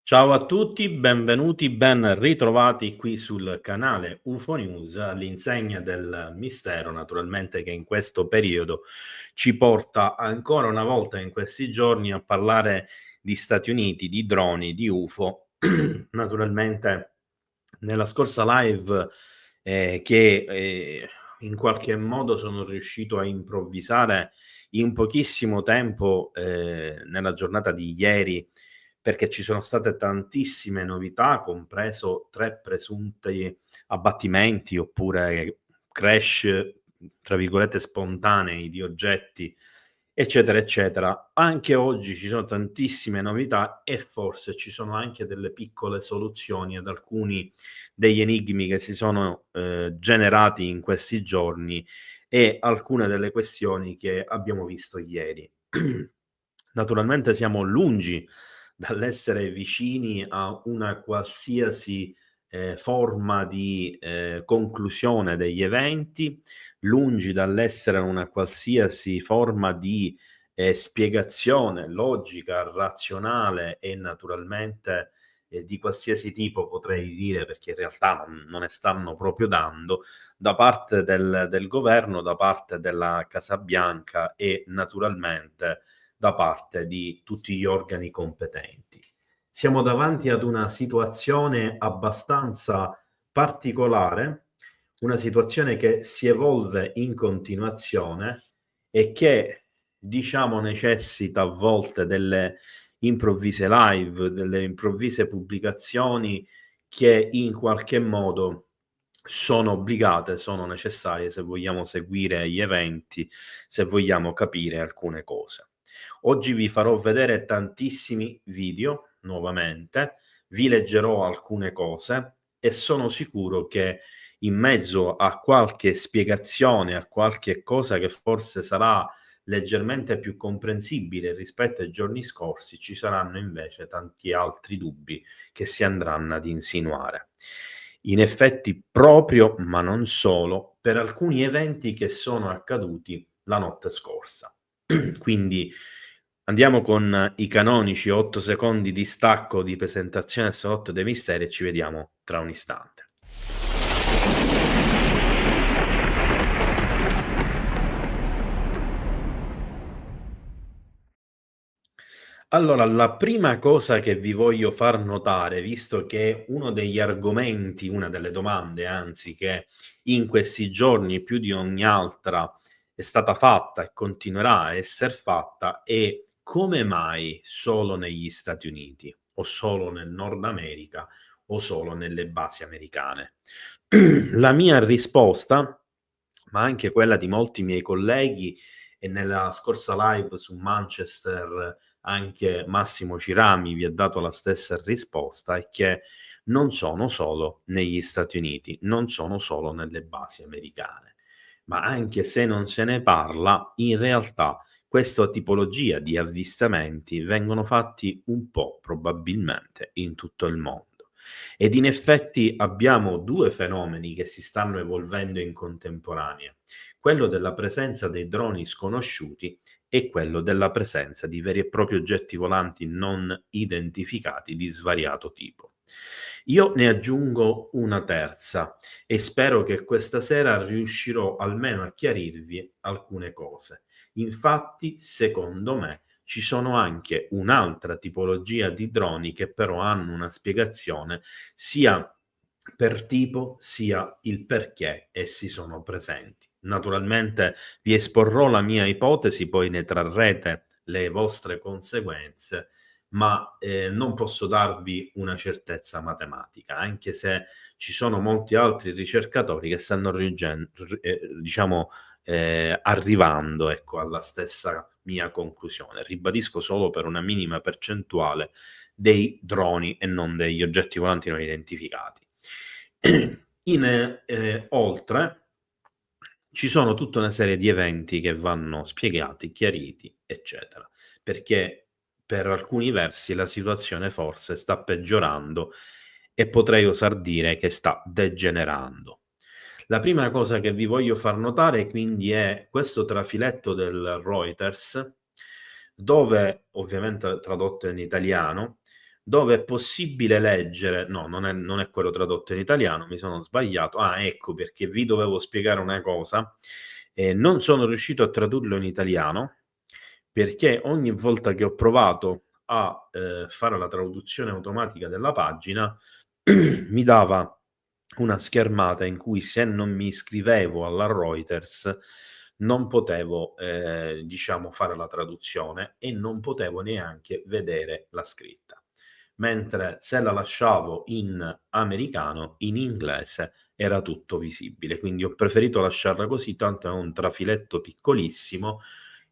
Ciao a tutti, benvenuti, ben ritrovati qui sul canale UFO News, all'insegna del mistero, naturalmente, che in questo periodo ci porta ancora una volta in questi giorni a parlare di Stati Uniti, di droni, di UFO. Naturalmente nella scorsa live che in qualche modo sono riuscito a improvvisare in pochissimo tempo nella giornata di ieri, perché ci sono state tantissime novità, compreso 3 presunti abbattimenti oppure crash, tra virgolette, "spontanei" di oggetti, eccetera, eccetera. Anche oggi ci sono tantissime novità e forse ci sono anche delle piccole soluzioni ad alcuni degli enigmi che si sono, generati in questi giorni e alcune delle questioni che abbiamo visto ieri. Naturalmente siamo lungi dall'essere vicini a una qualsiasi, forma di, conclusione degli eventi, lungi dall'essere una qualsiasi forma di, spiegazione logica, razionale e naturalmente, di qualsiasi tipo potrei dire, perché in realtà non ne stanno proprio dando, da parte del governo, da parte della Casa Bianca e naturalmente da parte di tutti gli organi competenti. Siamo davanti ad una situazione abbastanza particolare, una situazione che si evolve in continuazione e che, diciamo, necessita a volte delle improvvise live, delle improvvise pubblicazioni che in qualche modo sono obbligate, sono necessarie se vogliamo seguire gli eventi, se vogliamo capire alcune cose. Oggi vi farò vedere tantissimi video nuovamente, vi leggerò alcune cose e sono sicuro che in mezzo a qualche spiegazione, a qualche cosa che forse sarà leggermente più comprensibile rispetto ai giorni scorsi, ci saranno invece tanti altri dubbi che si andranno ad insinuare. In effetti proprio, ma non solo, per alcuni eventi che sono accaduti la notte scorsa. Quindi andiamo con i canonici 8 secondi di stacco di presentazione del Salotto dei Misteri e ci vediamo tra un istante. Allora, la prima cosa che vi voglio far notare, visto che uno degli argomenti, una delle domande anzi, che in questi giorni più di ogni altra è stata fatta e continuerà a esser fatta, è: come mai solo negli Stati Uniti, o solo nel Nord America, o solo nelle basi americane? La mia risposta, ma anche quella di molti miei colleghi, e nella scorsa live su Manchester anche Massimo Cirami vi ha dato la stessa risposta, è che non sono solo negli Stati Uniti, non sono solo nelle basi americane, ma anche se non se ne parla, in realtà questa tipologia di avvistamenti vengono fatti un po' probabilmente in tutto il mondo. Ed in effetti abbiamo 2 fenomeni che si stanno evolvendo in contemporanea: quello della presenza dei droni sconosciuti e quello della presenza di veri e propri oggetti volanti non identificati di svariato tipo. Io ne aggiungo una terza e spero che questa sera riuscirò almeno a chiarirvi alcune cose. Infatti, secondo me, ci sono anche un'altra tipologia di droni che però hanno una spiegazione sia per tipo, sia il perché essi sono presenti. Naturalmente vi esporrò la mia ipotesi, poi ne trarrete le vostre conseguenze, ma, non posso darvi una certezza matematica, anche se ci sono molti altri ricercatori che stanno diciamo, arrivando, ecco, alla stessa mia conclusione. Ribadisco, solo per una minima percentuale dei droni e non degli oggetti volanti non identificati. Oltre, ci sono tutta una serie di eventi che vanno spiegati, chiariti, eccetera, perché per alcuni versi la situazione forse sta peggiorando e potrei osar dire che sta degenerando. La prima cosa che vi voglio far notare quindi è questo trafiletto del Reuters, dove, ovviamente tradotto in italiano, dove è possibile leggere, no, non è quello tradotto in italiano, mi sono sbagliato, ecco perché vi dovevo spiegare una cosa, non sono riuscito a tradurlo in italiano, perché ogni volta che ho provato a fare la traduzione automatica della pagina, mi dava una schermata in cui se non mi iscrivevo alla Reuters non potevo, diciamo, fare la traduzione e non potevo neanche vedere la scritta. Mentre se la lasciavo in americano, in inglese era tutto visibile. Quindi ho preferito lasciarla così, tanto è un trafiletto piccolissimo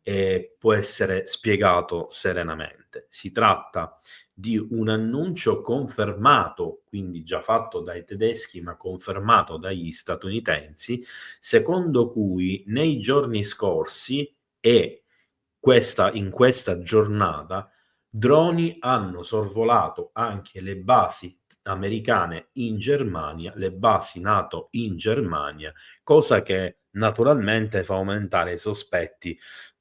e può essere spiegato serenamente. Si tratta di un annuncio confermato, quindi già fatto dai tedeschi, ma confermato dagli statunitensi, secondo cui nei giorni scorsi e in questa giornata droni hanno sorvolato anche le basi americane in Germania, le basi NATO in Germania, cosa che naturalmente fa aumentare i sospetti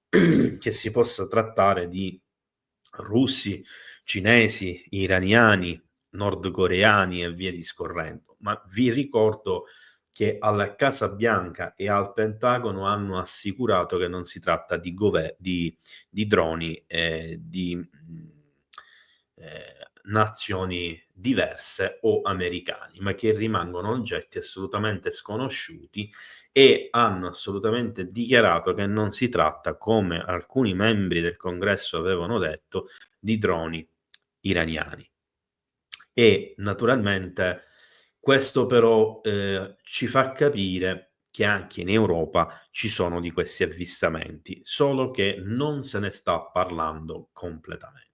che si possa trattare di russi, cinesi, iraniani, nordcoreani e via discorrendo. Ma vi ricordo che alla Casa Bianca e al Pentagono hanno assicurato che non si tratta di droni di nazioni diverse o americani, ma che rimangono oggetti assolutamente sconosciuti e hanno assolutamente dichiarato che non si tratta, come alcuni membri del Congresso avevano detto, di droni iraniani. E naturalmente questo però ci fa capire che anche in Europa ci sono di questi avvistamenti, solo che non se ne sta parlando completamente.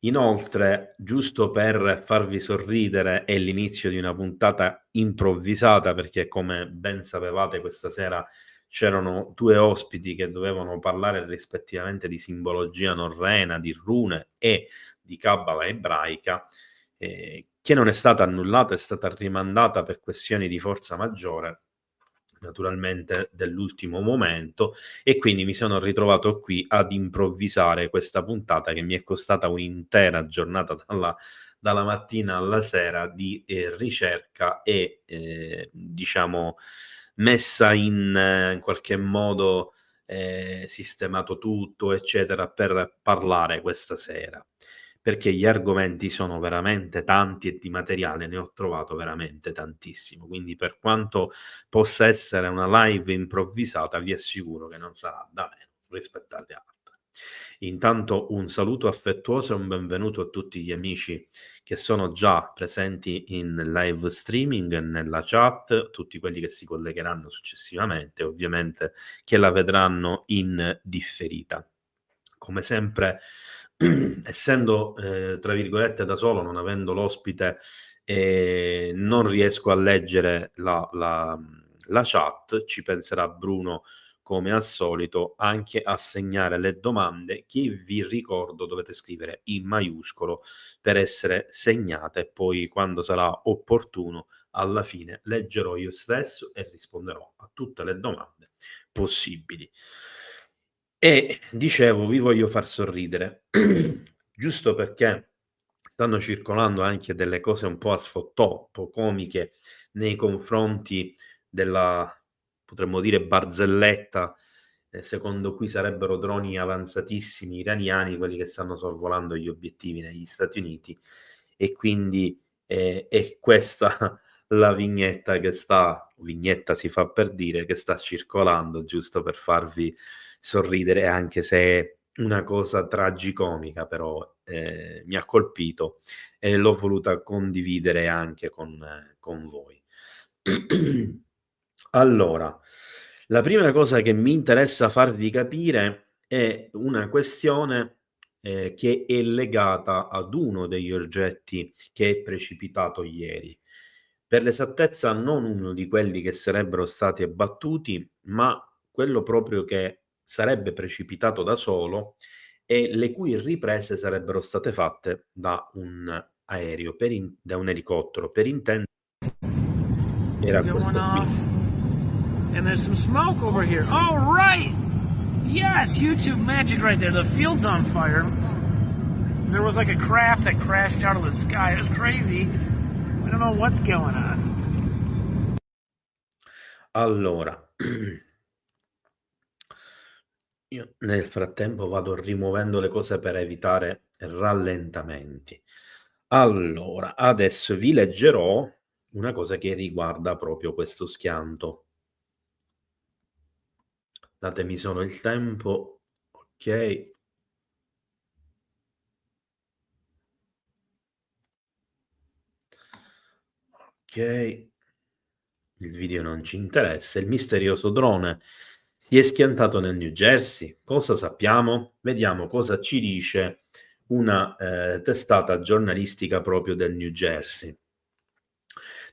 Inoltre, giusto per farvi sorridere, è l'inizio di una puntata improvvisata perché, come ben sapevate, questa sera c'erano due ospiti che dovevano parlare rispettivamente di simbologia norrena, di rune e di cabala ebraica, che non è stata annullata, è stata rimandata per questioni di forza maggiore, naturalmente dell'ultimo momento, e quindi mi sono ritrovato qui ad improvvisare questa puntata che mi è costata un'intera giornata dalla mattina alla sera di ricerca e diciamo messa in qualche modo sistemato tutto eccetera per parlare questa sera, perché gli argomenti sono veramente tanti e di materiale ne ho trovato veramente tantissimo, quindi per quanto possa essere una live improvvisata vi assicuro che non sarà da meno rispetto alle altre. Intanto un saluto affettuoso e un benvenuto a tutti gli amici che sono già presenti in live streaming nella chat, tutti quelli che si collegheranno successivamente, ovviamente che la vedranno in differita. Come sempre, essendo tra virgolette da solo, non avendo l'ospite, non riesco a leggere la chat, ci penserà Bruno come al solito anche a segnare le domande che vi ricordo dovete scrivere in maiuscolo per essere segnate e poi quando sarà opportuno alla fine leggerò io stesso e risponderò a tutte le domande possibili. E dicevo, vi voglio far sorridere, giusto perché stanno circolando anche delle cose un po' a sfottò, un po' comiche nei confronti della, potremmo dire, barzelletta, secondo cui sarebbero droni avanzatissimi iraniani quelli che stanno sorvolando gli obiettivi negli Stati Uniti, e quindi è questa la vignetta si fa per dire, che sta circolando, giusto per farvi sorridere, anche se è una cosa tragicomica, però mi ha colpito e l'ho voluta condividere anche con voi. Allora, la prima cosa che mi interessa farvi capire è una questione che è legata ad uno degli oggetti che è precipitato ieri. Per l'esattezza non uno di quelli che sarebbero stati abbattuti, ma quello proprio che sarebbe precipitato da solo e le cui riprese sarebbero state fatte da un aereo, da un elicottero. Per intendere, era questo qui. And there's some smoke over here. Oh, right! Yes, YouTube magic right there. The field's on fire. there was like a craft that crashed out of the sky. It was crazy. I don't know what's going on. Allora, io nel frattempo vado rimuovendo le cose per evitare rallentamenti. Allora, adesso vi leggerò una cosa che riguarda proprio questo schianto. Datemi solo il tempo. Ok. Ok. Il video non ci interessa. Il misterioso drone si è schiantato nel New Jersey. Cosa sappiamo? Vediamo cosa ci dice una testata giornalistica proprio del New Jersey.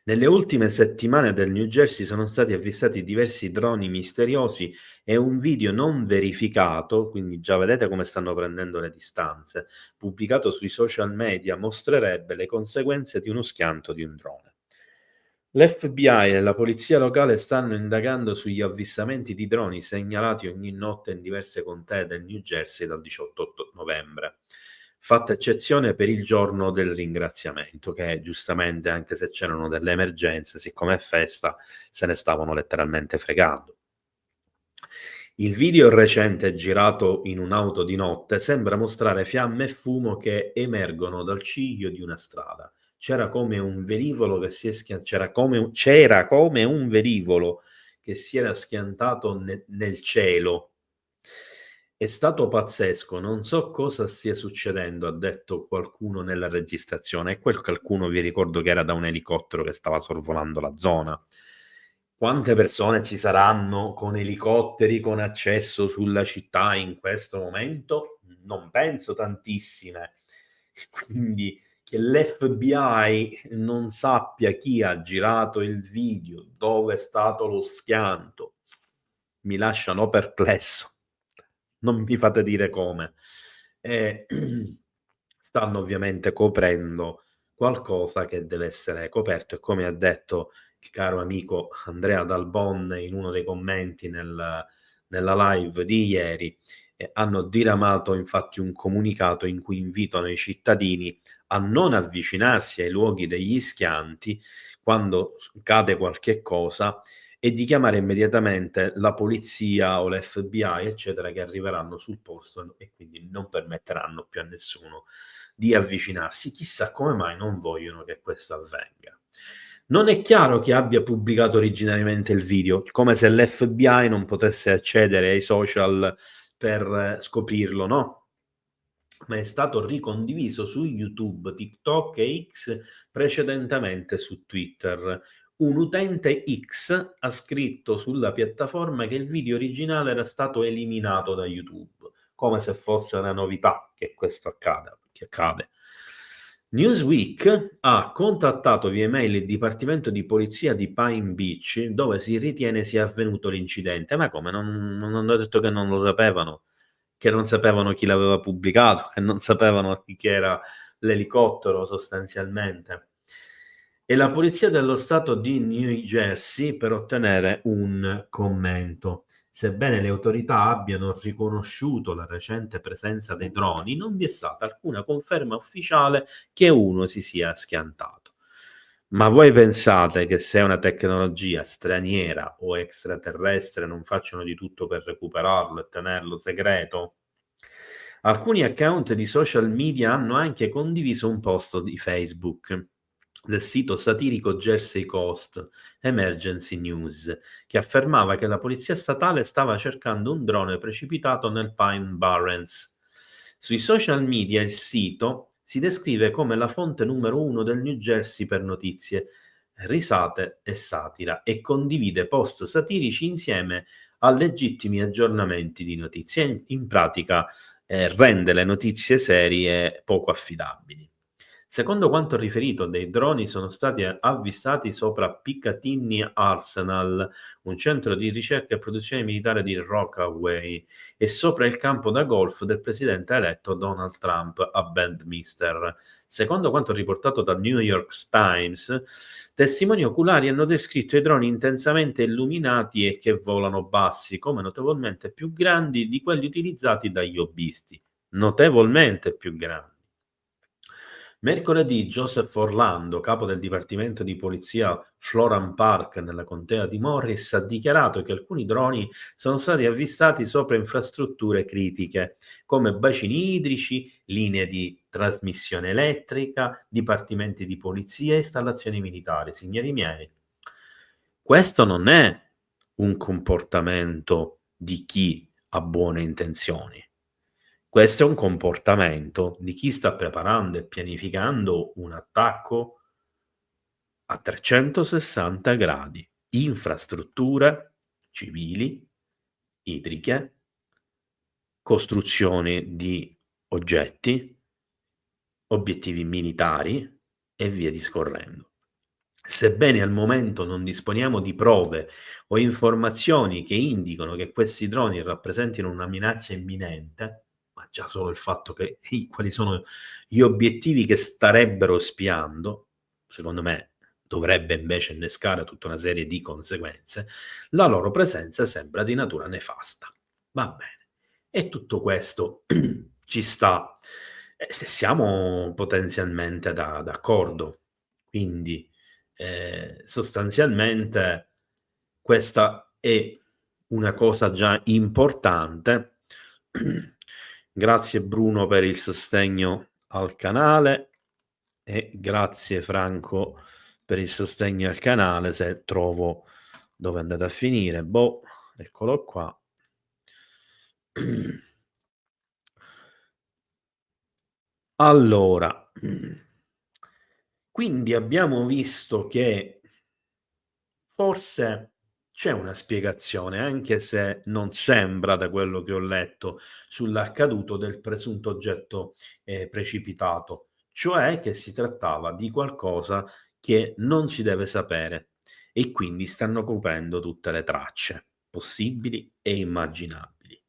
Nelle ultime settimane del New Jersey sono stati avvistati diversi droni misteriosi e un video non verificato, quindi già vedete come stanno prendendo le distanze, pubblicato sui social media, mostrerebbe le conseguenze di uno schianto di un drone. L'FBI e la polizia locale stanno indagando sugli avvistamenti di droni segnalati ogni notte in diverse contee del New Jersey dal 18 novembre. Fatta eccezione per il giorno del ringraziamento, che giustamente, anche se c'erano delle emergenze, siccome è festa, se ne stavano letteralmente fregando. Il video recente girato in un'auto di notte sembra mostrare fiamme e fumo che emergono dal ciglio di una strada. C'era come un velivolo che si è c'era come un velivolo che si era schiantato nel cielo. È stato pazzesco, non so cosa stia succedendo, ha detto qualcuno nella registrazione, e quel qualcuno vi ricordo che era da un elicottero che stava sorvolando la zona. Quante persone ci saranno con elicotteri con accesso sulla città in questo momento? Non penso tantissime. Quindi che l'FBI non sappia chi ha girato il video, dove è stato lo schianto, mi lasciano perplesso. Non mi fate dire come. Stanno ovviamente coprendo qualcosa che deve essere coperto, e come ha detto il caro amico Andrea Dalbon in uno dei commenti nella live di ieri, hanno diramato infatti un comunicato in cui invitano i cittadini a non avvicinarsi ai luoghi degli schianti quando cade qualche cosa, e di chiamare immediatamente la polizia o l'FBI, eccetera, che arriveranno sul posto e quindi non permetteranno più a nessuno di avvicinarsi. Chissà come mai non vogliono che questo avvenga. Non è chiaro chi abbia pubblicato originariamente il video, come se l'FBI non potesse accedere ai social per scoprirlo, no? Ma è stato ricondiviso su YouTube, TikTok e X, precedentemente su Twitter. Un utente X ha scritto sulla piattaforma che il video originale era stato eliminato da YouTube, come se fosse una novità che questo accada, che accade. Newsweek ha contattato via mail il Dipartimento di Polizia di Pine Beach, dove si ritiene sia avvenuto l'incidente. Ma come? Non hanno detto che non lo sapevano? Che non sapevano chi l'aveva pubblicato, che non sapevano chi era l'elicottero sostanzialmente. E la polizia dello stato di New Jersey per ottenere un commento. Sebbene le autorità abbiano riconosciuto la recente presenza dei droni, non vi è stata alcuna conferma ufficiale che uno si sia schiantato. Ma voi pensate che se una tecnologia straniera o extraterrestre non facciano di tutto per recuperarlo e tenerlo segreto? Alcuni account di social media hanno anche condiviso un post di Facebook del sito satirico Jersey Coast Emergency News, che affermava che la polizia statale stava cercando un drone precipitato nel Pine Barrens. Sui social media il sito si descrive come la fonte numero 1 del New Jersey per notizie, risate e satira, e condivide post satirici insieme a legittimi aggiornamenti di notizie. In pratica rende le notizie serie poco affidabili. Secondo quanto riferito, dei droni sono stati avvistati sopra Picatinny Arsenal, un centro di ricerca e produzione militare di Rockaway, e sopra il campo da golf del presidente eletto Donald Trump a Bedminster. Secondo quanto riportato dal New York Times, testimoni oculari hanno descritto i droni intensamente illuminati e che volano bassi, come notevolmente più grandi di quelli utilizzati dagli hobbisti. Notevolmente più grandi. Mercoledì Joseph Orlando, capo del Dipartimento di Polizia Florham Park nella contea di Morris, ha dichiarato che alcuni droni sono stati avvistati sopra infrastrutture critiche, come bacini idrici, linee di trasmissione elettrica, dipartimenti di polizia e installazioni militari. Signori miei, questo non è un comportamento di chi ha buone intenzioni. Questo è un comportamento di chi sta preparando e pianificando un attacco a 360 gradi. Infrastrutture civili, idriche, costruzione di oggetti, obiettivi militari e via discorrendo. Sebbene al momento non disponiamo di prove o informazioni che indicano che questi droni rappresentino una minaccia imminente, ma già solo il fatto che quali sono gli obiettivi che starebbero spiando, secondo me dovrebbe invece innescare tutta una serie di conseguenze, la loro presenza sembra di natura nefasta. Va bene. E tutto questo ci sta, siamo potenzialmente d'accordo. Quindi sostanzialmente questa è una cosa già importante. Grazie Bruno per il sostegno al canale e grazie Franco per il sostegno al canale. Se trovo dove è andata a finire, boh, eccolo qua. Allora, quindi abbiamo visto che forse c'è una spiegazione, anche se non sembra, da quello che ho letto, sull'accaduto del presunto oggetto precipitato, cioè che si trattava di qualcosa che non si deve sapere e quindi stanno coprendo tutte le tracce possibili e immaginabili.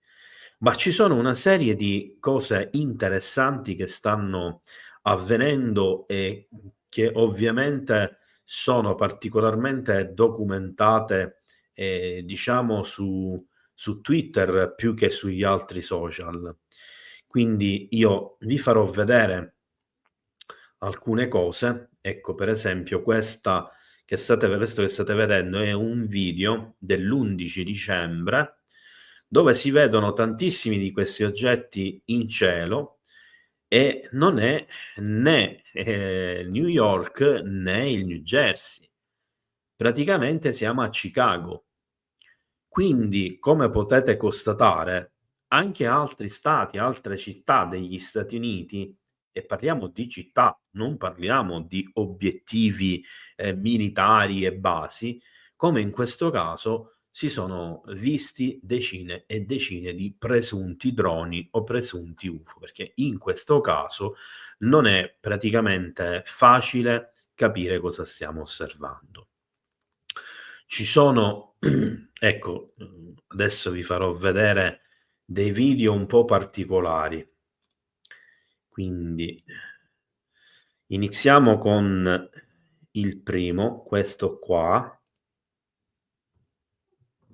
Ma ci sono una serie di cose interessanti che stanno avvenendo e che ovviamente sono particolarmente documentate, diciamo su Twitter più che sugli altri social. Quindi io vi farò vedere alcune cose. Ecco, per esempio questo che state vedendo è un video dell'11 dicembre dove si vedono tantissimi di questi oggetti in cielo e non è né New York né il New Jersey. Praticamente siamo a Chicago. Quindi, come potete constatare, anche altri stati, altre città degli Stati Uniti, e parliamo di città, non parliamo di obiettivi militari e basi, come in questo caso si sono visti decine e decine di presunti droni o presunti UFO, perché in questo caso non è praticamente facile capire cosa stiamo osservando. Ci sono, ecco, adesso vi farò vedere dei video un po' particolari. Quindi iniziamo con il primo, questo qua.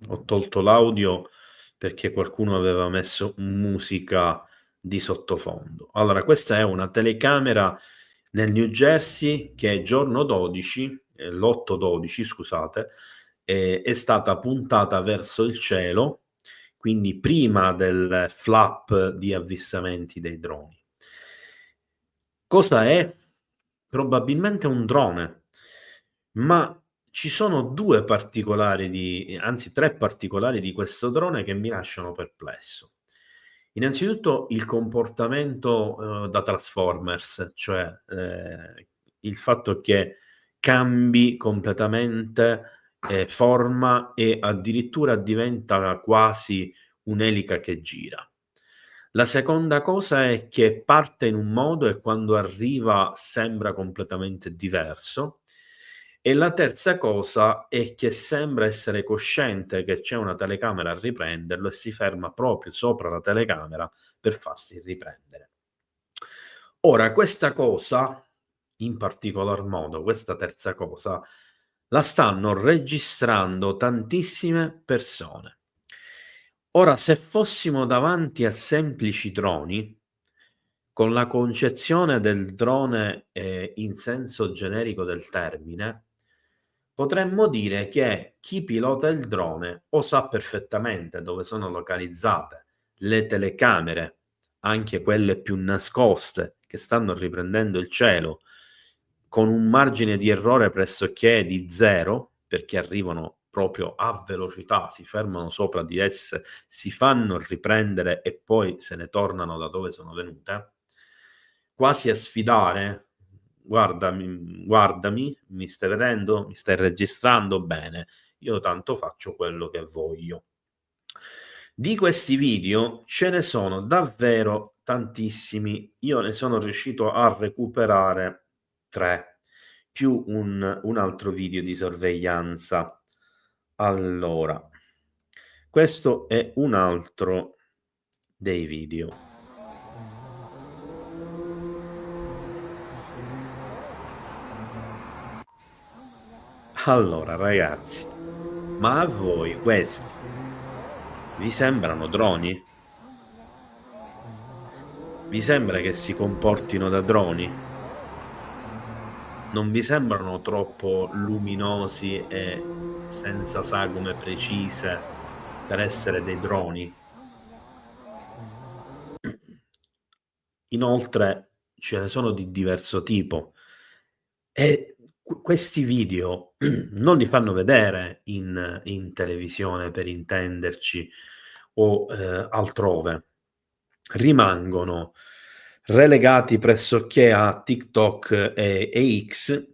Ho tolto l'audio perché qualcuno aveva messo musica di sottofondo. Allora, questa è una telecamera nel New Jersey che giorno 12, l'8-12, scusate, è stata puntata verso il cielo, quindi prima del flap di avvistamenti dei droni. Cosa è? Probabilmente un drone, ma ci sono tre particolari di questo drone che mi lasciano perplesso. Innanzitutto il comportamento da Transformers, cioè il fatto che cambi completamente forma e addirittura diventa quasi un'elica che gira. La seconda cosa è che parte in un modo e quando arriva sembra completamente diverso. E la terza cosa è che sembra essere cosciente che c'è una telecamera a riprenderlo e si ferma proprio sopra la telecamera per farsi riprendere. Ora, questa cosa, in particolar modo, questa terza cosa, la stanno registrando tantissime persone. Ora, se fossimo davanti a semplici droni, con la concezione del drone in senso generico del termine, potremmo dire che chi pilota il drone o sa perfettamente dove sono localizzate le telecamere, anche quelle più nascoste, che stanno riprendendo il cielo, con un margine di errore pressoché di 0, perché arrivano proprio a velocità, si fermano sopra di esse, si fanno riprendere e poi se ne tornano da dove sono venute, quasi a sfidare: guardami, mi stai vedendo? Mi stai registrando? Bene, io tanto faccio quello che voglio. Di questi video ce ne sono davvero tantissimi. Io ne sono riuscito a recuperare 3, più un altro video di sorveglianza. Allora, questo è un altro dei video. Allora ragazzi, ma a voi questi vi sembrano droni? Vi sembra che si comportino da droni? Non vi sembrano troppo luminosi e senza sagome precise per essere dei droni? Inoltre ce ne sono di diverso tipo e questi video non li fanno vedere in televisione, per intenderci, o altrove. Rimangono relegati pressoché a TikTok e X,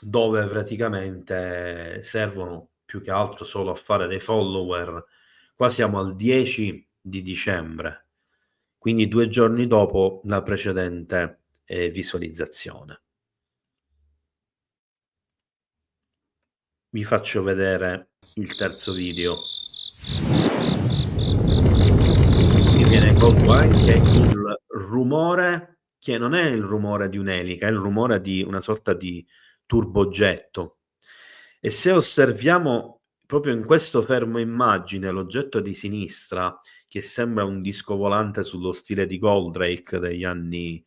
dove praticamente servono più che altro solo a fare dei follower. Qua siamo al 10 di dicembre, quindi 2 giorni dopo la precedente visualizzazione. Vi faccio vedere il terzo video. Qui viene colto anche il rumore, che non è il rumore di un'elica, è il rumore di una sorta di turbogetto. E se osserviamo proprio in questo fermo immagine l'oggetto di sinistra, che sembra un disco volante sullo stile di Goldrake degli anni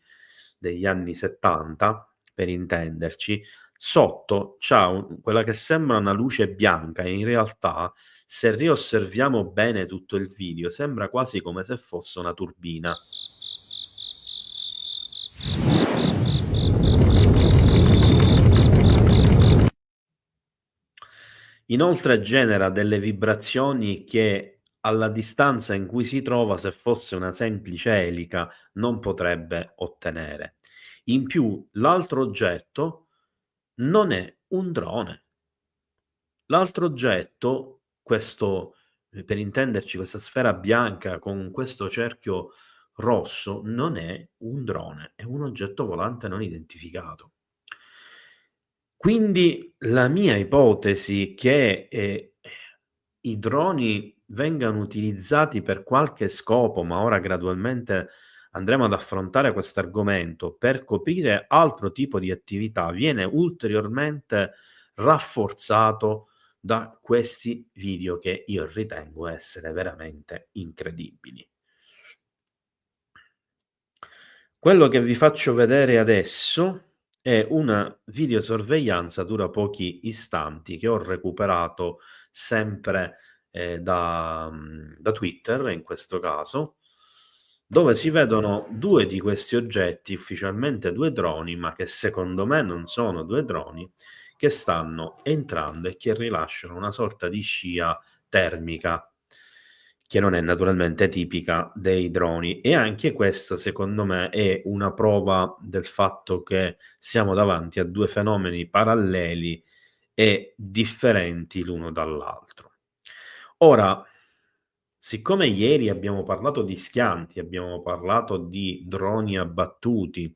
70, per intenderci, sotto c'ha quella che sembra una luce bianca e in realtà, se riosserviamo bene tutto il video, sembra quasi come se fosse una turbina. Inoltre genera delle vibrazioni che alla distanza in cui si trova, se fosse una semplice elica, non potrebbe ottenere. In più, l'altro oggetto non è un drone. L'altro oggetto, questo, per intenderci, questa sfera bianca con questo cerchio rosso, non è un drone, è un oggetto volante non identificato. Quindi la mia ipotesi che i droni vengano utilizzati per qualche scopo, ma ora gradualmente andremo ad affrontare quest'argomento, per coprire altro tipo di attività, viene ulteriormente rafforzato da questi video che io ritengo essere veramente incredibili. Quello che vi faccio vedere adesso è una videosorveglianza, dura pochi istanti, che ho recuperato sempre da Twitter in questo caso, dove si vedono 2 di questi oggetti, ufficialmente 2 droni, ma che secondo me non sono 2 droni, che stanno entrando e che rilasciano una sorta di scia termica, che non è naturalmente tipica dei droni. E anche questa, secondo me, è una prova del fatto che siamo davanti a 2 fenomeni paralleli e differenti l'uno dall'altro. Ora, siccome ieri abbiamo parlato di schianti, abbiamo parlato di droni abbattuti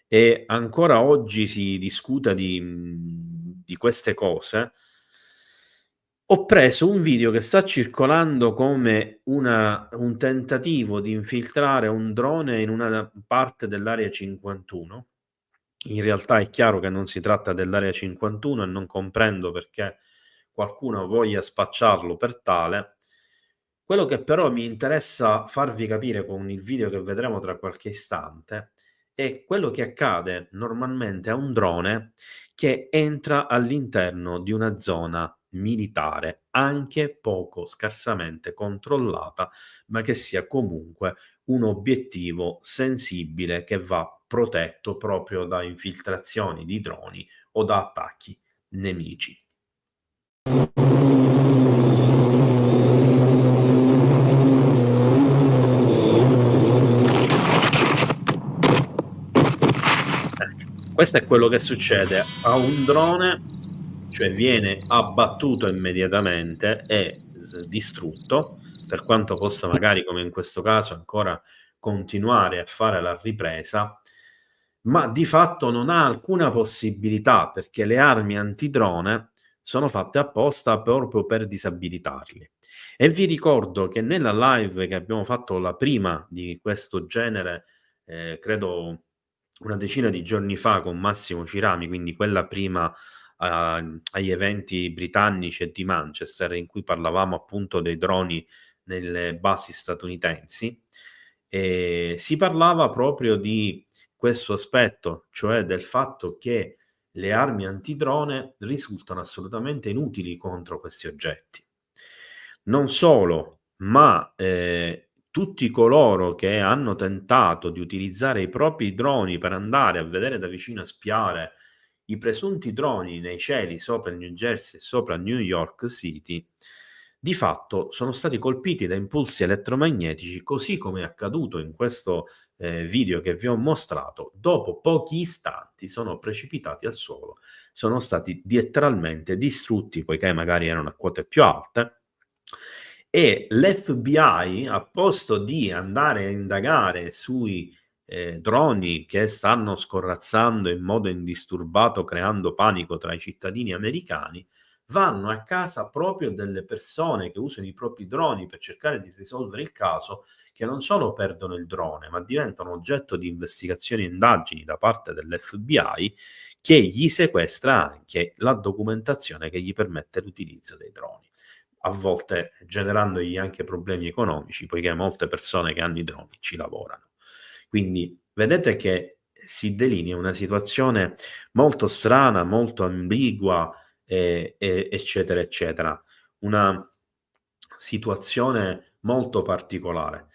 e ancora oggi si discuta di queste cose, ho preso un video che sta circolando come un tentativo di infiltrare un drone in una parte dell'area 51. In realtà è chiaro che non si tratta dell'area 51 e non comprendo perché qualcuno voglia spacciarlo per tale. Quello che però mi interessa farvi capire con il video che vedremo tra qualche istante è quello che accade normalmente a un drone che entra all'interno di una zona militare, anche poco scarsamente controllata, ma che sia comunque un obiettivo sensibile che va protetto proprio da infiltrazioni di droni o da attacchi nemici. Questo è quello che succede a un drone, cioè viene abbattuto immediatamente e distrutto, per quanto possa magari, come in questo caso, ancora continuare a fare la ripresa, ma di fatto non ha alcuna possibilità perché le armi antidrone sono fatte apposta proprio per disabilitarli. E vi ricordo che nella live che abbiamo fatto, la prima di questo genere, credo una decina di giorni fa con Massimo Cirami, quindi quella prima agli eventi britannici e di Manchester, in cui parlavamo appunto dei droni nelle basi statunitensi, si parlava proprio di questo aspetto, cioè del fatto che le armi antidrone risultano assolutamente inutili contro questi oggetti. Non solo, ma tutti coloro che hanno tentato di utilizzare i propri droni per andare a vedere da vicino, a spiare i presunti droni nei cieli sopra il New Jersey e sopra New York City, di fatto sono stati colpiti da impulsi elettromagnetici, così come è accaduto in questo video che vi ho mostrato. Dopo pochi istanti sono precipitati al suolo, sono stati letteralmente distrutti, poiché magari erano a quote più alte, e l'FBI, a posto di andare a indagare sui droni che stanno scorrazzando in modo indisturbato, creando panico tra i cittadini americani, vanno a casa proprio delle persone che usano i propri droni per cercare di risolvere il caso, che non solo perdono il drone, ma diventano oggetto di investigazioni e indagini da parte dell'FBI, che gli sequestra anche la documentazione che gli permette l'utilizzo dei droni, a volte generandogli anche problemi economici, poiché molte persone che hanno i droni ci lavorano. Quindi vedete che si delinea una situazione molto strana, molto ambigua, eccetera, eccetera. Una situazione molto particolare.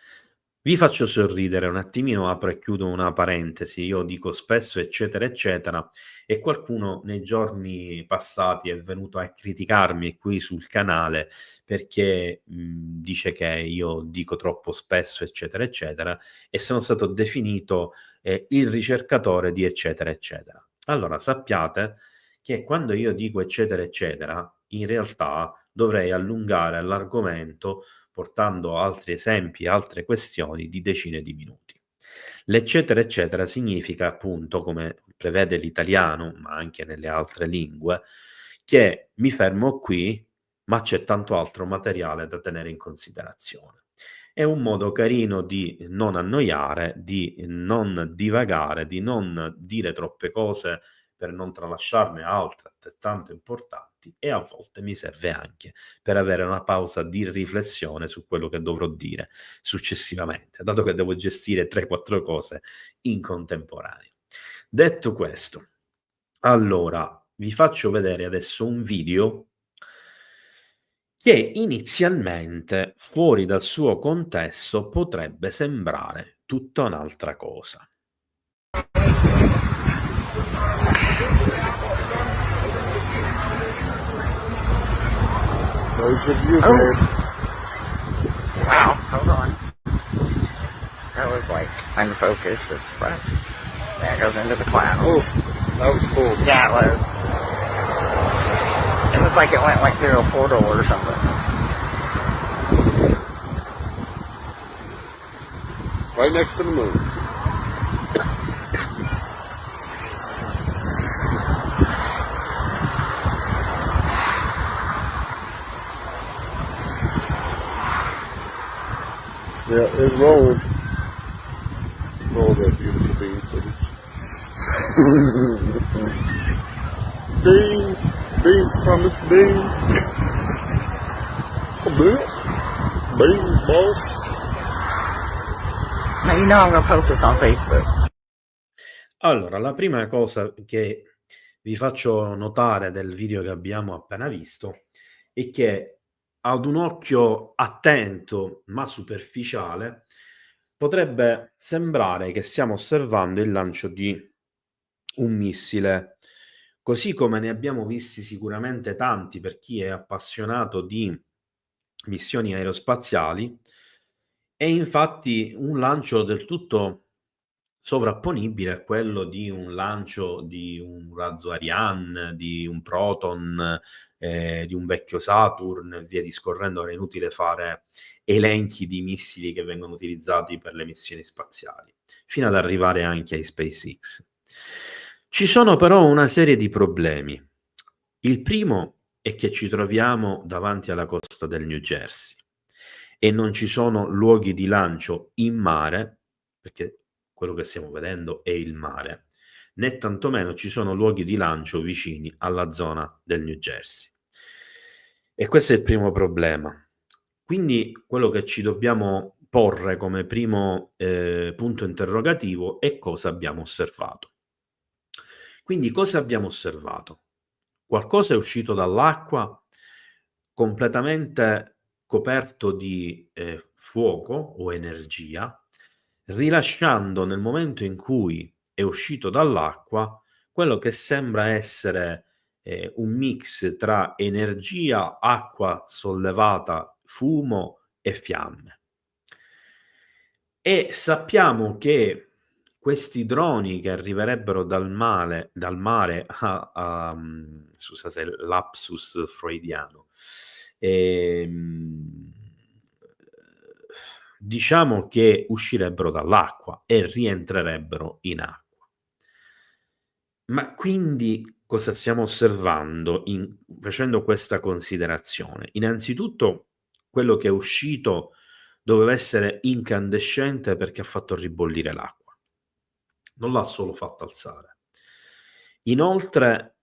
Vi faccio sorridere un attimino, apro e chiudo una parentesi. Io dico spesso eccetera, eccetera, e qualcuno nei giorni passati è venuto a criticarmi qui sul canale perché dice che io dico troppo spesso eccetera, eccetera, e sono stato definito il ricercatore di eccetera, eccetera. Allora sappiate che quando io dico eccetera, eccetera, in realtà dovrei allungare l'argomento portando altri esempi, altre questioni di decine di minuti. L'eccetera eccetera significa appunto, come prevede l'italiano, ma anche nelle altre lingue, che mi fermo qui, ma c'è tanto altro materiale da tenere in considerazione. È un modo carino di non annoiare, di non divagare, di non dire troppe cose per non tralasciarne altre altrettanto importanti, e a volte mi serve anche per avere una pausa di riflessione su quello che dovrò dire successivamente, dato che devo gestire 3-4 cose in contemporanea. Detto questo, allora vi faccio vedere adesso un video che inizialmente, fuori dal suo contesto, potrebbe sembrare tutta un'altra cosa. Wow, hold on. That was like unfocused as fuck. There it goes into the clouds. That was cool. Yeah, it was. It looked like it went like through a portal or something. Right next to the moon. Yeah, it's rolling. Roll that beautiful bean footage. Beans, promise beans. Oh, man. Beans, boss. Now you know I'm gonna post this on Facebook. Allora, la prima cosa che vi faccio notare del video che abbiamo appena visto è che ad un occhio attento ma superficiale potrebbe sembrare che stiamo osservando il lancio di un missile, così come ne abbiamo visti sicuramente tanti per chi è appassionato di missioni aerospaziali. È infatti un lancio del tutto sovrapponibile a quello di un lancio di un razzo Ariane, di un Proton, di un vecchio Saturn e via discorrendo. Ora è inutile fare elenchi di missili che vengono utilizzati per le missioni spaziali, fino ad arrivare anche ai SpaceX. Ci sono però una serie di problemi. Il primo è che ci troviamo davanti alla costa del New Jersey e non ci sono luoghi di lancio in mare, perché quello che stiamo vedendo è il mare, né tantomeno ci sono luoghi di lancio vicini alla zona del New Jersey. E questo è il primo problema. Quindi quello che ci dobbiamo porre come primo punto interrogativo è cosa abbiamo osservato. Quindi cosa abbiamo osservato? Qualcosa è uscito dall'acqua completamente coperto di fuoco o energia, rilasciando nel momento in cui è uscito dall'acqua quello che sembra essere un mix tra energia, acqua sollevata, fumo e fiamme. E sappiamo che questi droni che arriverebbero dal mare scusate lapsus freudiano, diciamo che uscirebbero dall'acqua e rientrerebbero in acqua. Ma quindi cosa stiamo osservando facendo questa considerazione? Innanzitutto quello che è uscito doveva essere incandescente perché ha fatto ribollire l'acqua, non l'ha solo fatta alzare. Inoltre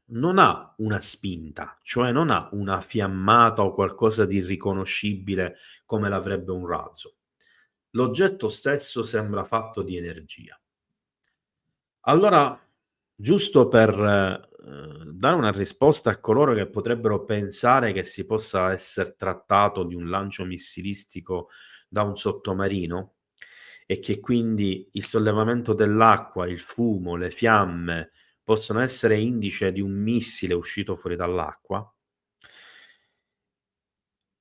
non ha una spinta, cioè non ha una fiammata o qualcosa di riconoscibile come l'avrebbe un razzo. L'oggetto stesso sembra fatto di energia. Allora, giusto per dare una risposta a coloro che potrebbero pensare che si possa essere trattato di un lancio missilistico da un sottomarino e che quindi il sollevamento dell'acqua, il fumo, le fiamme possono essere indice di un missile uscito fuori dall'acqua,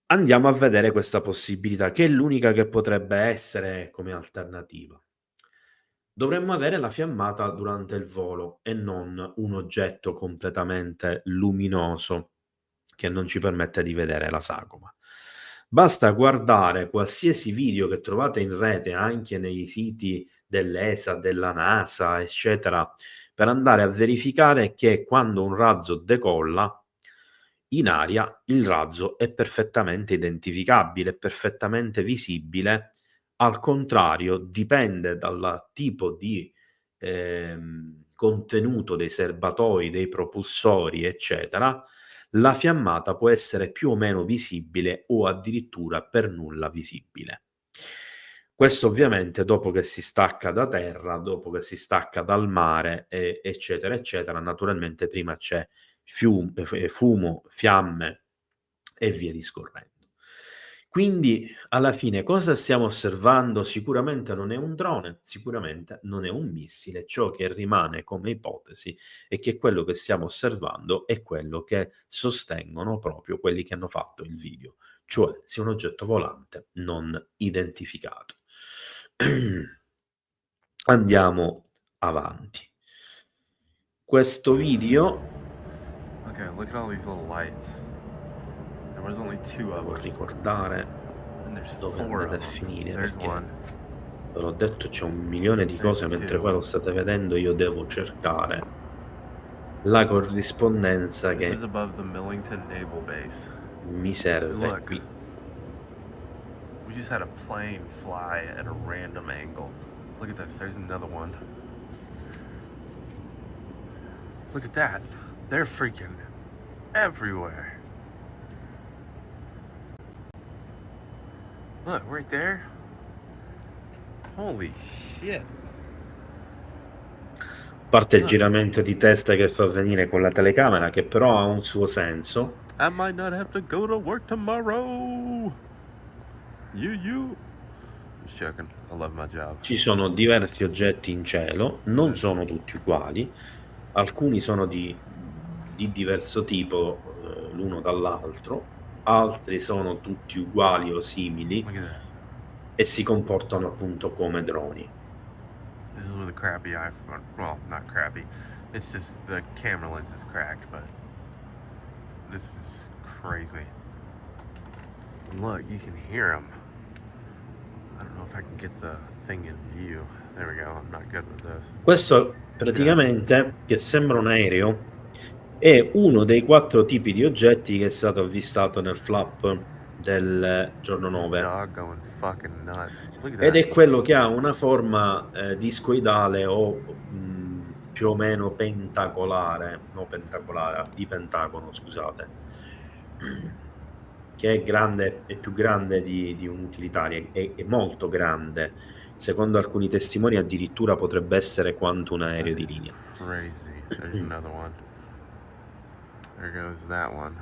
andiamo a vedere questa possibilità, che è l'unica che potrebbe essere come alternativa. Dovremmo avere la fiammata durante il volo e non un oggetto completamente luminoso che non ci permette di vedere la sagoma. Basta guardare qualsiasi video che trovate in rete, anche nei siti dell'ESA, della NASA, eccetera, per andare a verificare che quando un razzo decolla in aria, il razzo è perfettamente identificabile, è perfettamente visibile. Al contrario, dipende dal tipo di contenuto dei serbatoi, dei propulsori, eccetera, la fiammata può essere più o meno visibile o addirittura per nulla visibile. Questo ovviamente dopo che si stacca da terra, dopo che si stacca dal mare, eccetera, eccetera. Naturalmente prima c'è fumo, fiamme e via discorrendo. Quindi alla fine cosa stiamo osservando? Sicuramente non è un drone, sicuramente non è un missile. Ciò che rimane come ipotesi è che quello che stiamo osservando è quello che sostengono proprio quelli che hanno fatto il video, cioè sia un oggetto volante non identificato. Andiamo avanti. Questo video, Okay, look at all these little lights. There was only two of devo them, ricordare and there's dove four andate of a them. finire, There's perché one. ve l'ho detto, c'è 1.000.000 di cose, There's mentre two. qua lo state vedendo io devo cercare la corrispondenza This che is above the Millington Naval Base. mi serve Look. qui. We just had a plane fly at a random angle. Look at this. There's another one. Look at that. They're freaking everywhere. Look, right there. Holy shit. A parte il giramento di testa che fa venire con la telecamera, che però ha un suo senso. I might not have to go to work tomorrow. You. Just joking. I love my job. Ci sono diversi oggetti in cielo, non sono tutti uguali, alcuni sono di diverso tipo l'uno dall'altro, altri sono tutti uguali o simili Look at that. e si comportano appunto come droni. This is with a crappy iPhone. Well, not crappy. It's just the camera lens is cracked, but this is crazy. And look, you can hear them. I don't know if I can get the thing in view. There we go. I'm not good with this. Questo praticamente, che sembra un aereo, è uno dei 4 tipi di oggetti che è stato avvistato nel flap del giorno 9. Dog going fucking nuts. Look at Ed that. è quello che ha una forma discoidale o più o meno pentacolare, no pentacolare, di pentagono, scusate, che è grande, è più grande di un utilitario, è molto grande. Secondo alcuni testimoni addirittura potrebbe essere quanto un aereo di linea. Crazy. There's another one. There goes that one.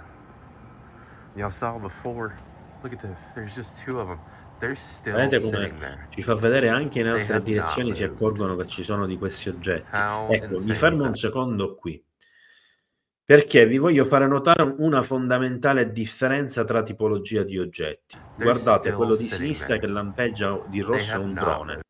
Y'all saw before. Look at this. There's just 2 of them. They're still Vedete sitting come there. ci fa vedere anche in They altre have direzioni not si moved. accorgono che ci sono di questi oggetti. How Ecco, mi insane fermo is un that? secondo qui, perché vi voglio fare notare una fondamentale differenza tra tipologia di oggetti. Guardate, still quello di sitting sinistra there. che lampeggia di rosso è have un not drone moved.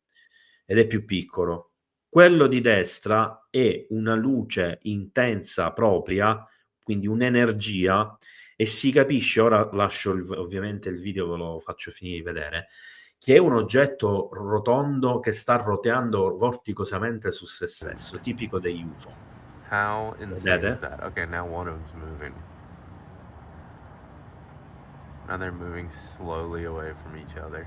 ed è più piccolo. Quello di destra è una luce intensa propria, quindi un'energia, e si capisce, ora lascio ovviamente il video, ve lo faccio finire di vedere, che è un oggetto rotondo che sta roteando vorticosamente su se stesso, tipico degli UFO. How insane Vedete? is that? Okay, now one of them's moving. Now they're moving slowly away from each other.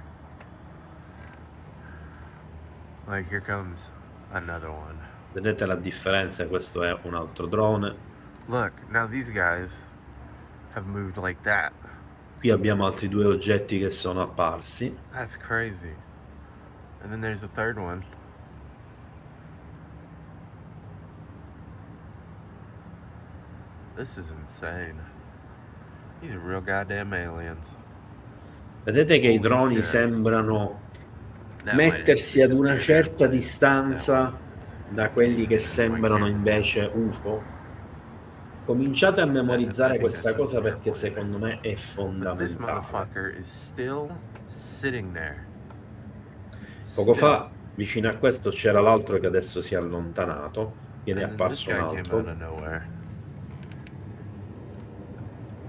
Like, here comes another one. Vedete la differenza? Questo è un altro drone. Look, now these guys have moved like that. Qui abbiamo altri 2 oggetti che sono apparsi. That's crazy. And then there's a third one. This is insane. These are real goddamn aliens. Vedete che i Holy droni shit. sembrano That might mettersi actually ad una just be certa that one. distanza da quelli che sembrano invece UFO. Cominciate a memorizzare questa cosa perché secondo me è But this fondamentale. motherfucker is still sitting there. Poco Still. fa vicino a questo c'era l'altro che adesso si è allontanato, viene And then this apparso guy un came altro. out of nowhere.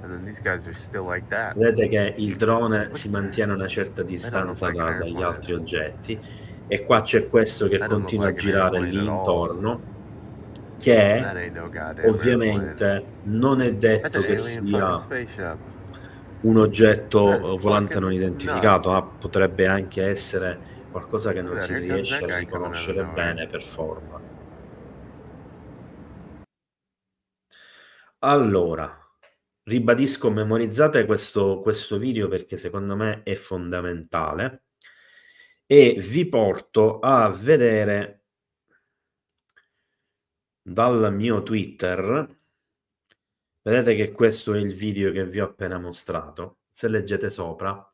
And then these guys are still like that. Vedete che il drone si mantiene a una certa distanza dagli altri oggetti, e qua c'è questo che continua a girare lì intorno, che That ain't no goddamn airplane. ovviamente non è That's detto an che alien fucking sia spaceship. un oggetto That is volante non fucking identificato, nuts. potrebbe anche essere qualcosa che non Look at si that, here comes riesce that a guy coming out of riconoscere nowhere. bene per forma. Allora, ribadisco, memorizzate questo video perché secondo me è fondamentale, e vi porto a vedere dal mio Twitter. Vedete che questo è il video che vi ho appena mostrato. Se leggete sopra,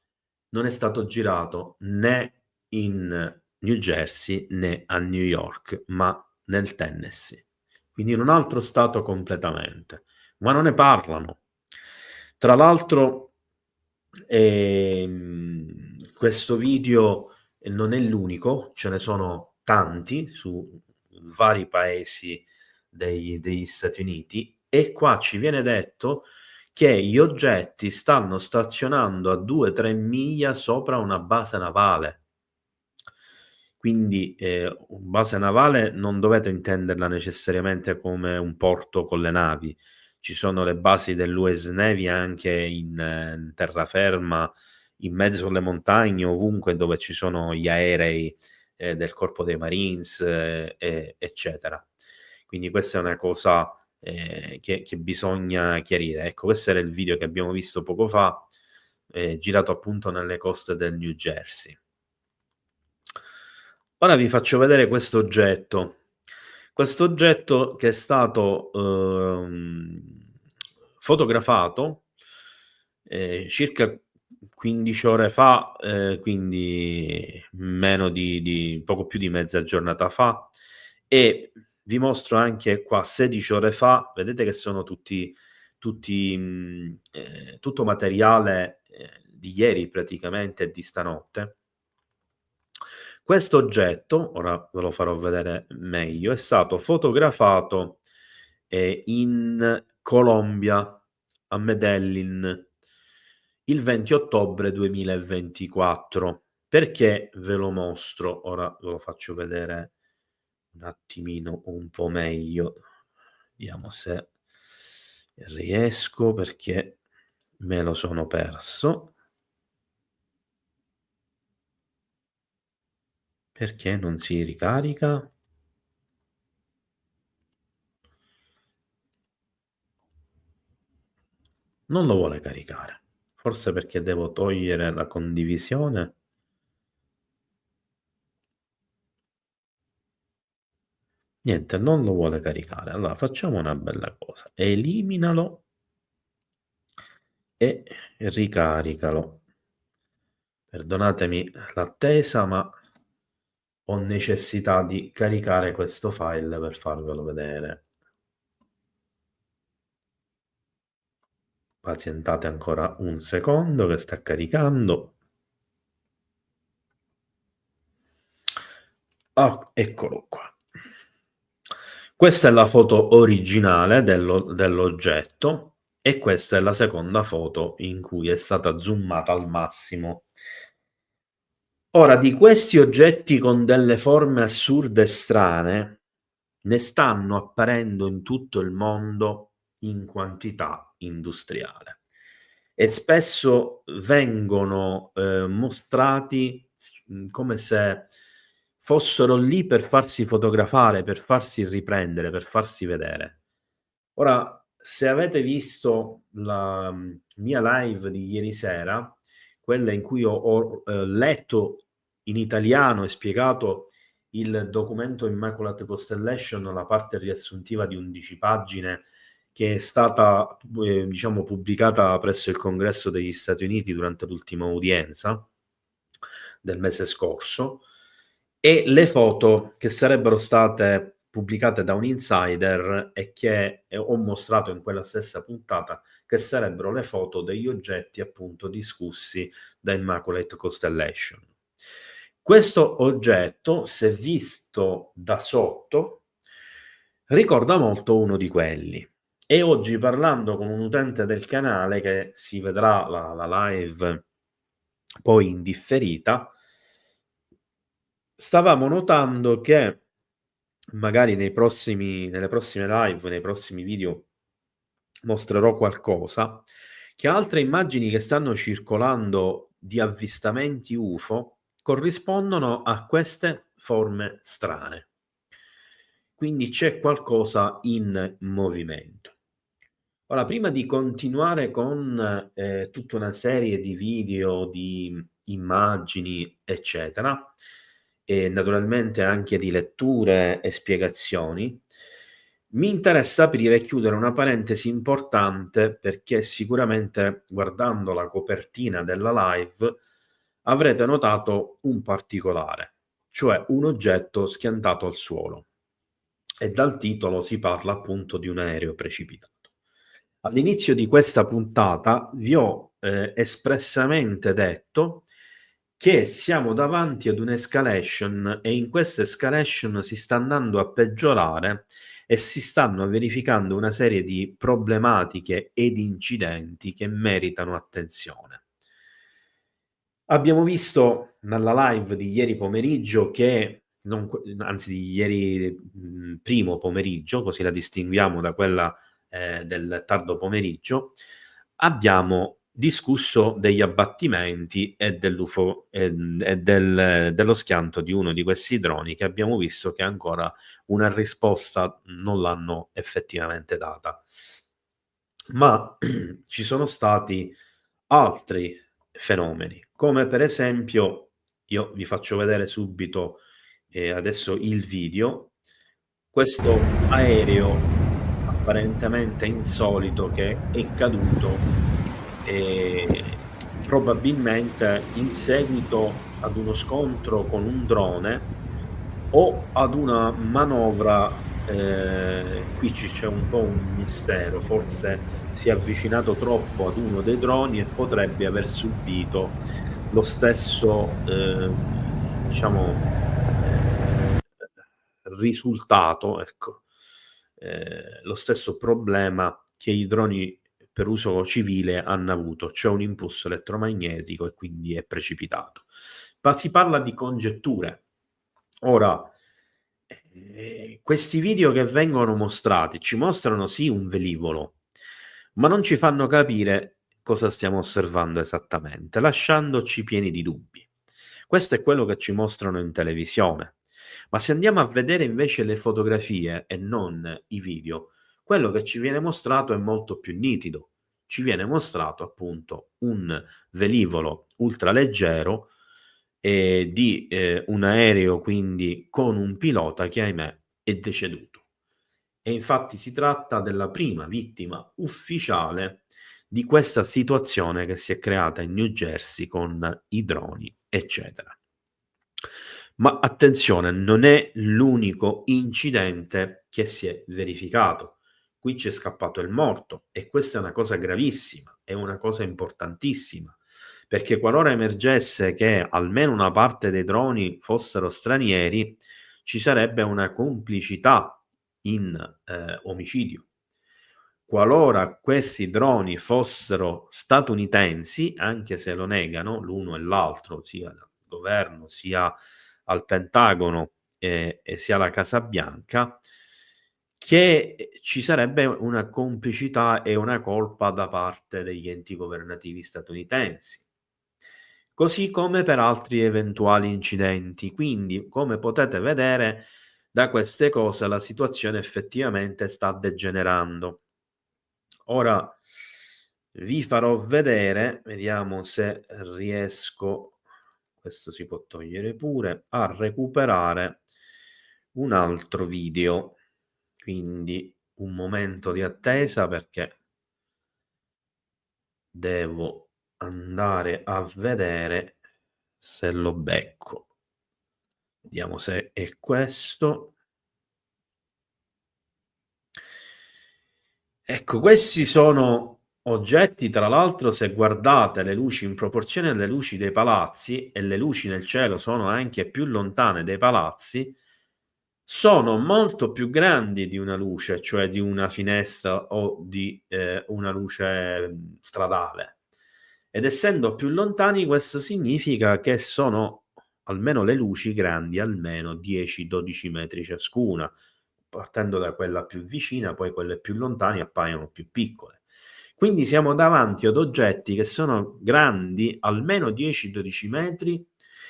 non è stato girato né in New Jersey né a New York, ma nel Tennessee, quindi in un altro stato completamente, ma non ne parlano. Tra l'altro questo video non è l'unico, ce ne sono tanti su vari paesi degli Stati Uniti, e qua ci viene detto che gli oggetti stanno stazionando a 2-3 miglia sopra una base navale. Quindi base navale non dovete intenderla necessariamente come un porto con le navi. Ci sono le basi dell'US Navy anche in terraferma, in mezzo alle montagne, ovunque dove ci sono gli aerei del Corpo dei Marines, eccetera. Quindi questa è una cosa che bisogna chiarire. Ecco, questo era il video che abbiamo visto poco fa. girato appunto nelle coste del New Jersey. Ora vi faccio vedere questo oggetto che è stato fotografato circa 15 ore fa, quindi meno di poco più di mezza giornata fa, e vi mostro anche qua 16 ore fa. Vedete che sono tutto materiale di ieri praticamente, di stanotte. Questo oggetto, ora ve lo farò vedere meglio, è stato fotografato in Colombia, a Medellin, il 20 ottobre 2024. Perché ve lo mostro? Ora ve lo faccio vedere un attimino un po' meglio. Vediamo se riesco, perché me lo sono perso. Perché non si ricarica? Non lo vuole caricare. Forse perché devo togliere la condivisione. Niente, non lo vuole caricare. Allora facciamo una bella cosa. Eliminalo e ricaricalo. Perdonatemi l'attesa, ma ho necessità di caricare questo file per farvelo vedere. Pazientate ancora un secondo che sta caricando. Oh, eccolo qua. Questa è la foto originale dell'oggetto e questa è la seconda foto in cui è stata zoomata al massimo. Ora, di questi oggetti con delle forme assurde e strane ne stanno apparendo in tutto il mondo in quantità industriale e spesso vengono mostrati come se fossero lì per farsi fotografare, per farsi riprendere, per farsi vedere. Ora, se avete visto la mia live di ieri sera, quella in cui ho letto in italiano e spiegato il documento Immaculate Constellation, la parte riassuntiva di 11 pagine che è stata diciamo pubblicata presso il Congresso degli Stati Uniti durante l'ultima udienza del mese scorso, e le foto che sarebbero state pubblicate da un insider e che ho mostrato in quella stessa puntata, che sarebbero le foto degli oggetti appunto discussi da Immaculate Constellation. Questo oggetto, se visto da sotto, ricorda molto uno di quelli. E oggi, parlando con un utente del canale, che si vedrà la live poi in differita, stavamo notando che magari nelle prossime live, nei prossimi video, mostrerò qualcosa, che altre immagini che stanno circolando di avvistamenti UFO corrispondono a queste forme strane. Quindi c'è qualcosa in movimento. Ora, prima di continuare con tutta una serie di video, di immagini, eccetera, e naturalmente anche di letture e spiegazioni, mi interessa aprire e chiudere una parentesi importante, perché sicuramente guardando la copertina della live avrete notato un particolare, cioè un oggetto schiantato al suolo, e dal titolo si parla appunto di un aereo precipitato. All'inizio di questa puntata vi ho espressamente detto che siamo davanti ad un'escalation, e in questa escalation si sta andando a peggiorare e si stanno verificando una serie di problematiche ed incidenti che meritano attenzione. Abbiamo visto nella live di ieri pomeriggio anzi di ieri primo pomeriggio, così la distinguiamo da quella del tardo pomeriggio, abbiamo discusso degli abbattimenti e dell'UFO e dello schianto di uno di questi droni, che abbiamo visto che ancora una risposta non l'hanno effettivamente data. Ma ci sono stati altri fenomeni, come per esempio, io vi faccio vedere subito adesso il video, questo aereo apparentemente insolito che è caduto probabilmente in seguito ad uno scontro con un drone o ad una manovra. Qui c'è un po' un mistero, forse si è avvicinato troppo ad uno dei droni e potrebbe aver subito lo stesso, diciamo, risultato, ecco, lo stesso problema che i droni per uso civile hanno avuto, cioè un impulso elettromagnetico e quindi è precipitato. Ma si parla di congetture. Ora, questi video che vengono mostrati ci mostrano sì un velivolo, ma non ci fanno capire cosa stiamo osservando esattamente, lasciandoci pieni di dubbi. Questo è quello che ci mostrano in televisione. Ma se andiamo a vedere invece le fotografie e non i video, quello che ci viene mostrato è molto più nitido. Ci viene mostrato appunto un velivolo ultraleggero di un aereo quindi con un pilota che ahimè è deceduto. E infatti si tratta della prima vittima ufficiale di questa situazione che si è creata in New Jersey con i droni, eccetera. Ma attenzione, non è l'unico incidente che si è verificato. Qui c'è scappato il morto e questa è una cosa gravissima, è una cosa importantissima, perché qualora emergesse che almeno una parte dei droni fossero stranieri, ci sarebbe una complicità in omicidio. Qualora questi droni fossero statunitensi, anche se lo negano l'uno e l'altro, sia il governo sia al Pentagono e sia alla Casa Bianca, che ci sarebbe una complicità e una colpa da parte degli enti governativi statunitensi, così come per altri eventuali incidenti. Quindi, come potete vedere, da queste cose la situazione effettivamente sta degenerando. Ora vi farò vedere, vediamo se riesco, questo si può togliere pure, a recuperare un altro video. Quindi un momento di attesa perché devo andare a vedere se lo becco. Vediamo se è questo. Ecco, questi sono oggetti, tra l'altro, se guardate le luci in proporzione alle luci dei palazzi, e le luci nel cielo sono anche più lontane dei palazzi, sono molto più grandi di una luce, cioè di una finestra o di una luce stradale. Ed essendo più lontani, questo significa che sono almeno le luci grandi almeno 10-12 metri ciascuna. Partendo da quella più vicina, poi quelle più lontane appaiono più piccole. Quindi siamo davanti ad oggetti che sono grandi almeno 10-12 metri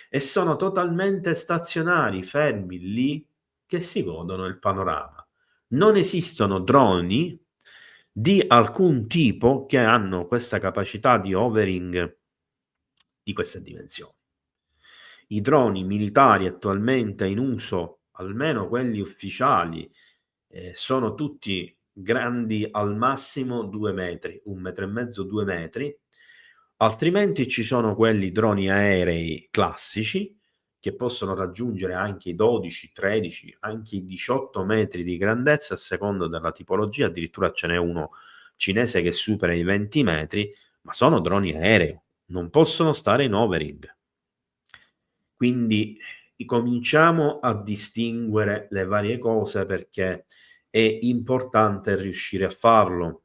e sono totalmente stazionari, fermi lì, che si godono il panorama. Non esistono droni di alcun tipo che hanno questa capacità di hovering di queste dimensioni. I droni militari attualmente in uso, almeno quelli ufficiali, sono tutti grandi al massimo 2 metri, 1 metro e mezzo, 2 metri, altrimenti ci sono quelli droni aerei classici che possono raggiungere anche i 12, 13, anche i 18 metri di grandezza a seconda della tipologia, addirittura ce n'è uno cinese che supera i 20 metri, ma sono droni aerei, non possono stare in hovering. Quindi cominciamo a distinguere le varie cose perché è importante riuscire a farlo.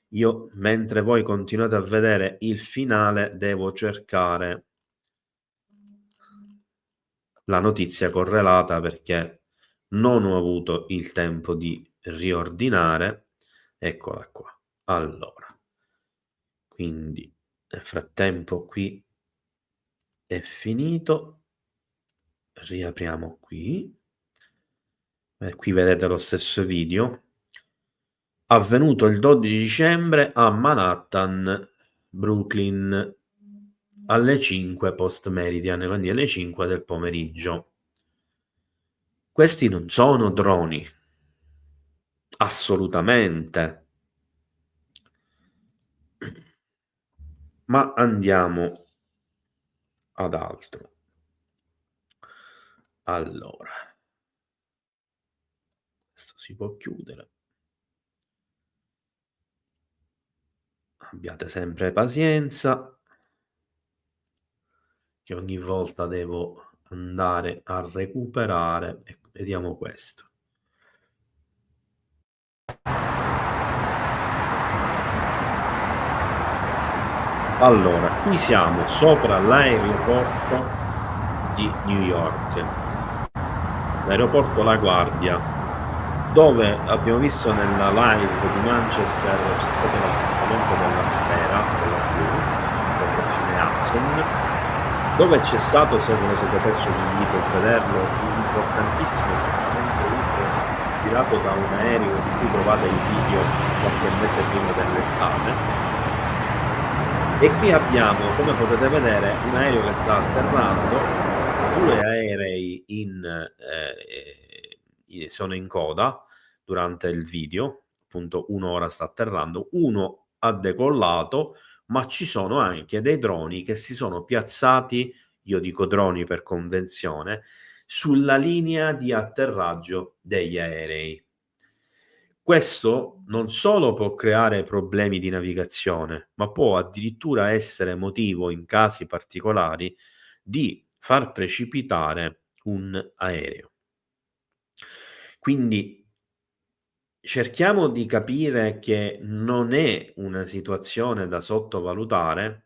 Io, mentre voi continuate a vedere il finale, devo cercare la notizia correlata perché non ho avuto il tempo di riordinare. Eccola qua. Allora, quindi nel frattempo qui è finito. Riapriamo qui. Qui vedete lo stesso video. Avvenuto il 12 dicembre a Manhattan, Brooklyn, alle 5 post meridian, quindi alle 5 del pomeriggio. Questi non sono droni, assolutamente. Ma andiamo ad altro. Allora, questo si può chiudere. Abbiate sempre pazienza, che ogni volta devo andare a recuperare. Ecco, vediamo questo. Allora, qui siamo sopra l'aeroporto di New York, l'aeroporto La Guardia, dove abbiamo visto nella live di Manchester c'è stato l'avvistamento della sfera, quella blu, fine Hudson, dove c'è stato, se ve lo siete perso vi invito a vederlo, un importantissimo avvistamento UFO girato da un aereo di cui trovate il video qualche mese prima dell'estate. E qui abbiamo, come potete vedere, un aereo che sta atterrando, 2 aerei sono in coda durante il video, appunto uno ora sta atterrando, uno ha decollato, ma ci sono anche dei droni che si sono piazzati, io dico droni per convenzione, sulla linea di atterraggio degli aerei. Questo non solo può creare problemi di navigazione, ma può addirittura essere motivo, in casi particolari, di far precipitare un aereo. Quindi cerchiamo di capire che non è una situazione da sottovalutare,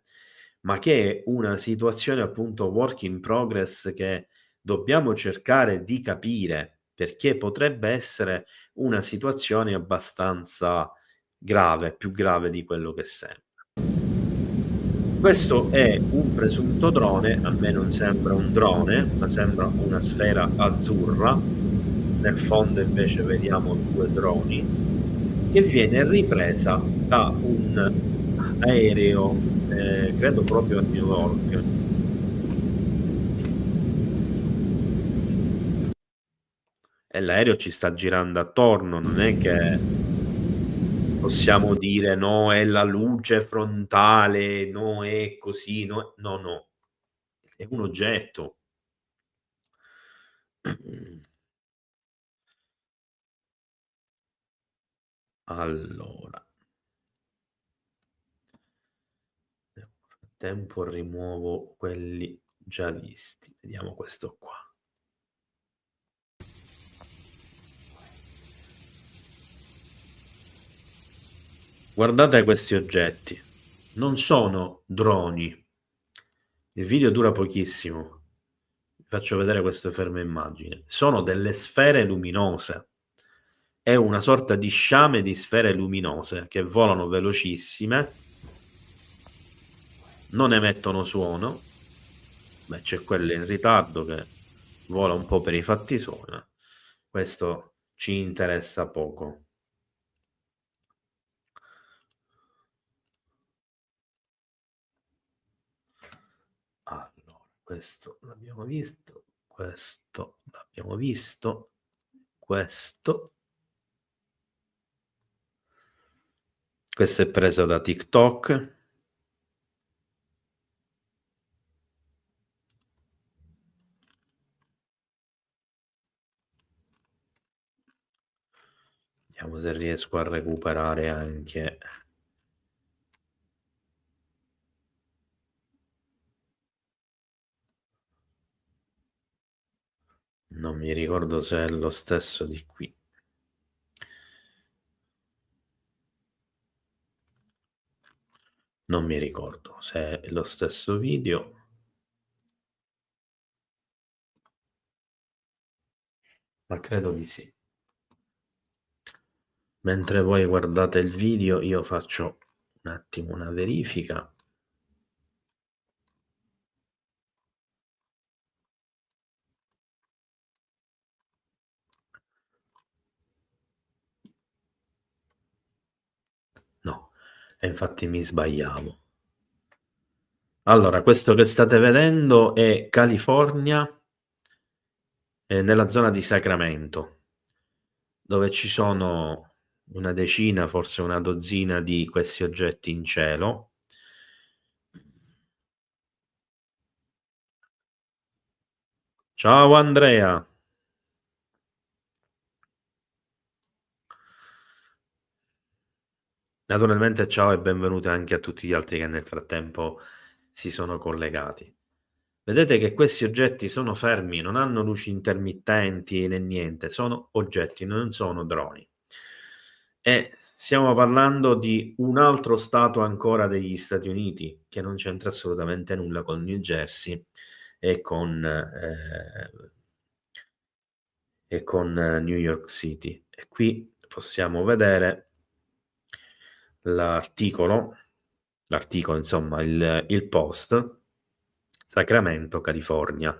ma che è una situazione appunto work in progress che dobbiamo cercare di capire, perché potrebbe essere una situazione abbastanza grave, più grave di quello che sembra. Questo è un presunto drone, a me non sembra un drone, ma sembra una sfera azzurra. Nel fondo invece vediamo 2 droni, che viene ripresa da un aereo, credo proprio a New York. E l'aereo ci sta girando attorno, non è che possiamo dire no, è la luce frontale, no, è così, no, no, è un oggetto. Allora, nel frattempo rimuovo quelli già visti, vediamo questo qua. Guardate questi oggetti, non sono droni. Il video dura pochissimo. Vi faccio vedere queste ferme immagini. Sono delle sfere luminose. È una sorta di sciame di sfere luminose che volano velocissime, non emettono suono. Beh, c'è quello in ritardo che vola un po' per i fatti suoi. Questo ci interessa poco. Allora, questo l'abbiamo visto, questo l'abbiamo visto, questo è preso da TikTok. Vediamo se riesco a recuperare anche non mi ricordo se è lo stesso di qui. Non mi ricordo se è lo stesso video. Ma credo di sì. Mentre voi guardate il video, io faccio un attimo una verifica. No, e infatti mi sbagliavo. Allora, questo che state vedendo è California, nella zona di Sacramento, dove ci sono una decina, forse una dozzina di questi oggetti in cielo. Ciao Andrea. Naturalmente ciao e benvenuti anche a tutti gli altri che nel frattempo si sono collegati. Vedete che questi oggetti sono fermi, non hanno luci intermittenti né niente, sono oggetti, non sono droni. E stiamo parlando di un altro stato ancora degli Stati Uniti, che non c'entra assolutamente nulla con New Jersey e con New York City. E qui possiamo vedere l'articolo, insomma, il post, Sacramento, California,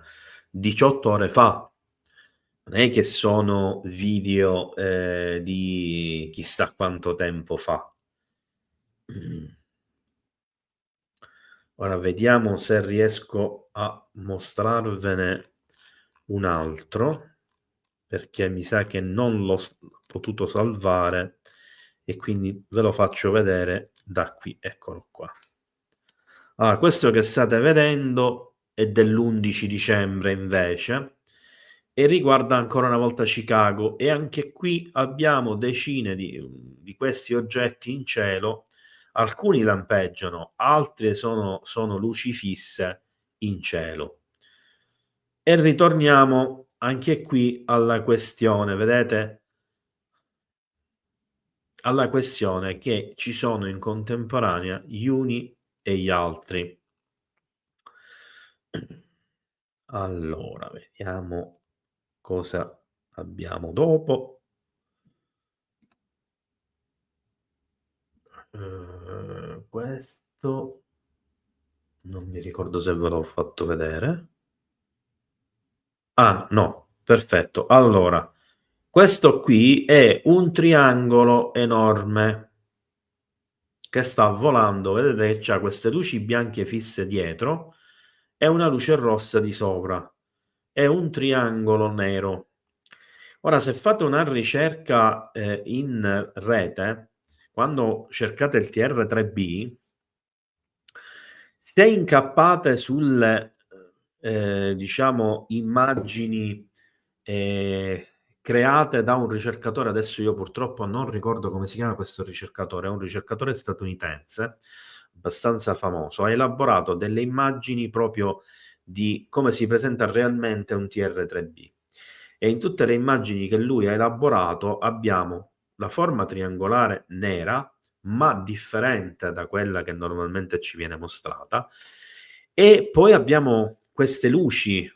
18 ore fa. Non è che sono video di chissà quanto tempo fa. Ora vediamo se riesco a mostrarvene un altro, perché mi sa che non l'ho potuto salvare e quindi ve lo faccio vedere da qui. Eccolo qua. Allora, questo che state vedendo è dell'11 dicembre invece e riguarda ancora una volta Chicago, e anche qui abbiamo decine di questi oggetti in cielo. Alcuni lampeggiano, altri sono luci fisse in cielo. E ritorniamo anche qui alla questione, vedete? Alla questione che ci sono in contemporanea gli uni e gli altri. Allora, vediamo cosa abbiamo dopo. Questo non mi ricordo se ve l'ho fatto vedere. Ah, no, perfetto. Allora, questo qui è un triangolo enorme che sta volando. Vedete che c'ha queste luci bianche fisse dietro e una luce rossa di sopra. È un triangolo nero. Ora, se fate una ricerca in rete, quando cercate il TR3B, se incappate sulle diciamo immagini create da un ricercatore, adesso io purtroppo non ricordo come si chiama questo ricercatore, è un ricercatore statunitense abbastanza famoso, ha elaborato delle immagini proprio di come si presenta realmente un TR3B, e in tutte le immagini che lui ha elaborato abbiamo la forma triangolare nera, ma differente da quella che normalmente ci viene mostrata, e poi abbiamo queste luci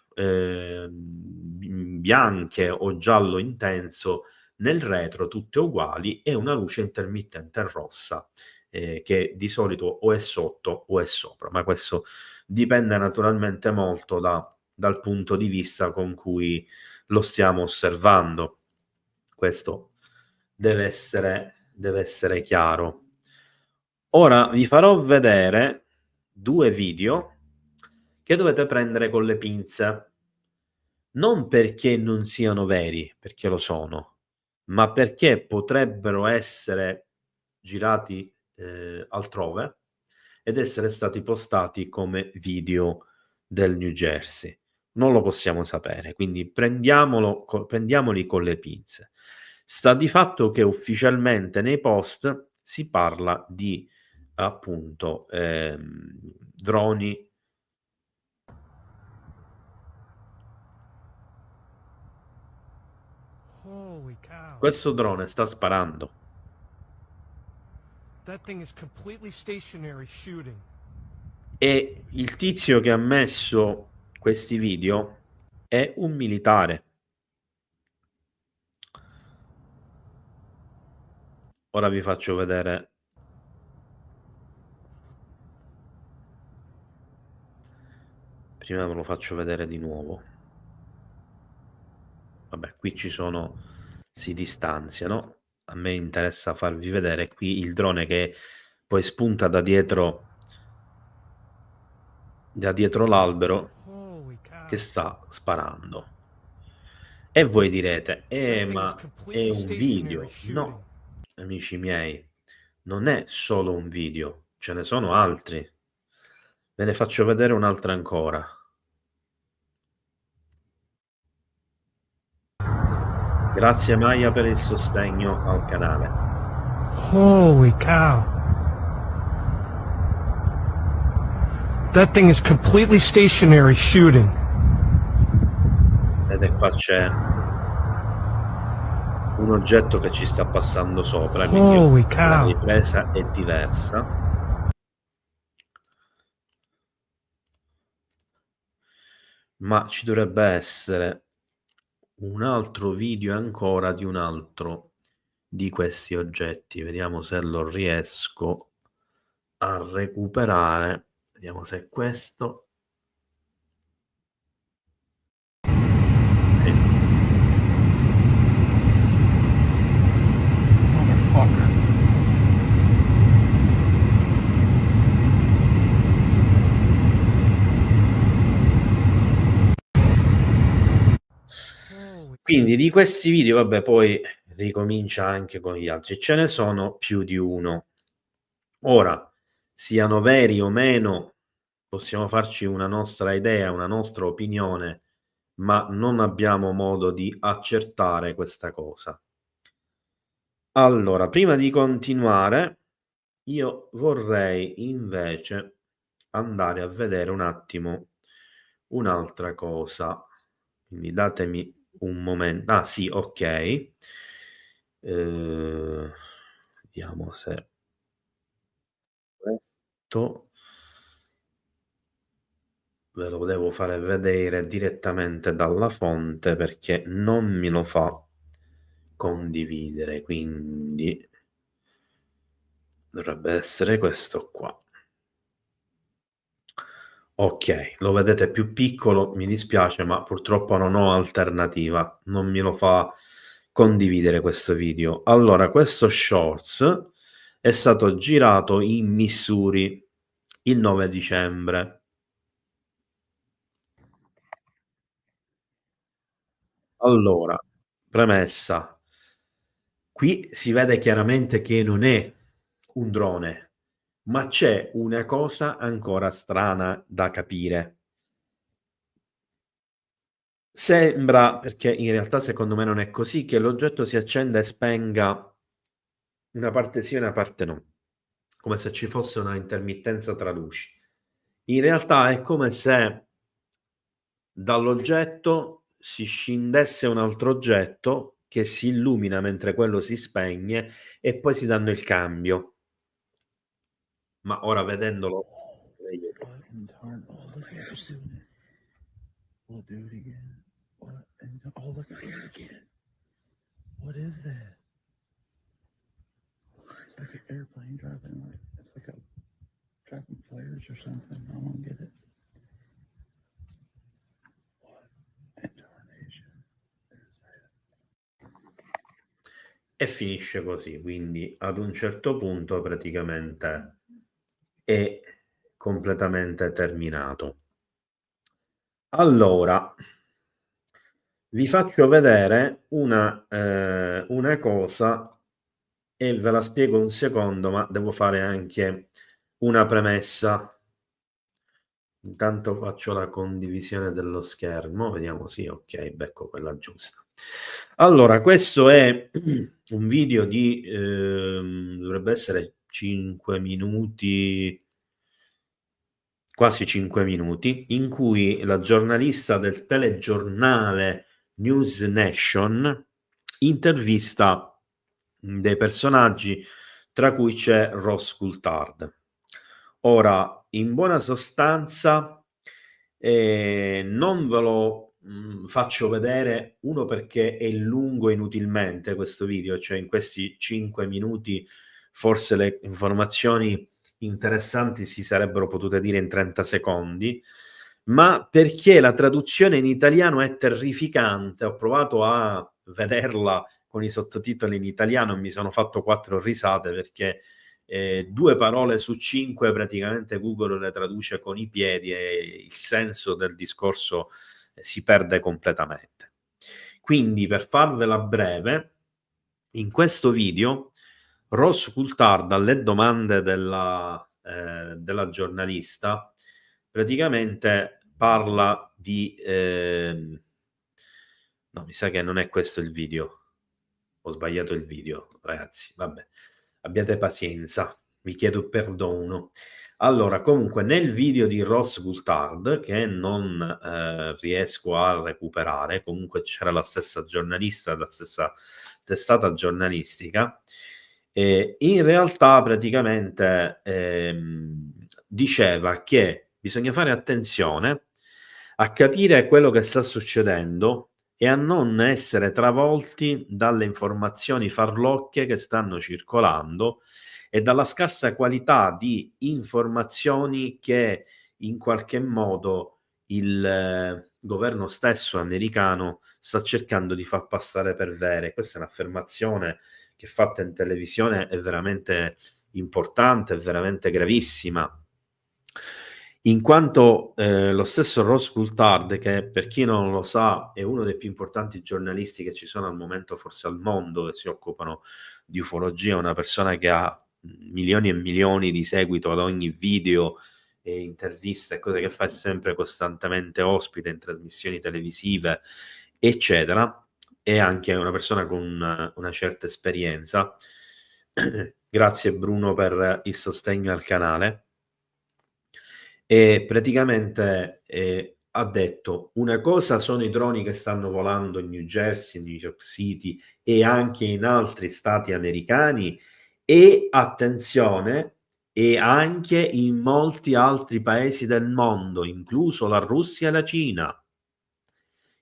bianche o giallo intenso nel retro, tutte uguali, e una luce intermittente rossa che di solito o è sotto o è sopra, ma questo dipende naturalmente molto dal punto di vista con cui lo stiamo osservando. Questo deve essere chiaro. Ora vi farò vedere 2 video che dovete prendere con le pinze, non perché non siano veri, perché lo sono, ma perché potrebbero essere girati altrove ed essere stati postati come video del New Jersey. Non lo possiamo sapere, quindi prendiamoli con le pinze. Sta di fatto che ufficialmente nei post si parla di appunto droni. Holy cow. Questo drone sta sparando. That thing is completely stationary shooting. E il tizio che ha messo questi video è un militare. Ora vi faccio vedere. Prima ve lo faccio vedere di nuovo. Vabbè, qui si distanziano. A me interessa farvi vedere qui il drone che poi spunta da dietro da dietro l'albero Holy cow. che sta sparando. E voi direte, That thing is ma è completely un stationary video. shooting. No, amici miei, non è solo un video, ce ne sono altri. Ve ne faccio vedere un'altra ancora. Grazie Maya per il sostegno al canale. Holy cow. That thing is completely stationary shooting. Vedete qua c'è un oggetto che ci sta passando sopra, Holy quindi la cow. ripresa è diversa. Ma ci dovrebbe essere un altro video ancora di un altro di questi oggetti. Vediamo se lo riesco a recuperare. Vediamo se è questo. Sì. Motherfucker. Quindi di questi video, vabbè, poi ricomincia anche con gli altri. Ce ne sono più di uno. Ora, siano veri o meno, possiamo farci una nostra idea, una nostra opinione, ma non abbiamo modo di accertare questa cosa. Allora, prima di continuare, io vorrei invece andare a vedere un attimo un'altra cosa. Quindi datemi un momento. Ah sì, ok. Vediamo se questo ve lo devo fare vedere direttamente dalla fonte perché non me lo fa condividere, quindi dovrebbe essere questo qua. Ok, lo vedete più piccolo, mi dispiace, ma purtroppo non ho alternativa, non me lo fa condividere questo video. Allora, questo shorts è stato girato in Missouri il 9 dicembre. Allora, premessa. Qui si vede chiaramente che non è un drone, ma c'è una cosa ancora strana da capire. Sembra, perché in realtà secondo me non è così, che l'oggetto si accenda e spenga una parte sì e una parte no, come se ci fosse una intermittenza tra luci. In realtà è come se dall'oggetto si scindesse un altro oggetto che si illumina mentre quello si spegne e poi si danno il cambio. Ma ora vedendolo meglio. Oh, look at her doing it. We'll do it again. What? Oh, look at her again. What is that? It's like an airplane dropping. Like it's like a dropping flares or something. I don't get it. What in tarnation is that? E finisce così, quindi ad un certo punto praticamente è completamente terminato. Allora, vi faccio vedere una cosa e ve la spiego un secondo, ma devo fare anche una premessa. Intanto faccio la condivisione dello schermo, vediamo, sì, ok, becco quella giusta. Allora, questo è un video di, dovrebbe essere 5 minuti, quasi 5 minuti, in cui la giornalista del telegiornale News Nation intervista dei personaggi, tra cui c'è Ross Coulthard. Ora, in buona sostanza, non ve lo faccio vedere, uno perché è lungo inutilmente questo video, cioè in questi 5 minuti forse le informazioni interessanti si sarebbero potute dire in 30 secondi, ma perché la traduzione in italiano è terrificante. Ho provato a vederla con i sottotitoli in italiano e mi sono fatto 4 risate perché 2 parole su 5 praticamente Google le traduce con i piedi e il senso del discorso si perde completamente. Quindi, per farvela breve, in questo video Ross Coulthard, alle domande della giornalista, praticamente parla di no, mi sa che non è questo il video, ho sbagliato il video, ragazzi, vabbè, abbiate pazienza, vi chiedo perdono. Allora, comunque, nel video di Ross Coulthard, che non riesco a recuperare, comunque c'era la stessa giornalista, la stessa testata giornalistica, in realtà praticamente diceva che bisogna fare attenzione a capire quello che sta succedendo e a non essere travolti dalle informazioni farlocche che stanno circolando e dalla scarsa qualità di informazioni che in qualche modo il governo stesso americano sta cercando di far passare per vere. Questa è un'affermazione che fatta in televisione è veramente importante, è veramente gravissima, in quanto lo stesso Ross Coulthard, che per chi non lo sa è uno dei più importanti giornalisti che ci sono al momento, forse al mondo, che si occupano di ufologia, una persona che ha milioni e milioni di seguito ad ogni video e interviste e cose che fa, è sempre costantemente ospite in trasmissioni televisive, eccetera, è anche una persona con una certa esperienza. Grazie Bruno per il sostegno al canale. E praticamente ha detto: una cosa sono i droni che stanno volando in New Jersey, New York City e anche in altri stati americani, e attenzione, e anche in molti altri paesi del mondo, incluso la Russia e la Cina,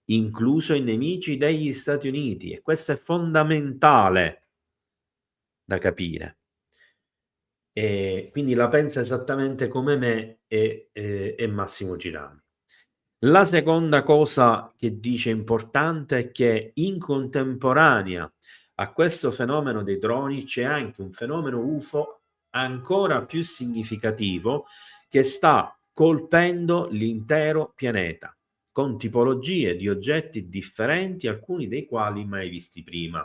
incluso i nemici degli Stati Uniti, e questo è fondamentale da capire. E quindi la pensa esattamente come me e Massimo Girami. La seconda cosa che dice importante è che in contemporanea a questo fenomeno dei droni c'è anche un fenomeno UFO ancora più significativo che sta colpendo l'intero pianeta, con tipologie di oggetti differenti, alcuni dei quali mai visti prima.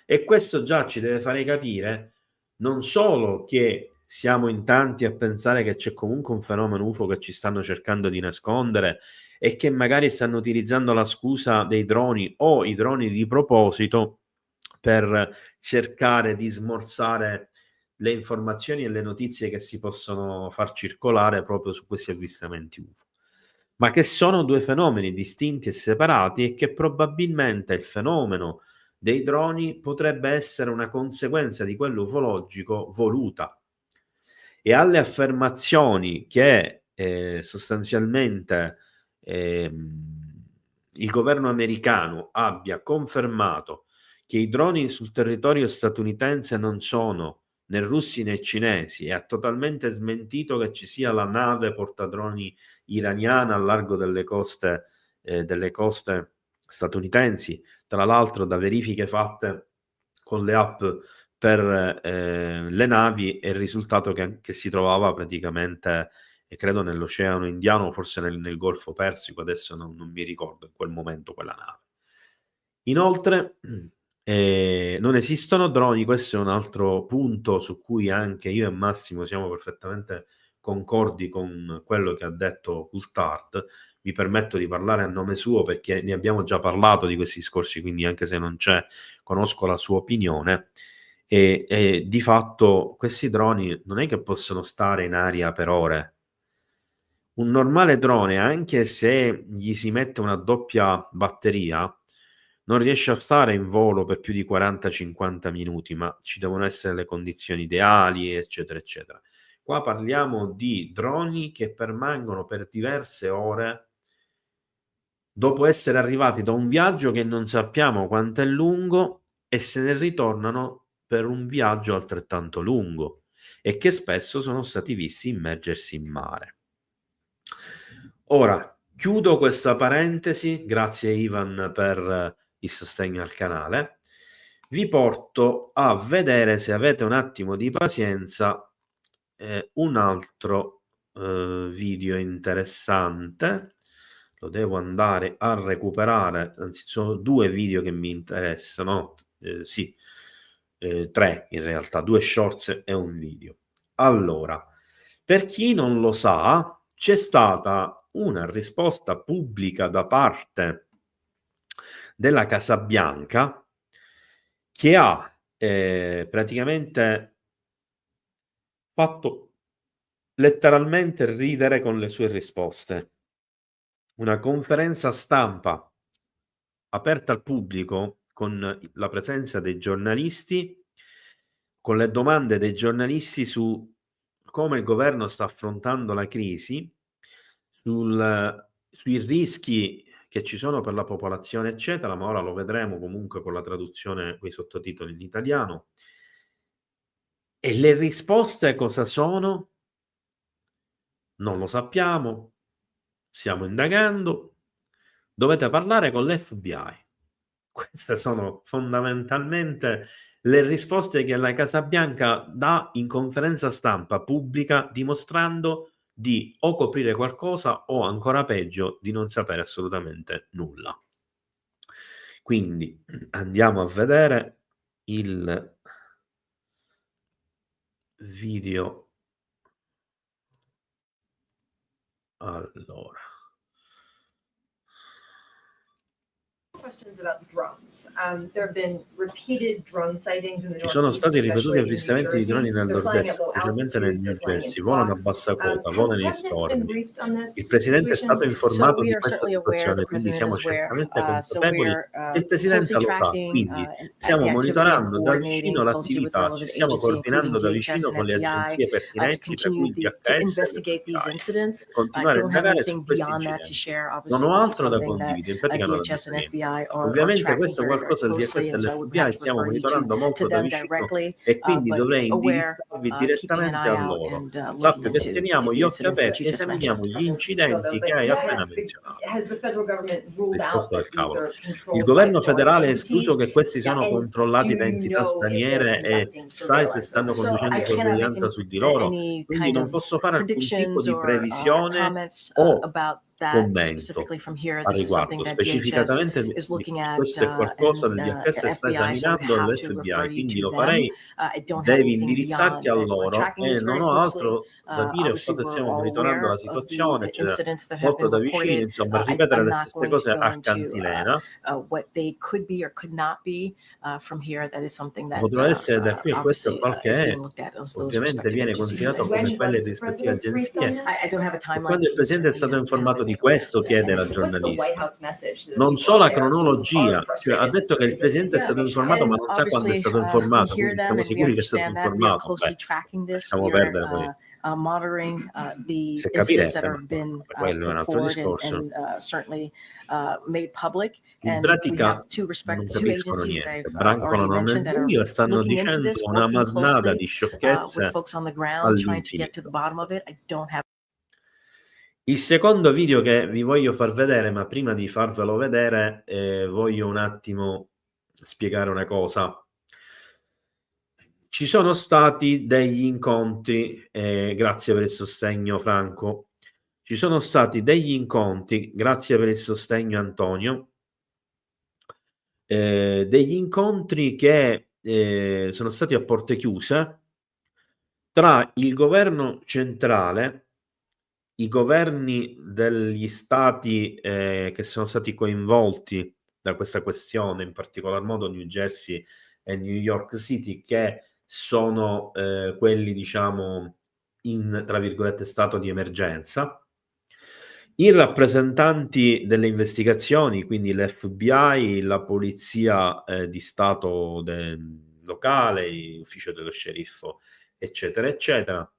E questo già ci deve fare capire non solo che siamo in tanti a pensare che c'è comunque un fenomeno UFO che ci stanno cercando di nascondere e che magari stanno utilizzando la scusa dei droni o i droni di proposito per cercare di smorzare le informazioni e le notizie che si possono far circolare proprio su questi avvistamenti UFO, ma che sono due fenomeni distinti e separati e che probabilmente il fenomeno dei droni potrebbe essere una conseguenza di quello ufologico voluta. E alle affermazioni che sostanzialmente il governo americano abbia confermato che i droni sul territorio statunitense non sono né russi né cinesi, e ha totalmente smentito che ci sia la nave portadroni iraniana al largo delle coste statunitensi, tra l'altro da verifiche fatte con le app per le navi, è il risultato che si trovava praticamente, credo nell'Oceano Indiano, forse nel Golfo Persico, adesso non mi ricordo in quel momento quella nave. Inoltre non esistono droni, questo è un altro punto su cui anche io e Massimo siamo perfettamente concordi con quello che ha detto Coulthard. Mi permetto di parlare a nome suo perché ne abbiamo già parlato di questi discorsi, quindi anche se non c'è, conosco la sua opinione. E di fatto questi droni non è che possono stare in aria per ore. Un normale drone, anche se gli si mette una doppia batteria, non riesce a stare in volo per più di 40-50 minuti, ma ci devono essere le condizioni ideali, eccetera, eccetera. Qua parliamo di droni che permangono per diverse ore dopo essere arrivati da un viaggio che non sappiamo quanto è lungo, e se ne ritornano per un viaggio altrettanto lungo, e che spesso sono stati visti immergersi in mare. Ora, chiudo questa parentesi, grazie Ivan per il sostegno al canale. vi porto a vedere, se avete un attimo di pazienza, un altro video interessante. Lo devo andare a recuperare, anzi sono 2 video che mi interessano, sì, 3 in realtà, 2 shorts e un video. Allora, per chi non lo sa, c'è stata una risposta pubblica da parte della Casa Bianca che ha praticamente fatto letteralmente ridere con le sue risposte. Una conferenza stampa aperta al pubblico con la presenza dei giornalisti, con le domande dei giornalisti su come il governo sta affrontando la crisi, sui rischi che ci sono per la popolazione, eccetera, ma ora lo vedremo comunque con la traduzione, con i sottotitoli in italiano. E le risposte cosa sono? Non lo sappiamo, stiamo indagando, dovete parlare con l'FBI. Queste sono fondamentalmente le risposte che la Casa Bianca dà in conferenza stampa pubblica, dimostrando di o coprire qualcosa o ancora peggio di non sapere assolutamente nulla. Quindi andiamo a vedere il video. Allora, questions about drones. There have been repeated drone sightings in the ci sono Northeast, stati ripetuti especially in New avvistamenti di droni Jersey. nel They're flying nord-est, at low specialmente nel altitudes, New they're flying in Jersey, volano a flocks. bassa quota, Has volano the in president been stormi. briefed on this Il presidente è stato situation? informato So di we are questa certainly aware situazione, the quindi president siamo is aware. certamente So we consapevoli are e il presidente closely lo sa, tracking quindi the stiamo activity and monitorando da vicino coordinating closely with the l'attività, ci relevant stiamo agency, including coordinando da DHS vicino and con le FBI, agenzie to pertinenti, tra continue cui il to DHS e investigate these l'FBI, incidents. e continuare a Don't have indagare su anything questi beyond that to incidenti. share. Non Obviously, ho this is altro da something that condividere, in pratica non ho DHS detto and niente. FBI are Ovviamente tracking questo very, very qualcosa il closely, DHS e and so I would have l'FBI to stiamo refer you monitorando molto to da them vicino directly, e quindi but dovrei aware, indirizzarvi keeping an direttamente eye a out loro. and looking Sappio che into teniamo the gli occhi incidents that aperti you e just mentioned. esaminiamo gli incidenti che hai appena menzionato. Has the federal government ruled out Risposta that del these cavolo. are Il controlled by governo foreign federale ha escluso entities? che questi sono And do controllati da you entità know if they're straniere e conducting sai se surveillance? stanno So I conducendo cannot make sorveglianza su di loro, any quindi kind non of posso fare alcun tipo predictions di or previsione comments o about that commento specifically from here. a This is something riguardo. that DHS Specificatamente is looking at, questo è qualcosa and che il DHS sta FBI, so I would esaminando have to refer l'FBI, you quindi to lo them. farei. I don't have Devi anything indirizzarti beyond a that. We're loro tracking e this non very ho closely. altro da dire, Obviously, so che we're stiamo all monitorando aware la of the situazione, cioè, incidents that have molto been da vicino, reported. insomma, ripetere I'm le not stesse going to cose go a into cantilena. what they could be or could not be from here. That is something that Potrà essere da qui a questo obviously qualche is è, being looked at as those ovviamente respective viene agencies. considerato come When quelle was the rispettive president briefed on agenzie. this? I don't have a E timeline. quando il He presidente è stato certainly has informato been di made aware questo, of this. chiede la What's the White giornalista. House message to the Non people so la there who are cronologia, cioè ha frustrated detto che with il the presidente è stato informato, ma And non sa quando è obviously, stato we informato, hear quindi them siamo and we sicuri che è stato understand that. We are informato. closely Beh, tracking this. lasciamo We are perdere poi. monitoring the Se incidents that capirebbe, ma have been quello è un put altro forward discorso. and certainly made public. In And we have pratica two non two capiscono agencies that niente, I've brancolano already nel mentioned that are buio e stanno looking into dicendo this, una working masnada closely di with sciocchezze folks on the ground, trying to get to the all'infinito. bottom of it. I don't have Il secondo video che vi voglio far vedere, ma prima di farvelo vedere, voglio un attimo spiegare una cosa. Ci sono stati degli incontri, grazie per il sostegno Franco, ci sono stati degli incontri, grazie per il sostegno Antonio, degli incontri che sono stati a porte chiuse tra il governo centrale, i governi degli stati che sono stati coinvolti da questa questione, in particolar modo New Jersey e New York City, che sono quelli, diciamo, in, tra virgolette, stato di emergenza. I rappresentanti delle investigazioni, quindi l'FBI, la polizia di stato locale, l'ufficio dello sceriffo, eccetera, eccetera,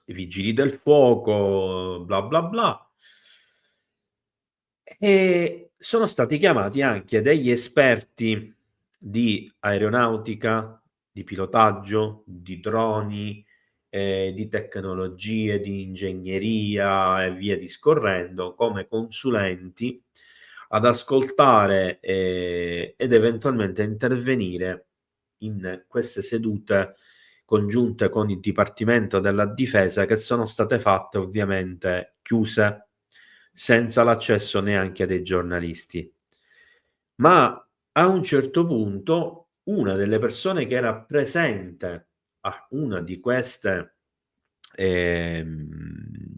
i vigili del fuoco, bla bla bla. E sono stati chiamati anche degli esperti di aeronautica, di pilotaggio, di droni, di tecnologie, di ingegneria e via discorrendo, come consulenti ad ascoltare ed eventualmente intervenire in queste sedute congiunte con il Dipartimento della Difesa, che sono state fatte ovviamente chiuse, senza l'accesso neanche dei giornalisti. Ma a un certo punto una delle persone che era presente a una di queste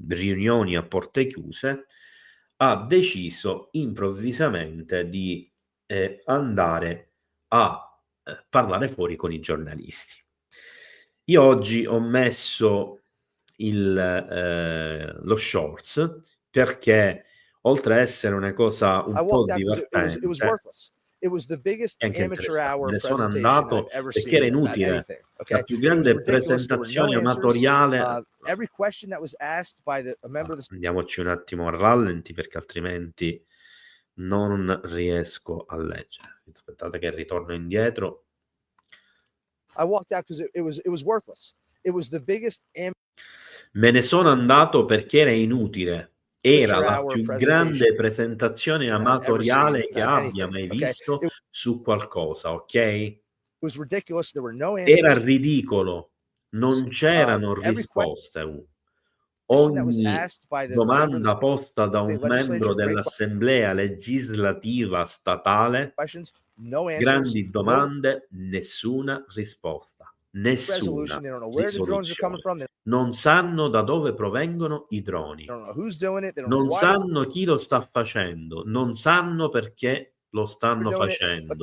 riunioni a porte chiuse ha deciso improvvisamente di andare a parlare fuori con i giornalisti. Io oggi ho messo lo shorts perché, oltre a essere una cosa un po' divertente, è anche interessante. Me ne sono andato perché era inutile. La più grande presentazione amatoriale. Andiamoci un attimo a rallenti perché altrimenti non riesco a leggere. Aspettate che ritorno indietro. Me ne sono andato perché era inutile. Era la più grande presentazione amatoriale che abbia mai visto su qualcosa, ok? Era ridicolo, non c'erano risposte. Ogni domanda posta da un membro dell'Assemblea legislativa statale, grandi domande, nessuna risposta. Nessuna risoluzione. Non sanno da dove provengono i droni, non sanno chi lo sta facendo, non sanno perché lo stanno facendo,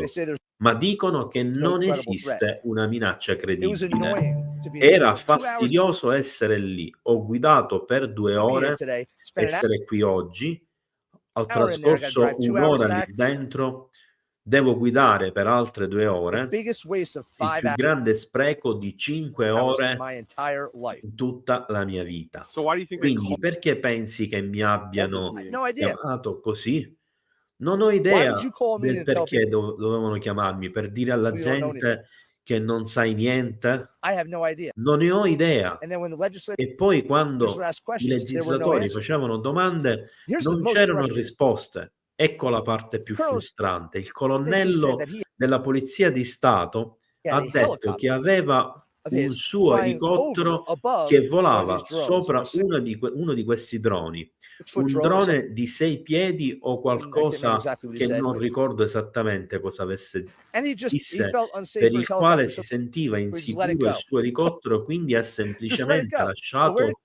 ma dicono che non esiste una minaccia credibile. Era fastidioso essere lì. Ho guidato per 2 ore, essere qui oggi, ho trascorso un'ora lì dentro. Devo guidare per altre 2 ore, il più grande spreco di 5 ore in tutta la mia vita. Quindi perché pensi che mi abbiano chiamato così? Non ho idea del perché dovevano chiamarmi, per dire alla gente che non sai niente? Non ne ho idea. E poi quando i legislatori facevano domande non c'erano risposte. Ecco la parte più frustrante. Il colonnello della Polizia di Stato ha detto che aveva un suo elicottero che volava sopra uno di questi droni, un drone di 6 piedi o qualcosa che non ricordo esattamente cosa avesse disse, per il quale si sentiva insicuro il suo elicottero, quindi ha semplicemente lasciato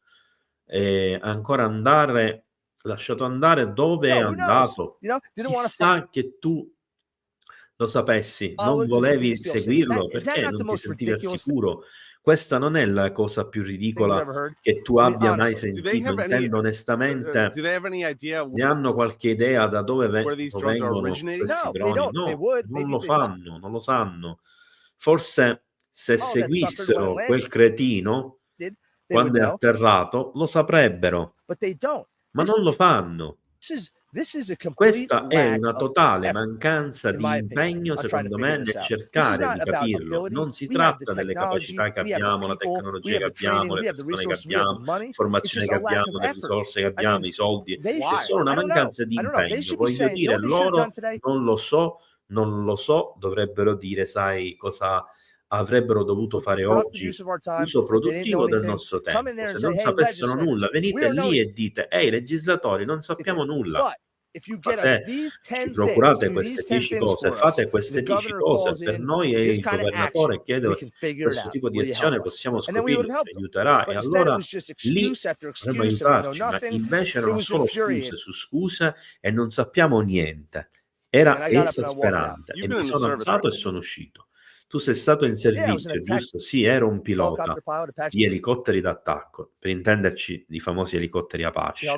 lasciato andare dove è andato. Chissà che tu lo sapessi, non volevi seguirlo perché non ti sentivi al sicuro. Questa non è la cosa più ridicola che tu abbia mai sentito. Intendo onestamente, ne hanno qualche idea da dove vengono questi droni? No, non lo fanno, non lo sanno. Forse se seguissero quel cretino quando è atterrato lo saprebbero, ma non lo fanno. Questa è una totale mancanza di impegno, secondo me, nel cercare di capirlo. Non si tratta delle capacità che abbiamo, la tecnologia che abbiamo, le persone che abbiamo, l'informazione che abbiamo, le risorse che abbiamo, i soldi. È solo una mancanza di impegno. Voglio dire, loro non lo so, dovrebbero dire, sai cosa avrebbero dovuto fare oggi, uso produttivo del nostro tempo. Se non sapessero nulla, venite lì e dite, ehi legislatori, non sappiamo nulla. Ma se ci procurate queste 10 cose, fate queste 10 cose per noi e il governatore chiede questo tipo di azione, possiamo scoprirlo, ci aiuterà, e allora lì potremmo aiutarci, ma invece erano solo scuse su scuse e non sappiamo niente. Era esasperante e mi sono alzato e sono uscito. Tu sei stato in servizio, giusto? Sì, ero un pilota di elicotteri d'attacco, per intenderci i famosi elicotteri Apache.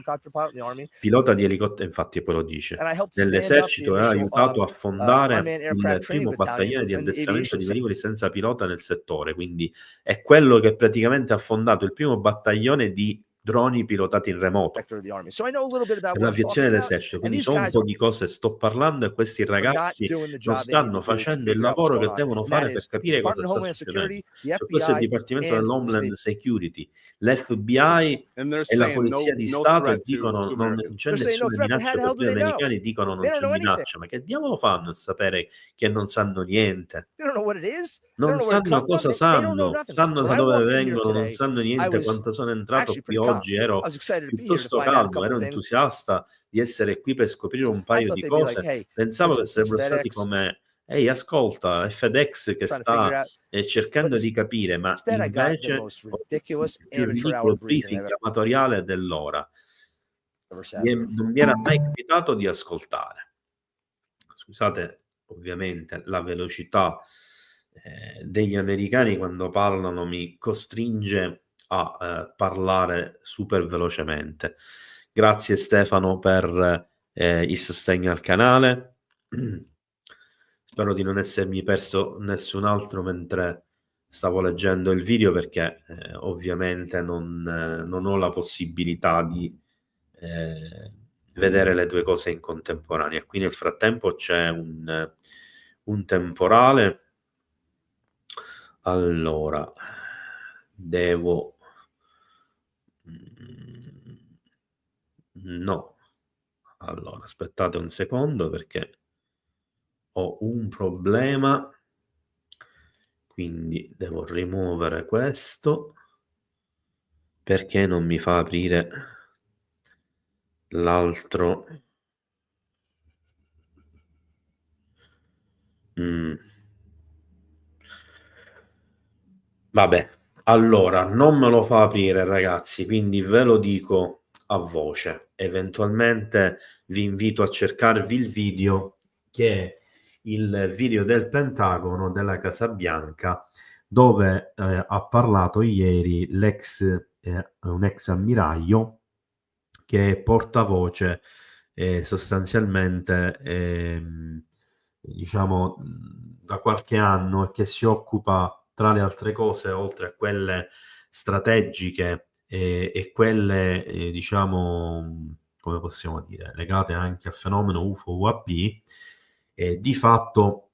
Pilota di elicotteri, infatti poi lo dice, nell'esercito ha aiutato a fondare il primo battaglione di addestramento di velivoli senza pilota nel settore, quindi è quello che praticamente ha fondato il primo battaglione di droni pilotati in remoto Sector of the Army. So I know a little bit about per what I'm l'aviazione talking about. d'esercito, And quindi these so un guys po' di cose sto parlando e questi are not ragazzi doing the non job they need stanno to do to facendo il figure out what's lavoro going che on. devono And that fare per is the capire cosa Department of sta Homeland succedendo. Security, the Cioè, questo è il FBI, Dipartimento and the dell'Homeland state. Security, l'FBI And they're e la saying Polizia no, di no Stato threat dicono to non Americans. c'è They're saying no nessuna threat, but how minaccia the hell per do gli they know? americani dicono non They c'è don't know anything. minaccia, ma che diavolo fanno a sapere che non sanno niente? They don't know what it is. They Non don't know where it sanno come from. cosa They don't know sanno, nothing. sanno When da I dove walked in here vengono, non today, sanno I niente. was Quando sono entrato actually qui pretty calm. oggi I ero was excited to be here to piuttosto find out a calmo, couple ero things. entusiasta di essere qui per scoprire un I paio thought di they'd be like, cose. hey, Pensavo che listen, it's sarebbero stati FedEx. come: ehi, ascolta, è FedEx che Trying to figure sta out. cercando But di capire, ma instead, I got the invece most ho ridiculous il più amateur ridicolo hour briefing briefing I've amatoriale dell'ora. ever sat through. Non mi era mai capitato di ascoltare. Scusate, ovviamente, la velocità degli americani quando parlano mi costringe a parlare super velocemente. Grazie Stefano per il sostegno al canale. Spero di non essermi perso nessun altro mentre stavo leggendo il video, perché ovviamente non ho la possibilità di vedere le due cose in contemporanea. Qui nel frattempo c'è un temporale. Allora, devo... No. Allora, aspettate un secondo perché ho un problema. Quindi devo rimuovere questo perché non mi fa aprire l'altro. Vabbè, allora non me lo fa aprire, ragazzi, quindi ve lo dico a voce. Eventualmente vi invito a cercarvi il video, che è il video del Pentagono, della Casa Bianca, dove ha parlato ieri un ex ammiraglio che è portavoce sostanzialmente diciamo da qualche anno, e che si occupa, tra le altre cose, oltre a quelle strategiche e quelle diciamo, come possiamo dire, legate anche al fenomeno UFO-UAP, di fatto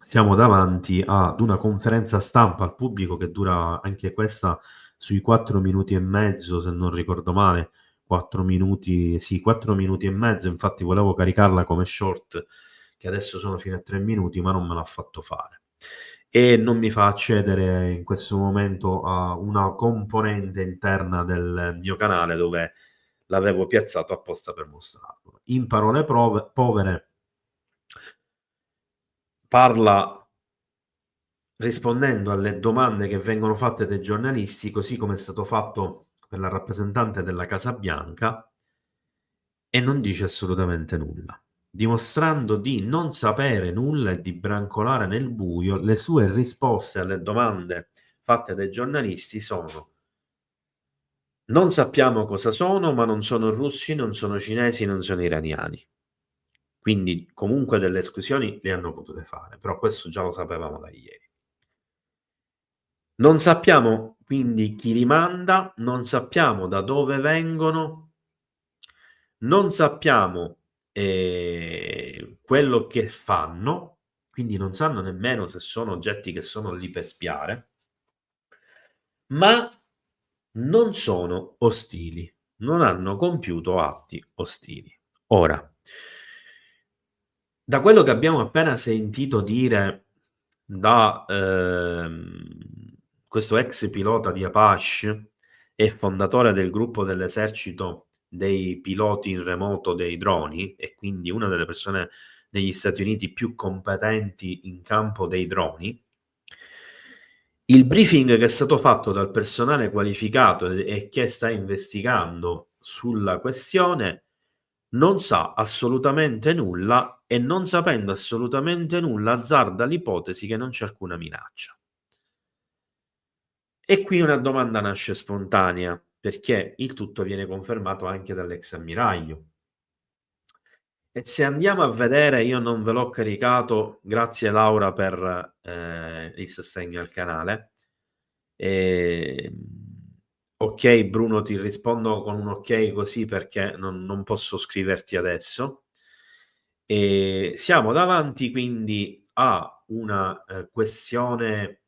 siamo davanti ad una conferenza stampa al pubblico che dura anche questa sui 4 minuti e mezzo, se non ricordo male, 4 minuti, sì, 4 minuti e mezzo. Infatti volevo caricarla come short, che adesso sono fino a 3 minuti, ma non me l'ha fatto fare. E non mi fa accedere in questo momento a una componente interna del mio canale dove l'avevo piazzato apposta per mostrarlo. In parole povere, parla rispondendo alle domande che vengono fatte dai giornalisti, così come è stato fatto per la rappresentante della Casa Bianca, e non dice assolutamente nulla, dimostrando di non sapere nulla e di brancolare nel buio. Le sue risposte alle domande fatte dai giornalisti sono: non sappiamo cosa sono, ma non sono russi, non sono cinesi, non sono iraniani. Quindi comunque delle esclusioni le hanno potute fare, però questo già lo sapevamo da ieri. Non sappiamo quindi chi li manda, non sappiamo da dove vengono, non sappiamo quello che fanno, quindi non sanno nemmeno se sono oggetti che sono lì per spiare, ma non sono ostili, non hanno compiuto atti ostili. Ora, da quello che abbiamo appena sentito dire da questo ex pilota di Apache e fondatore del gruppo dell'esercito dei piloti in remoto dei droni, e quindi una delle persone degli Stati Uniti più competenti in campo dei droni, il briefing che è stato fatto dal personale qualificato e che sta investigando sulla questione non sa assolutamente nulla, e non sapendo assolutamente nulla azzarda l'ipotesi che non c'è alcuna minaccia. E qui una domanda nasce spontanea, perché il tutto viene confermato anche dall'ex ammiraglio. E se andiamo a vedere, io non ve l'ho caricato, grazie Laura per il sostegno al canale, Ok, Bruno, ti rispondo con un ok così perché non posso scriverti adesso. E siamo davanti quindi a una questione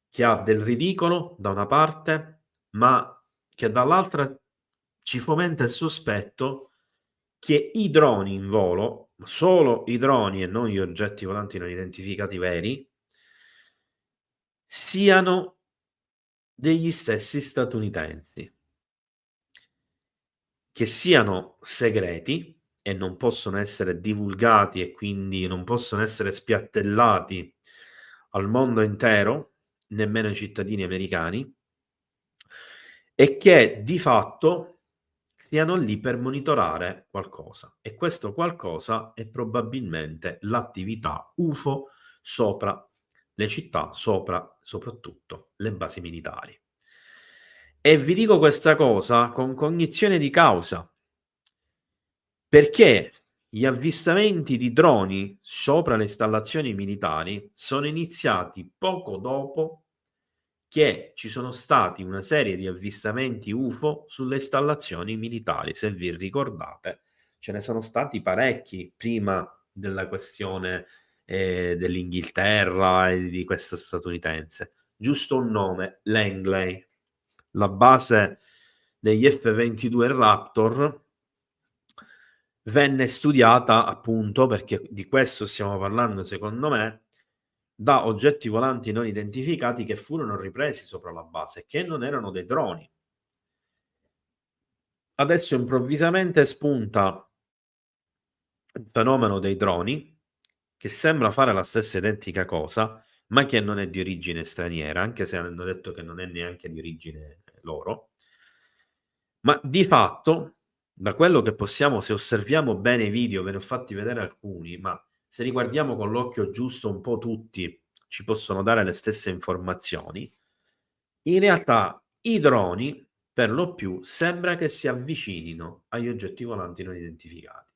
che ha del ridicolo da una parte, ma che dall'altra ci fomenta il sospetto che i droni in volo, solo i droni e non gli oggetti volanti non identificati veri, siano degli stessi statunitensi, che siano segreti e non possono essere divulgati e quindi non possono essere spiattellati al mondo intero, nemmeno ai cittadini americani, e che di fatto siano lì per monitorare qualcosa. E questo qualcosa è probabilmente l'attività UFO sopra le città, sopra soprattutto le basi militari. E vi dico questa cosa con cognizione di causa, perché gli avvistamenti di droni sopra le installazioni militari sono iniziati poco dopo che ci sono stati una serie di avvistamenti UFO sulle installazioni militari. Se vi ricordate, ce ne sono stati parecchi prima della questione dell'Inghilterra e di questa statunitense. Giusto un nome, Langley, la base degli F-22 Raptor, venne studiata appunto, perché di questo stiamo parlando secondo me, da oggetti volanti non identificati che furono ripresi sopra la base, che non erano dei droni. Adesso improvvisamente spunta il fenomeno dei droni, che sembra fare la stessa identica cosa, ma che non è di origine straniera, anche se hanno detto che non è neanche di origine loro. Ma di fatto, da quello che possiamo, se osserviamo bene i video, ve ne ho fatti vedere alcuni, ma se li guardiamo con l'occhio giusto un po' tutti, ci possono dare le stesse informazioni. In realtà i droni, per lo più, sembra che si avvicinino agli oggetti volanti non identificati.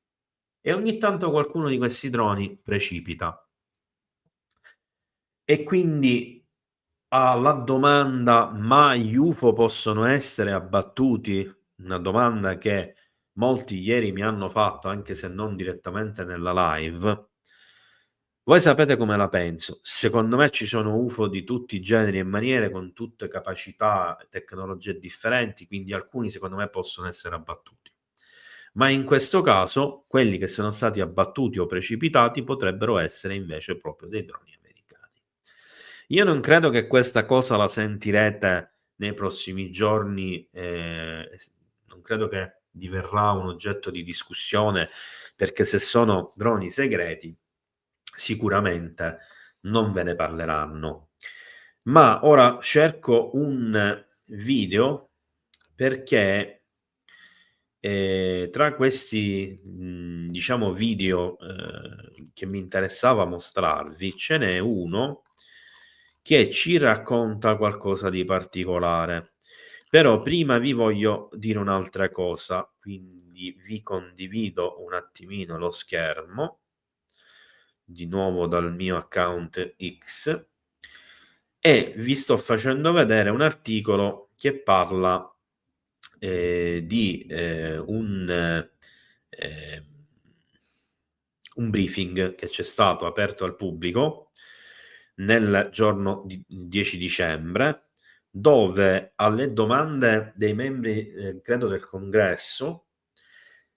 E ogni tanto qualcuno di questi droni precipita. E quindi alla domanda: ma gli UFO possono essere abbattuti? Una domanda che molti ieri mi hanno fatto, anche se non direttamente nella live. Voi sapete come la penso? Secondo me ci sono UFO di tutti i generi e maniere, con tutte capacità e tecnologie differenti, quindi alcuni secondo me possono essere abbattuti. Ma in questo caso, quelli che sono stati abbattuti o precipitati potrebbero essere invece proprio dei droni americani. Io non credo che questa cosa la sentirete nei prossimi giorni, non credo che diverrà un oggetto di discussione, perché se sono droni segreti sicuramente non ve ne parleranno. Ma ora cerco un video, perché tra questi diciamo video che mi interessava mostrarvi, ce n'è uno che ci racconta qualcosa di particolare. Però prima vi voglio dire un'altra cosa, quindi vi condivido un attimino lo schermo, di nuovo dal mio account X, e vi sto facendo vedere un articolo che parla di un briefing che c'è stato aperto al pubblico nel giorno 10 dicembre, dove alle domande dei membri, credo del Congresso,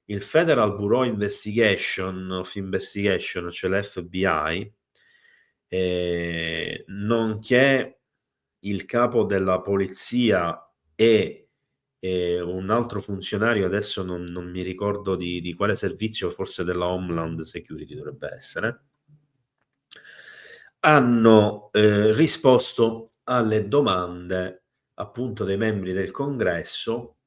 il Federal Bureau of Investigation, cioè l'FBI, nonché il capo della polizia e un altro funzionario, adesso non mi ricordo di quale servizio, forse della Homeland Security dovrebbe essere, hanno risposto alle domande appunto dei membri del Congresso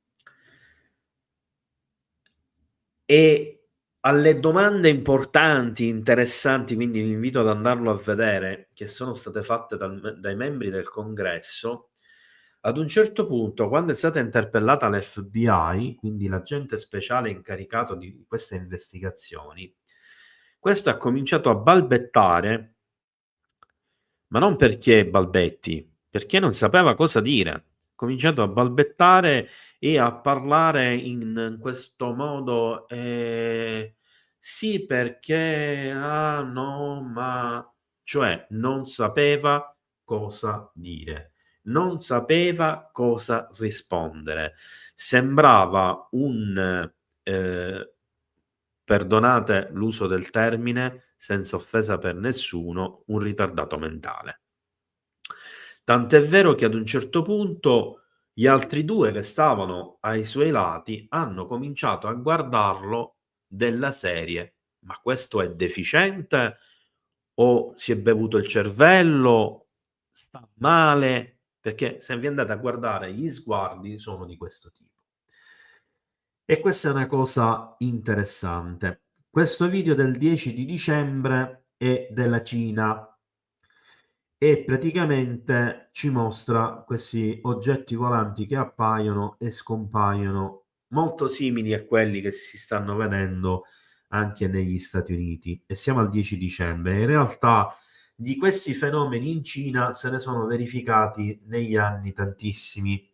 e alle domande importanti, interessanti, quindi vi invito ad andarlo a vedere, che sono state fatte dai membri del Congresso. Ad un certo punto, quando è stata interpellata l'FBI, quindi l'agente speciale incaricato di queste investigazioni, questo ha cominciato a balbettare, ma non perché balbetti, perché non sapeva cosa dire. cominciato a balbettare e a parlare in questo modo. Sì, perché no, ma cioè non sapeva cosa dire, non sapeva cosa rispondere. Sembrava perdonate l'uso del termine, senza offesa per nessuno, un ritardato mentale. Tant'è vero che ad un certo punto gli altri due che stavano ai suoi lati hanno cominciato a guardarlo della serie: ma questo è deficiente o si è bevuto il cervello, sta male? Perché se vi andate a guardare gli sguardi sono di questo tipo. E questa è una cosa interessante. Questo video del 10 di dicembre è della Cina e praticamente ci mostra questi oggetti volanti che appaiono e scompaiono, molto simili a quelli che si stanno vedendo anche negli Stati Uniti. E siamo al 10 dicembre. In realtà di questi fenomeni in Cina se ne sono verificati negli anni tantissimi.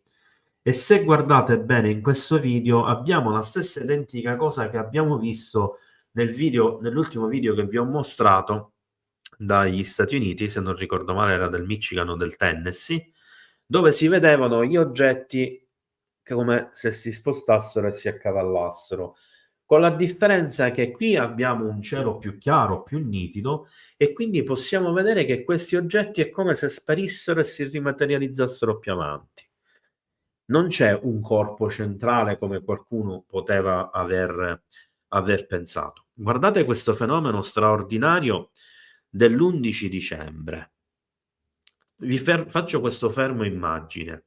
E se guardate bene in questo video abbiamo la stessa identica cosa che abbiamo visto nell'ultimo video che vi ho mostrato dagli Stati Uniti, se non ricordo male era del Michigan o del Tennessee, dove si vedevano gli oggetti che come se si spostassero e si accavallassero, con la differenza che qui abbiamo un cielo più chiaro, più nitido, e quindi possiamo vedere che questi oggetti è come se sparissero e si rimaterializzassero più avanti. Non c'è un corpo centrale come qualcuno poteva aver pensato. Guardate questo fenomeno straordinario dell'11 dicembre. Faccio questo fermo immagine.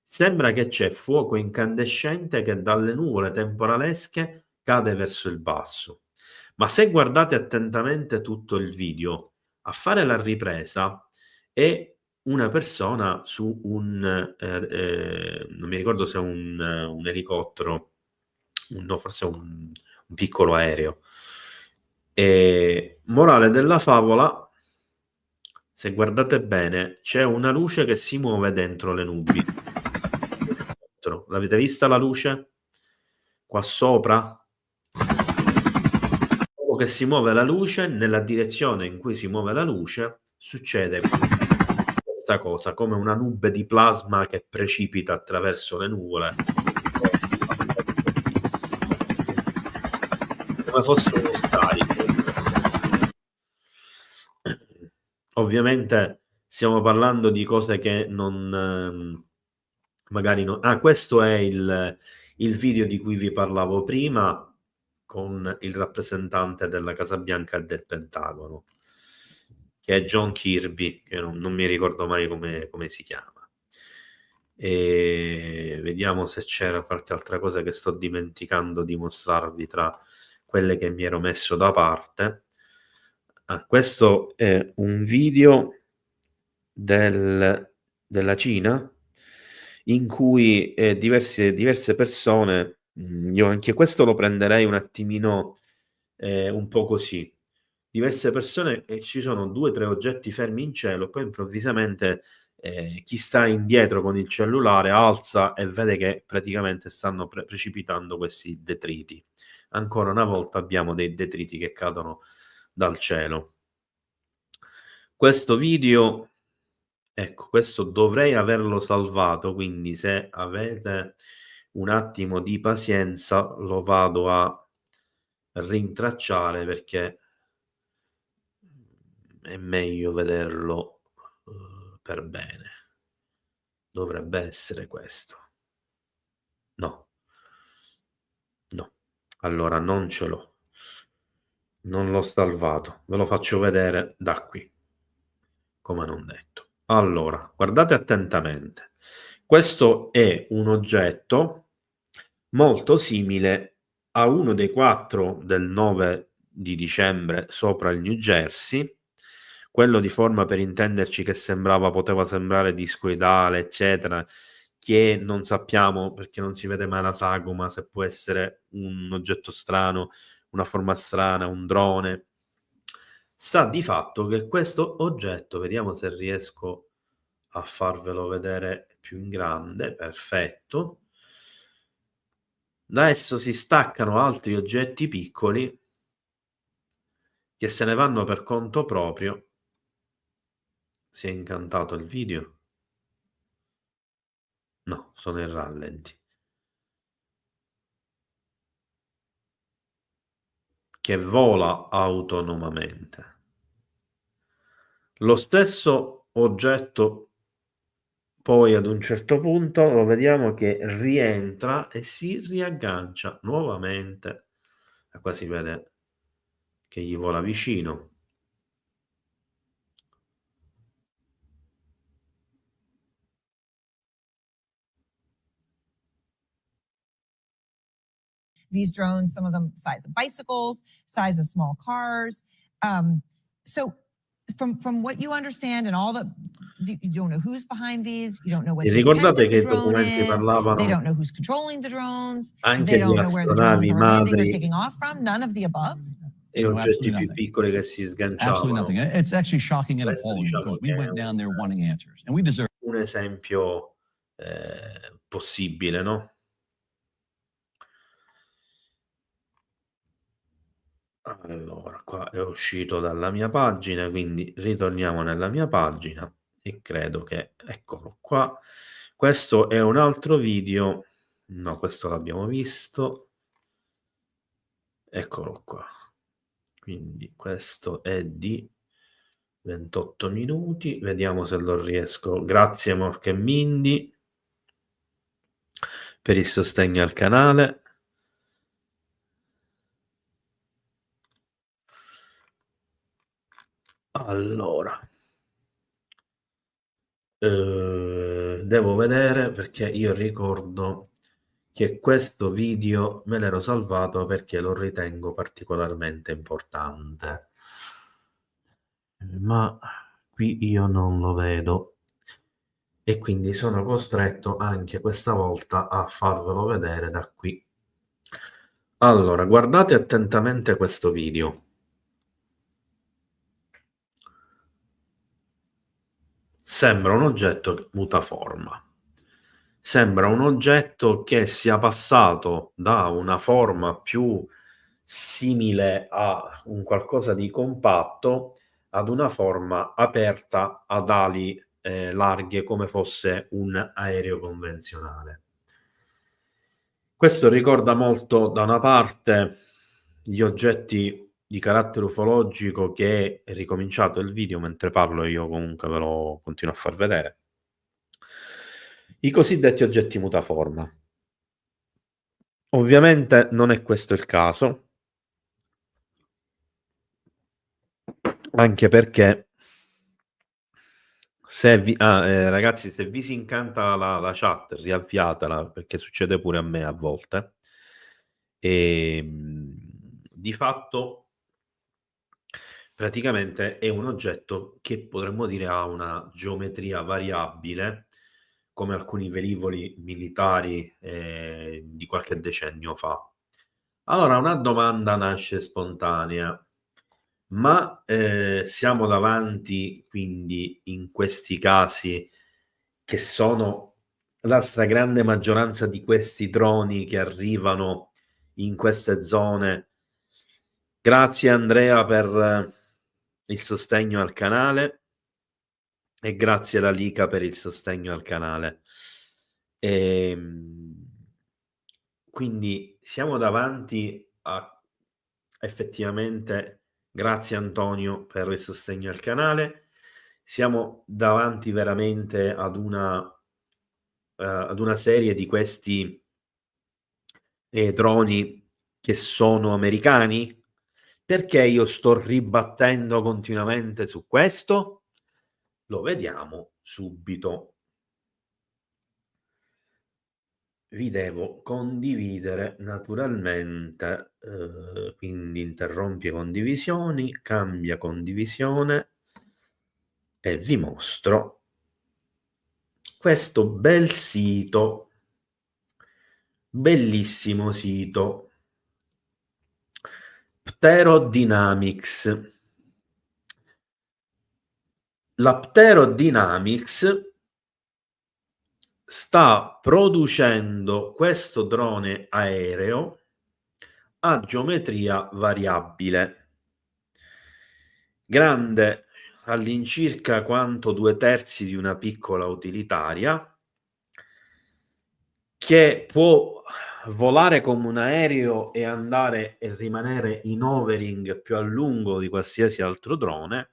Sembra che c'è fuoco incandescente che dalle nuvole temporalesche cade verso il basso. Ma se guardate attentamente tutto il video, a fare la ripresa è una persona su non mi ricordo se è un elicottero, no, forse un piccolo aereo. Morale della favola, se guardate bene, c'è una luce che si muove dentro le nubi. L'avete vista la luce? Qua sopra? Dopo che si muove la luce, nella direzione in cui si muove la luce, succede questa cosa, come una nube di plasma che precipita attraverso le nuvole. Come fosse uno scarico. Ovviamente stiamo parlando di cose che non magari no. Questo è il video di cui vi parlavo prima, con il rappresentante della Casa Bianca e del Pentagono, che è John Kirby, che non mi ricordo mai come si chiama. E vediamo se c'era qualche altra cosa che sto dimenticando di mostrarvi tra quelle che mi ero messo da parte. Questo è un video della Cina in cui diverse persone, io anche questo lo prenderei un attimino un po' così, diverse persone, ci sono 2 o 3 oggetti fermi in cielo, poi improvvisamente chi sta indietro con il cellulare alza e vede che praticamente stanno precipitando questi detriti. Ancora una volta abbiamo dei detriti che cadono dal cielo. Questo video, ecco, questo dovrei averlo salvato, quindi se avete un attimo di pazienza lo vado a rintracciare, perché è meglio vederlo per bene. Dovrebbe essere questo. No. Allora non ce l'ho. Non l'ho salvato. Ve lo faccio vedere da qui, come non detto. Allora, guardate attentamente. Questo è un oggetto molto simile a uno dei 4 del 9 di dicembre sopra il New Jersey, quello di forma, per intenderci, che poteva sembrare discoidale, eccetera, che non sappiamo, perché non si vede mai la sagoma, se può essere un oggetto strano, una forma strana, un drone. Sta di fatto che questo oggetto, vediamo se riesco a farvelo vedere più in grande. Perfetto. Da esso si staccano altri oggetti piccoli che se ne vanno per conto proprio. Si è incantato il video? No, sono in rallenti. Che vola autonomamente. Lo stesso oggetto poi ad un certo punto lo vediamo che rientra e si riaggancia nuovamente. E qua si vede che gli vola vicino. These drones, some of them size of bicycles, size of small cars. So from what you understand and all the, you don't know who's behind these, you don't know what Vi the intent ricordate of che the i drone documenti is, they parlavano don't know who's controlling the drones, anche they di don't know where the drones astronavi are landing or madri taking off from, none of the above? e No, oggetti absolutely più nothing. piccoli che si Absolutely sganciavano? nothing. It's actually shocking and Questo appalling diciamo because we che è went down there wanting answers, and we deserve. un esempio possibile, no? Allora, qua è uscito dalla mia pagina, quindi ritorniamo nella mia pagina e credo che, eccolo qua, questo è un altro video, no, questo l'abbiamo visto, eccolo qua, quindi questo è di 28 minuti, vediamo se lo riesco, grazie Mork e Mindy per il sostegno al canale. Allora, devo vedere perché io ricordo che questo video me l'ero salvato perché lo ritengo particolarmente importante, ma qui io non lo vedo e quindi sono costretto anche questa volta a farvelo vedere da qui. Allora, guardate attentamente questo video. Sembra un oggetto che muta forma. Sembra un oggetto che sia passato da una forma più simile a un qualcosa di compatto ad una forma aperta ad ali larghe come fosse un aereo convenzionale. Questo ricorda molto da una parte gli oggetti di carattere ufologico che è ricominciato il video, mentre parlo io comunque ve lo continuo a far vedere. I cosiddetti oggetti mutaforma. Ovviamente non è questo il caso, anche perché se vi, ragazzi, se vi si incanta la chat, riavviatela perché succede pure a me a volte. E di fatto praticamente è un oggetto che potremmo dire ha una geometria variabile, come alcuni velivoli militari di qualche decennio fa. Allora, una domanda nasce spontanea, ma siamo davanti quindi in questi casi, che sono la stragrande maggioranza di questi droni che arrivano in queste zone. Grazie Andrea per il sostegno al canale e grazie alla Lica per il sostegno al canale. Quindi siamo davanti a effettivamente, grazie Antonio per il sostegno al canale, siamo davanti veramente ad una serie di questi droni che sono americani. Perché io sto ribattendo continuamente su questo? Lo vediamo subito. Vi devo condividere naturalmente, quindi interrompi condivisioni, cambia condivisione e vi mostro questo bel sito, bellissimo sito, Pterodynamics. La Pterodynamics sta producendo questo drone aereo a geometria variabile, grande all'incirca quanto 2/3 di una piccola utilitaria, che può volare come un aereo e andare e rimanere in hovering più a lungo di qualsiasi altro drone,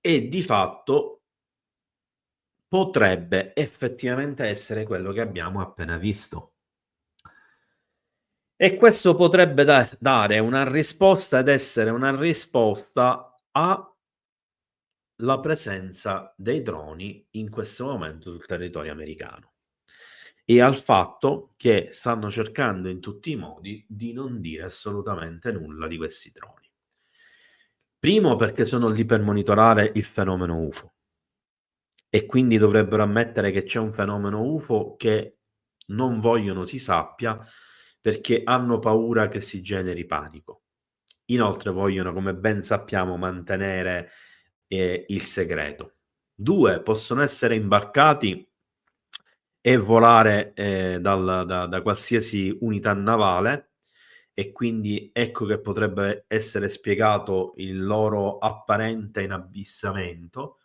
e di fatto potrebbe effettivamente essere quello che abbiamo appena visto. E questo potrebbe dare una risposta ed essere una risposta alla presenza dei droni in questo momento sul territorio americano e al fatto che stanno cercando in tutti i modi di non dire assolutamente nulla di questi droni. Primo, perché sono lì per monitorare il fenomeno UFO e quindi dovrebbero ammettere che c'è un fenomeno UFO che non vogliono si sappia, perché hanno paura che si generi panico. Inoltre vogliono, come ben sappiamo, mantenere il segreto. 2, possono essere imbarcati e volare da qualsiasi unità navale, e quindi ecco che potrebbe essere spiegato il loro apparente inabissamento.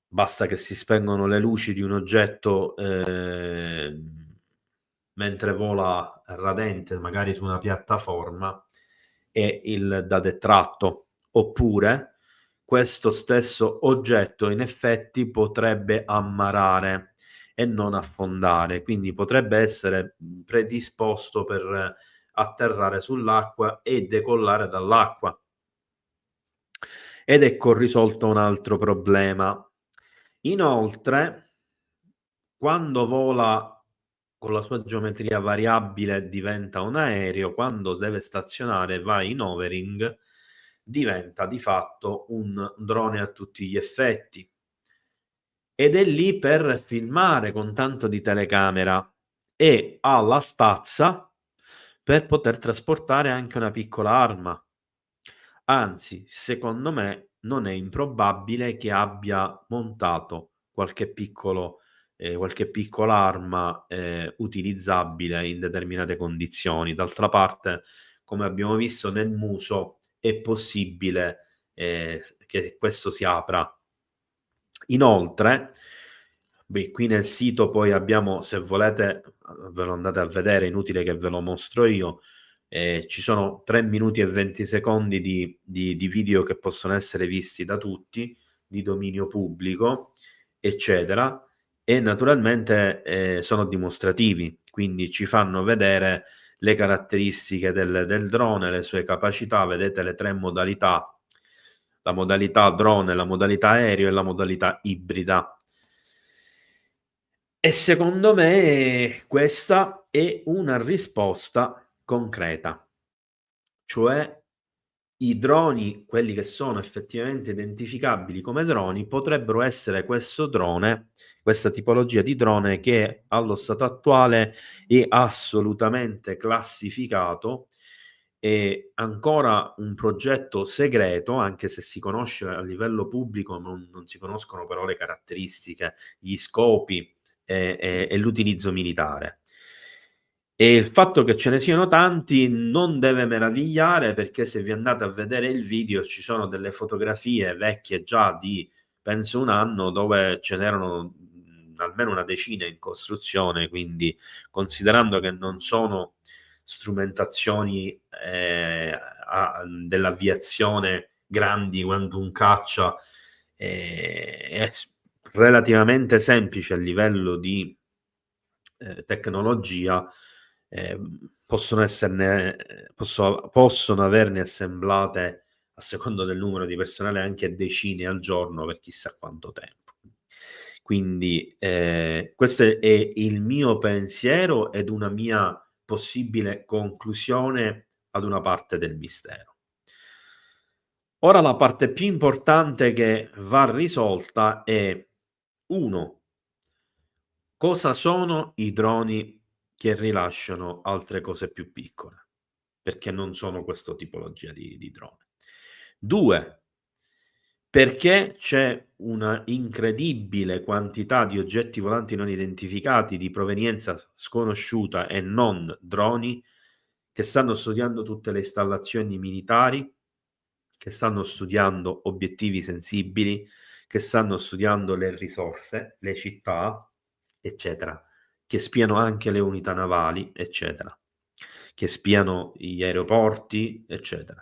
Basta che si spengono le luci di un oggetto mentre vola radente, magari su una piattaforma, e il dà detratto. Oppure questo stesso oggetto in effetti potrebbe ammarare e non affondare, quindi potrebbe essere predisposto per atterrare sull'acqua e decollare dall'acqua. Ed ecco risolto un altro problema. Inoltre, quando vola con la sua geometria variabile diventa un aereo, quando deve stazionare va in hovering, diventa di fatto un drone a tutti gli effetti. Ed è lì per filmare con tanto di telecamera e ha la stazza per poter trasportare anche una piccola arma. Anzi, secondo me non è improbabile che abbia montato qualche piccola arma utilizzabile in determinate condizioni. D'altra parte, come abbiamo visto nel muso, è possibile che questo si apra. Inoltre, qui nel sito poi abbiamo, se volete ve lo andate a vedere, inutile che ve lo mostro io, ci sono 3 minuti e 20 secondi di video che possono essere visti da tutti, di dominio pubblico, eccetera, e naturalmente sono dimostrativi, quindi ci fanno vedere le caratteristiche del drone, le sue capacità. Vedete le 3 modalità: la modalità drone, la modalità aereo e la modalità ibrida. E secondo me questa è una risposta concreta, cioè i droni, quelli che sono effettivamente identificabili come droni, potrebbero essere questo drone, questa tipologia di drone che allo stato attuale è assolutamente classificato. È ancora un progetto segreto, anche se si conosce a livello pubblico, non si conoscono però le caratteristiche, gli scopi e l'utilizzo militare. E il fatto che ce ne siano tanti non deve meravigliare, perché se vi andate a vedere il video ci sono delle fotografie vecchie già di penso un anno, dove ce n'erano almeno una decina in costruzione, quindi considerando che non sono strumentazioni dell'aviazione grandi quanto un caccia, è relativamente semplice a livello di tecnologia, possono averne assemblate, a seconda del numero di personale, anche decine al giorno per chissà quanto tempo. Quindi questo è il mio pensiero ed una mia possibile conclusione ad una parte del mistero. Ora la parte più importante che va risolta è: 1. Cosa sono i droni che rilasciano altre cose più piccole? Perché non sono questa tipologia di drone. 2. perché c'è una incredibile quantità di oggetti volanti non identificati di provenienza sconosciuta e non droni che stanno studiando tutte le installazioni militari, che stanno studiando obiettivi sensibili, che stanno studiando le risorse, le città, eccetera, che spiano anche le unità navali, eccetera, che spiano gli aeroporti, eccetera.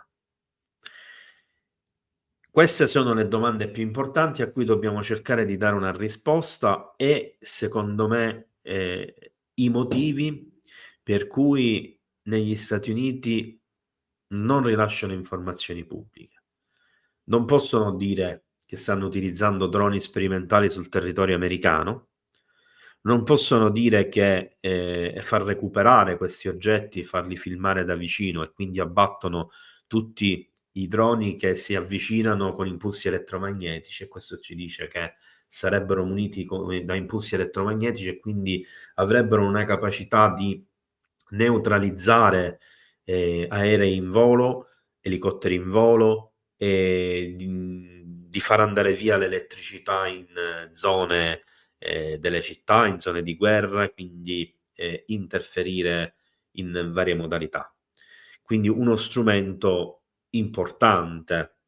Queste sono le domande più importanti a cui dobbiamo cercare di dare una risposta e, secondo me, i motivi per cui negli Stati Uniti non rilasciano informazioni pubbliche. Non possono dire che stanno utilizzando droni sperimentali sul territorio americano, non possono dire che far recuperare questi oggetti, farli filmare da vicino e quindi abbattono tutti i droni che si avvicinano con impulsi elettromagnetici, e questo ci dice che sarebbero muniti da impulsi elettromagnetici e quindi avrebbero una capacità di neutralizzare aerei in volo, elicotteri in volo, e di far andare via l'elettricità in zone delle città, in zone di guerra, quindi interferire in varie modalità. Quindi uno strumento importante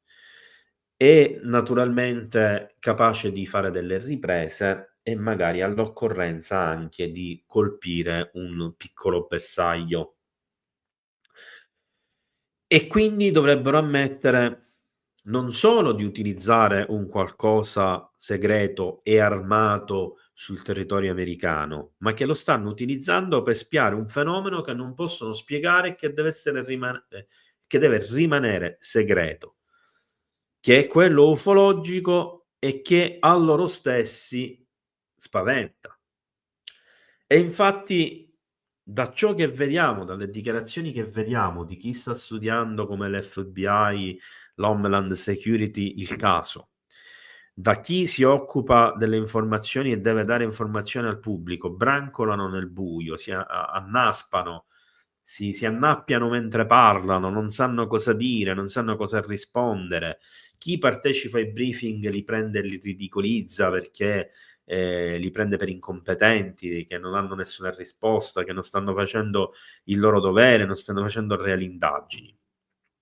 e naturalmente capace di fare delle riprese e magari all'occorrenza anche di colpire un piccolo bersaglio. E quindi dovrebbero ammettere non solo di utilizzare un qualcosa segreto e armato sul territorio americano, ma che lo stanno utilizzando per spiare un fenomeno che non possono spiegare e che che deve rimanere segreto, che è quello ufologico e che a loro stessi spaventa. E infatti da ciò che vediamo, dalle dichiarazioni che vediamo di chi sta studiando come l'FBI, l'Homeland Security il caso, da chi si occupa delle informazioni e deve dare informazioni al pubblico, brancolano nel buio, annaspano, si annappiano mentre parlano, non sanno cosa dire, non sanno cosa rispondere. Chi partecipa ai briefing li prende e li ridicolizza perché li prende per incompetenti, che non hanno nessuna risposta, che non stanno facendo il loro dovere, non stanno facendo reali indagini.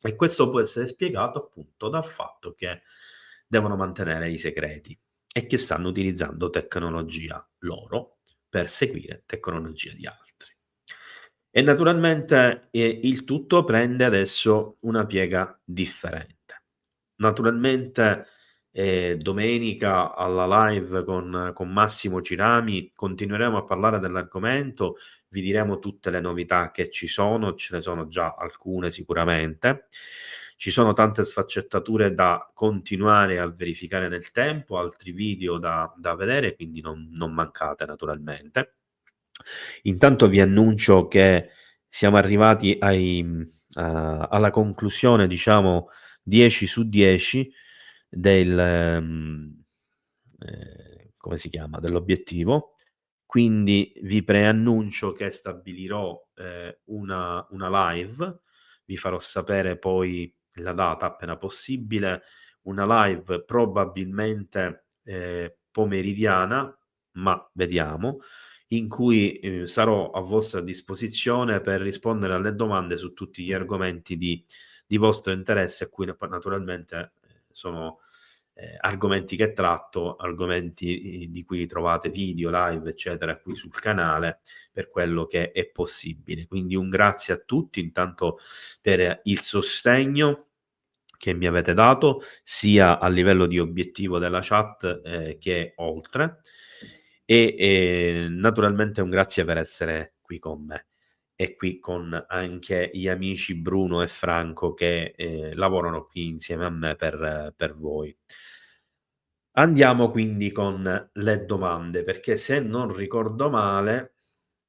E questo può essere spiegato appunto dal fatto che devono mantenere i segreti e che stanno utilizzando tecnologia loro per seguire tecnologia di altri. E naturalmente il tutto prende adesso una piega differente. Naturalmente domenica alla live con Massimo Cirami continueremo a parlare dell'argomento, vi diremo tutte le novità che ci sono, ce ne sono già alcune sicuramente. Ci sono tante sfaccettature da continuare a verificare nel tempo, altri video da vedere, quindi non mancate naturalmente. Intanto vi annuncio che siamo arrivati alla conclusione, diciamo, 10 su 10 come si chiama? Dell'obiettivo. Quindi vi preannuncio che stabilirò una live, vi farò sapere poi la data appena possibile, una live probabilmente pomeridiana, ma vediamo, in cui sarò a vostra disposizione per rispondere alle domande su tutti gli argomenti di vostro interesse, a cui naturalmente sono argomenti che tratto, argomenti di cui trovate video, live, eccetera, qui sul canale per quello che è possibile. Quindi un grazie a tutti intanto per il sostegno che mi avete dato, sia a livello di obiettivo della chat che oltre, e naturalmente un grazie per essere qui con me e qui con anche gli amici Bruno e Franco che lavorano qui insieme a me per voi. Andiamo quindi con le domande, perché se non ricordo male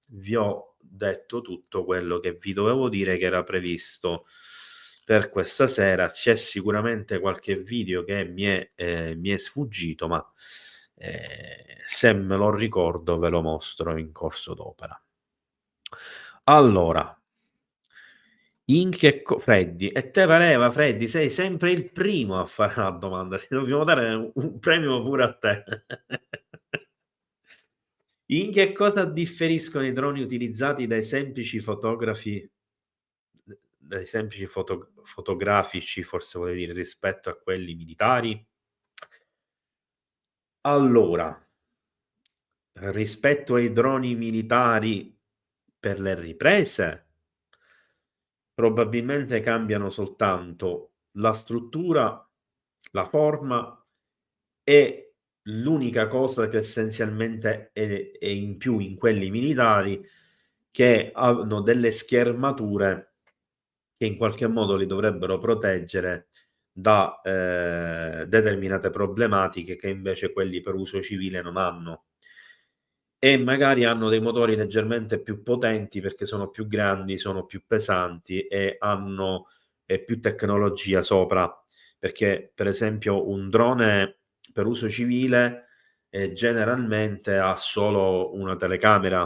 vi ho detto tutto quello che vi dovevo dire che era previsto per questa sera. C'è sicuramente qualche video che mi è sfuggito, ma se me lo ricordo ve lo mostro in corso d'opera. Allora, Freddy, e te pareva, Freddy, sei sempre il primo a fare la domanda, ti dobbiamo dare un premio pure a te. In che cosa differiscono i droni utilizzati dai semplici fotografici, forse volevi dire, rispetto a quelli militari? Allora, rispetto ai droni militari per le riprese, probabilmente cambiano soltanto la struttura, la forma e l'unica cosa che essenzialmente è in più in quelli militari, che hanno delle schermature che in qualche modo li dovrebbero proteggere da determinate problematiche che invece quelli per uso civile non hanno. E magari hanno dei motori leggermente più potenti perché sono più grandi, sono più pesanti e hanno più tecnologia sopra. Perché, per esempio, un drone per uso civile generalmente ha solo una telecamera,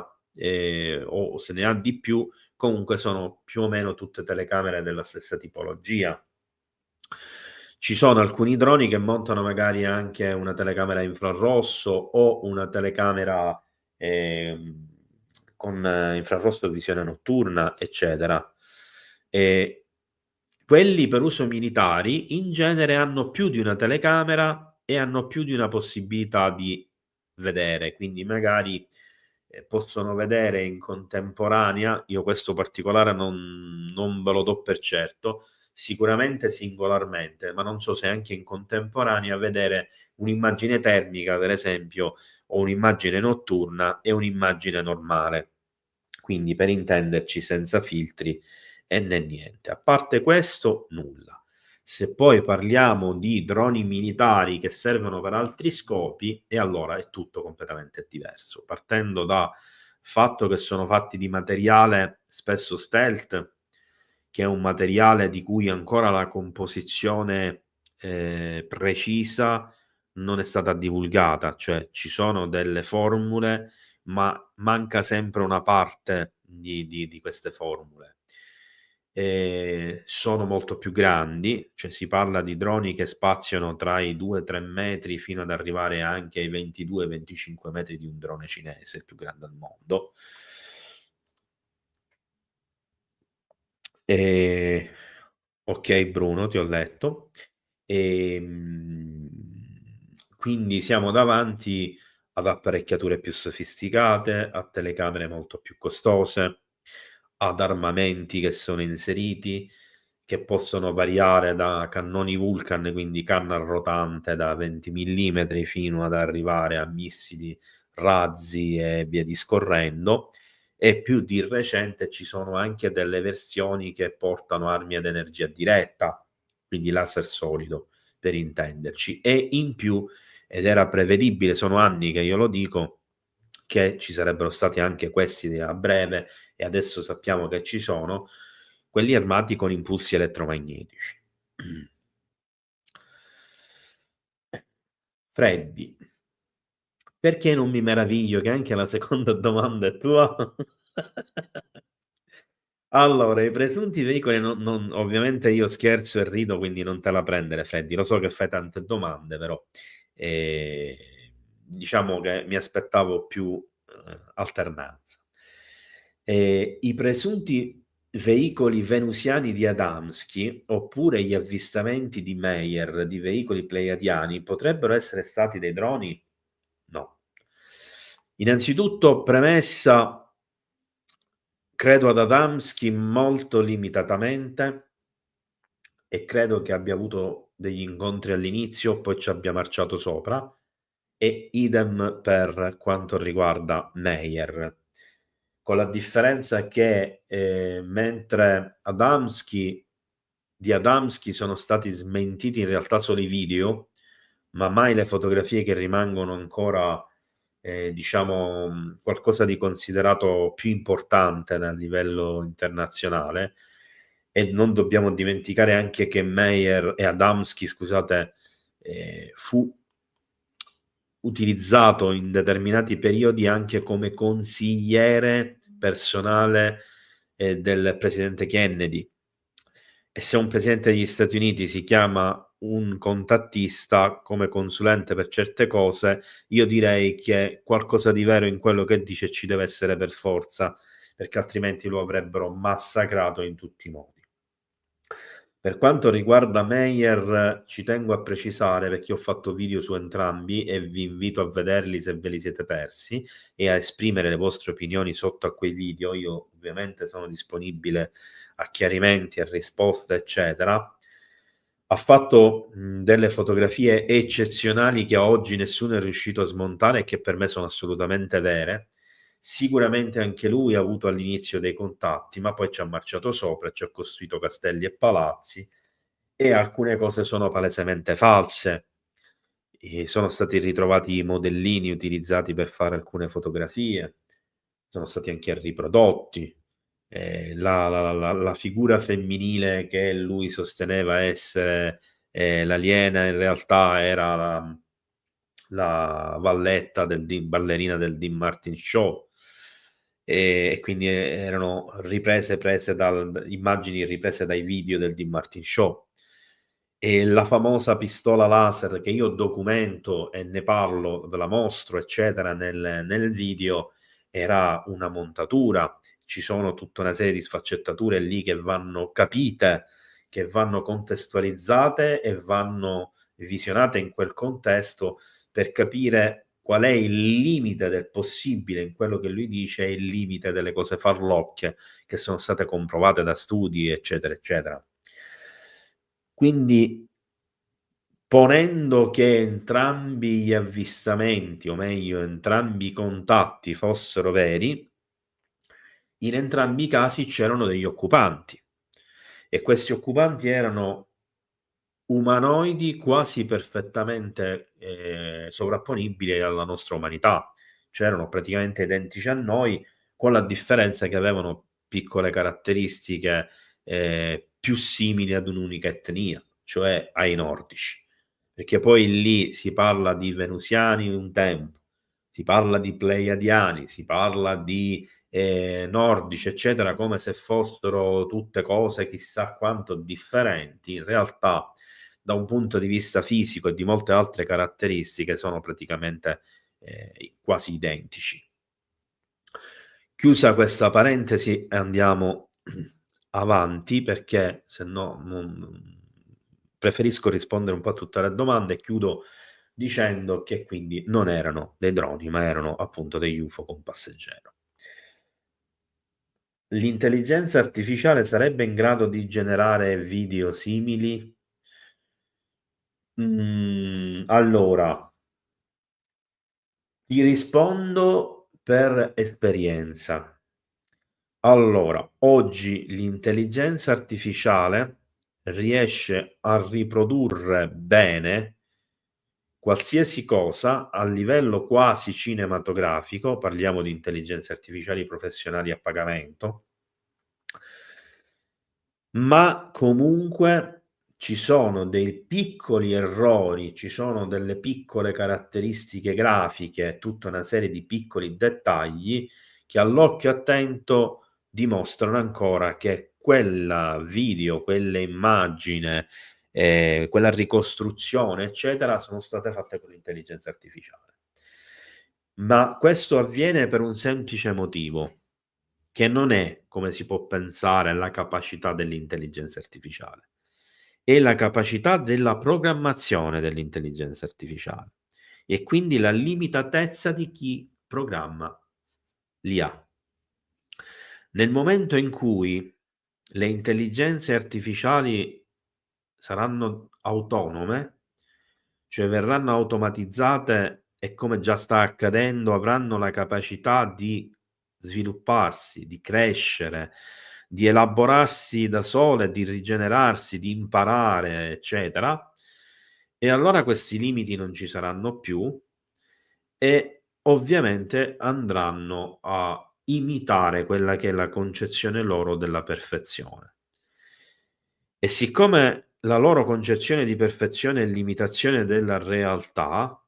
o se ne ha di più, comunque sono più o meno tutte telecamere della stessa tipologia. Ci sono alcuni droni che montano magari anche una telecamera infrarosso o una telecamera con infrarosso visione notturna, eccetera. Quelli per uso militari in genere hanno più di una telecamera e hanno più di una possibilità di vedere, quindi magari possono vedere in contemporanea, io questo particolare non ve lo do per certo, sicuramente singolarmente, ma non so se anche in contemporanea vedere un'immagine termica, per esempio, o un'immagine notturna e un'immagine normale. Quindi per intenderci senza filtri e né niente. A parte questo, nulla. Se poi parliamo di droni militari che servono per altri scopi, e allora è tutto completamente diverso. Partendo dal fatto che sono fatti di materiale spesso stealth, che è un materiale di cui ancora la composizione precisa non è stata divulgata, cioè ci sono delle formule, ma manca sempre una parte di queste formule. Sono molto più grandi, cioè si parla di droni che spaziano tra i 2-3 metri fino ad arrivare anche ai 22-25 metri di un drone cinese, il più grande al mondo. Ok Bruno, ti ho letto. Quindi siamo davanti ad apparecchiature più sofisticate, a telecamere molto più costose, ad armamenti che sono inseriti, che possono variare da cannoni Vulcan, quindi canna rotante da 20 mm, fino ad arrivare a missili, razzi e via discorrendo. E più di recente ci sono anche delle versioni che portano armi ad energia diretta, quindi laser solido per intenderci, e in più, ed era prevedibile, sono anni che io lo dico, che ci sarebbero stati anche questi a breve, e adesso sappiamo che ci sono, quelli armati con impulsi elettromagnetici. Freddy, perché non mi meraviglio che anche la seconda domanda è tua? Allora, i presunti veicoli, ovviamente io scherzo e rido, quindi non te la prendere, Freddy. Lo so che fai tante domande, però diciamo che mi aspettavo più alternanza. I presunti veicoli venusiani di Adamski, oppure gli avvistamenti di Meyer di veicoli pleiadiani, potrebbero essere stati dei droni? No. Innanzitutto, premessa, credo ad Adamski molto limitatamente e credo che abbia avuto degli incontri all'inizio, poi ci abbia marciato sopra, e idem per quanto riguarda Meyer, con la differenza che mentre di Adamski sono stati smentiti in realtà solo i video, ma mai le fotografie, che rimangono ancora diciamo qualcosa di considerato più importante a livello internazionale. E non dobbiamo dimenticare anche che Meyer e Adamski, scusate, fu utilizzato in determinati periodi anche come consigliere personale del presidente Kennedy, E se un presidente degli Stati Uniti si chiama un contattista come consulente per certe cose, io direi che qualcosa di vero in quello che dice ci deve essere per forza, perché altrimenti lo avrebbero massacrato in tutti i modi. Per quanto riguarda Meyer, ci tengo a precisare, perché ho fatto video su entrambi e vi invito a vederli se ve li siete persi e a esprimere le vostre opinioni sotto a quei video. Io ovviamente sono disponibile a chiarimenti, a risposte, eccetera. Ha fatto delle fotografie eccezionali che a oggi nessuno è riuscito a smontare e che per me sono assolutamente vere. Sicuramente anche lui ha avuto all'inizio dei contatti, ma poi ci ha marciato sopra, ci ha costruito castelli e palazzi e alcune cose sono palesemente false. E sono stati ritrovati i modellini utilizzati per fare alcune fotografie, sono stati anche riprodotti. La figura femminile che lui sosteneva essere l'aliena in realtà era la valletta ballerina del Dean Martin Show, e quindi erano prese immagini riprese dai video del Dean Martin Show. E la famosa pistola laser che io documento e ne parlo, ve la mostro, eccetera, nel video, era una montatura. Ci sono tutta una serie di sfaccettature lì che vanno capite, che vanno contestualizzate e vanno visionate in quel contesto per capire qual è il limite del possibile in quello che lui dice e il limite delle cose farlocche che sono state comprovate da studi, eccetera, eccetera. Quindi, ponendo che entrambi gli avvistamenti, o meglio, entrambi i contatti fossero veri, in entrambi i casi c'erano degli occupanti e questi occupanti erano umanoidi quasi perfettamente sovrapponibili alla nostra umanità, cioè erano praticamente identici a noi, con la differenza che avevano piccole caratteristiche più simili ad un'unica etnia, cioè ai nordici, perché poi lì si parla di venusiani un tempo, si parla di pleiadiani, si parla di nordici, eccetera, come se fossero tutte cose chissà quanto differenti. In realtà, da un punto di vista fisico e di molte altre caratteristiche, sono praticamente quasi identici. Chiusa questa parentesi, andiamo avanti, perché se no preferisco rispondere un po' a tutte le domande. Chiudo dicendo che quindi non erano dei droni, ma erano appunto degli UFO con passeggero. L'intelligenza artificiale sarebbe in grado di generare video simili? Allora, ti rispondo per esperienza. Allora, oggi l'intelligenza artificiale riesce a riprodurre bene qualsiasi cosa a livello quasi cinematografico, parliamo di intelligenze artificiali professionali a pagamento, ma comunque ci sono dei piccoli errori, ci sono delle piccole caratteristiche grafiche, tutta una serie di piccoli dettagli che all'occhio attento dimostrano ancora che quella video, quella immagine, quella ricostruzione, eccetera, sono state fatte con l'intelligenza artificiale. Ma questo avviene per un semplice motivo, che non è, come si può pensare, la capacità dell'intelligenza artificiale, è la capacità della programmazione dell'intelligenza artificiale e quindi la limitatezza di chi programma l'IA. Nel momento in cui le intelligenze artificiali saranno autonome, cioè verranno automatizzate e, come già sta accadendo, avranno la capacità di svilupparsi, di crescere, di elaborarsi da sole, di rigenerarsi, di imparare, eccetera, e allora questi limiti non ci saranno più e ovviamente andranno a imitare quella che è la concezione loro della perfezione. E siccome la loro concezione di perfezione è l'imitazione della realtà,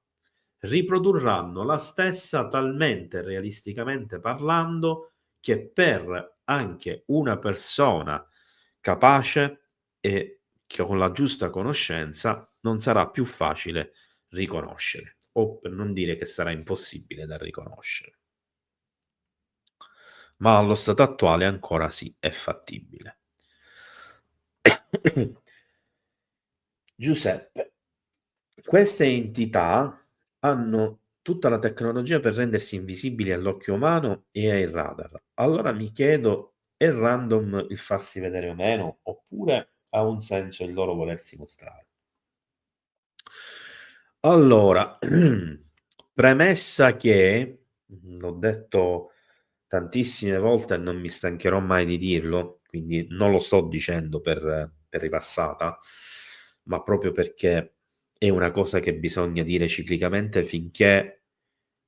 riprodurranno la stessa talmente realisticamente parlando che per anche una persona capace e che con la giusta conoscenza non sarà più facile riconoscere, o per non dire che sarà impossibile da riconoscere. Ma allo stato attuale ancora sì, è fattibile. Giuseppe, queste entità hanno tutta la tecnologia per rendersi invisibili all'occhio umano e ai radar. Allora mi chiedo, è random il farsi vedere o meno, oppure ha un senso il loro volersi mostrare? Allora, premessa che, l'ho detto tantissime volte e non mi stancherò mai di dirlo, quindi non lo sto dicendo per ripassata, ma proprio perché è una cosa che bisogna dire ciclicamente finché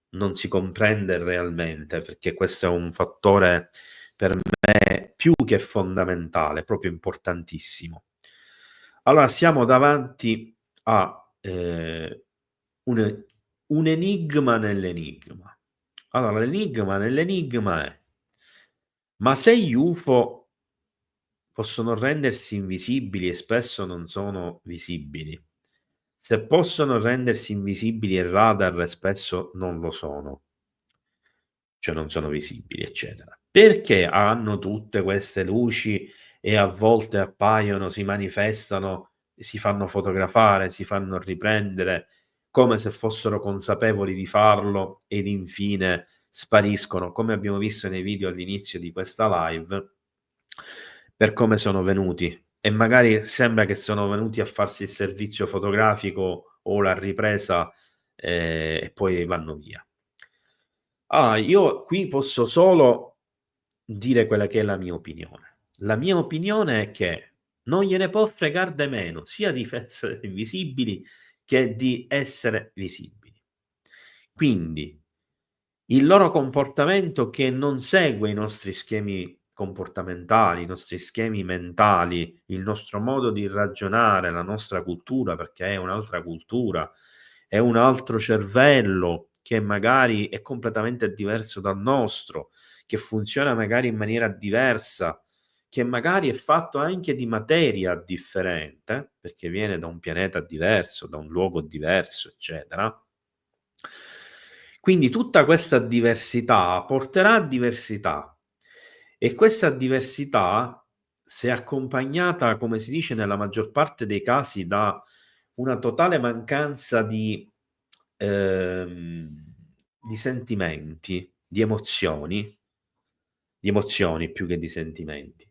non si comprende realmente, perché questo è un fattore per me più che fondamentale, proprio importantissimo. Allora, siamo davanti a un enigma nell'enigma. Allora, l'enigma nell'enigma è: ma se gli UFO possono rendersi invisibili e spesso non sono visibili, se possono rendersi invisibili e radar e spesso non lo sono, cioè non sono visibili, eccetera, perché hanno tutte queste luci e a volte appaiono, si manifestano, si fanno fotografare, si fanno riprendere, come se fossero consapevoli di farlo ed infine spariscono, come abbiamo visto nei video all'inizio di questa live, per come sono venuti. E magari sembra che sono venuti a farsi il servizio fotografico o la ripresa e poi vanno via. Io qui posso solo dire quella che è la mia opinione. La mia opinione è che non gliene può fregar de meno, sia di essere invisibili che di essere visibili. Quindi il loro comportamento che non segue i nostri schemi comportamentali, i nostri schemi mentali, il nostro modo di ragionare, la nostra cultura, perché è un'altra cultura, è un altro cervello che magari è completamente diverso dal nostro, che funziona magari in maniera diversa, che magari è fatto anche di materia differente, perché viene da un pianeta diverso, da un luogo diverso, eccetera. Quindi tutta questa diversità porterà a diversità e questa diversità, se accompagnata, come si dice nella maggior parte dei casi, da una totale mancanza di sentimenti, di emozioni più che di sentimenti,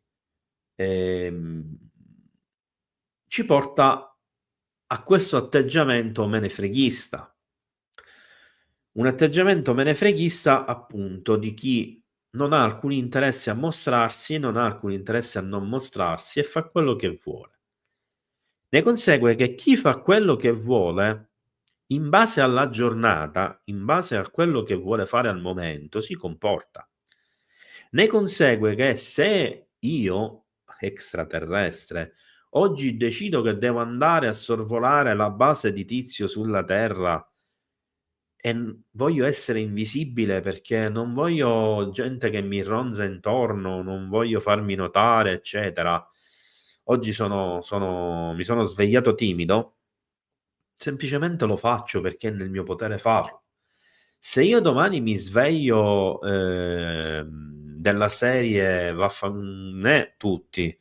ci porta a questo atteggiamento menefreghista. Un atteggiamento menefreghista, appunto, di chi non ha alcun interesse a mostrarsi, non ha alcun interesse a non mostrarsi e fa quello che vuole. Ne consegue che chi fa quello che vuole, in base alla giornata, in base a quello che vuole fare al momento, si comporta. Ne consegue che se io, extraterrestre, oggi decido che devo andare a sorvolare la base di Tizio sulla Terra e voglio essere invisibile perché non voglio gente che mi ronza intorno, non voglio farmi notare, eccetera. Oggi mi sono svegliato timido, semplicemente lo faccio perché è nel mio potere farlo. Se io domani mi sveglio della serie vaffanne tutti,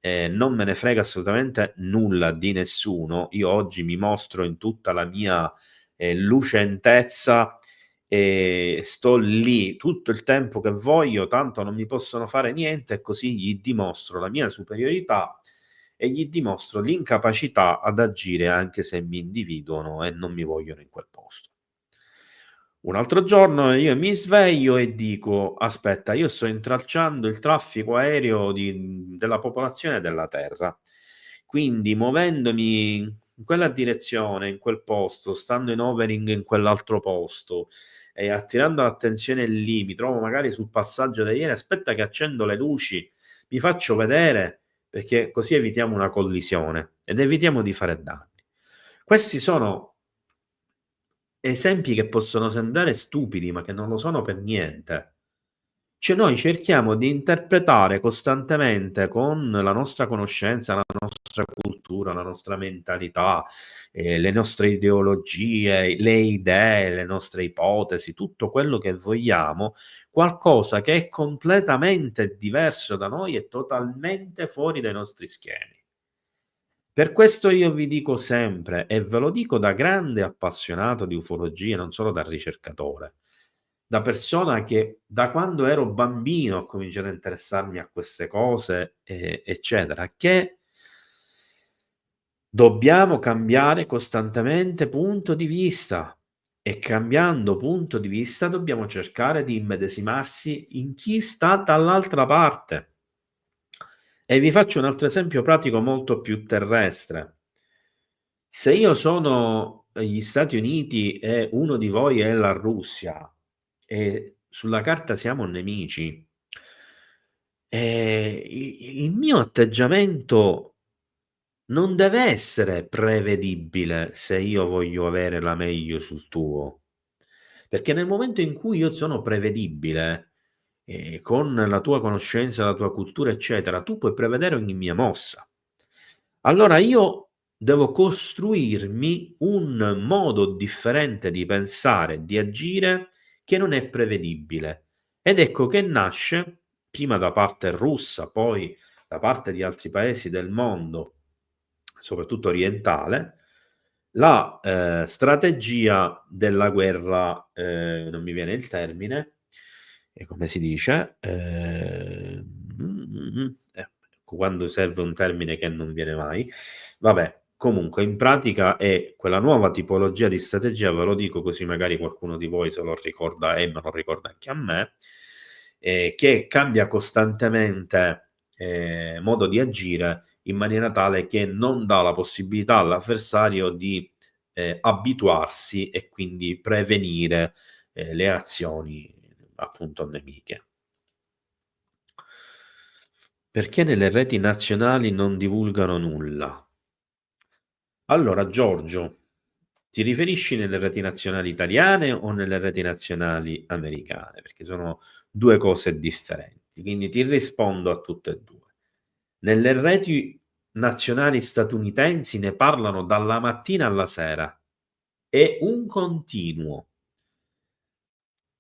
non me ne frega assolutamente nulla di nessuno, io oggi mi mostro in tutta la mia lucentezza e sto lì tutto il tempo che voglio, tanto non mi possono fare niente, e così gli dimostro la mia superiorità e gli dimostro l'incapacità ad agire anche se mi individuano e non mi vogliono in quel posto. Un altro giorno io mi sveglio e dico: aspetta, io sto intralciando il traffico aereo della popolazione della Terra, quindi muovendomi in quella direzione, in quel posto, stando in overing in quell'altro posto e attirando l'attenzione lì, mi trovo magari sul passaggio degli aerei, aspetta che accendo le luci, mi faccio vedere, perché così evitiamo una collisione ed evitiamo di fare danni. Questi sono esempi che possono sembrare stupidi, ma che non lo sono per niente. Cioè noi cerchiamo di interpretare costantemente con la nostra conoscenza, la nostra cultura, la nostra mentalità, le nostre ideologie, le idee, le nostre ipotesi, tutto quello che vogliamo, qualcosa che è completamente diverso da noi e totalmente fuori dai nostri schemi. Per questo io vi dico sempre, e ve lo dico da grande appassionato di ufologia, non solo da ricercatore, da persona che da quando ero bambino ho cominciato a interessarmi a queste cose, eccetera, che dobbiamo cambiare costantemente punto di vista e cambiando punto di vista dobbiamo cercare di immedesimarsi in chi sta dall'altra parte. E vi faccio un altro esempio pratico molto più terrestre. Se io sono gli Stati Uniti e uno di voi è la Russia e sulla carta siamo nemici, il mio atteggiamento non deve essere prevedibile se io voglio avere la meglio sul tuo. Perché nel momento in cui io sono prevedibile, con la tua conoscenza, la tua cultura, eccetera, tu puoi prevedere ogni mia mossa. Allora io devo costruirmi un modo differente di pensare, di agire, che non è prevedibile. Ed ecco che nasce, prima da parte russa, poi da parte di altri paesi del mondo, soprattutto orientale, la strategia della guerra, non mi viene il termine, e come si dice, quando serve un termine che non viene mai, vabbè, comunque in pratica è quella nuova tipologia di strategia, ve lo dico così magari qualcuno di voi se lo ricorda e me lo ricorda anche a me, che cambia costantemente modo di agire in maniera tale che non dà la possibilità all'avversario di abituarsi e quindi prevenire le azioni appunto nemiche. Perché nelle reti nazionali non divulgano nulla? Allora, Giorgio, ti riferisci nelle reti nazionali italiane o nelle reti nazionali americane? Perché sono due cose differenti, quindi ti rispondo a tutte e due. Nelle reti nazionali statunitensi ne parlano dalla mattina alla sera, è un continuo.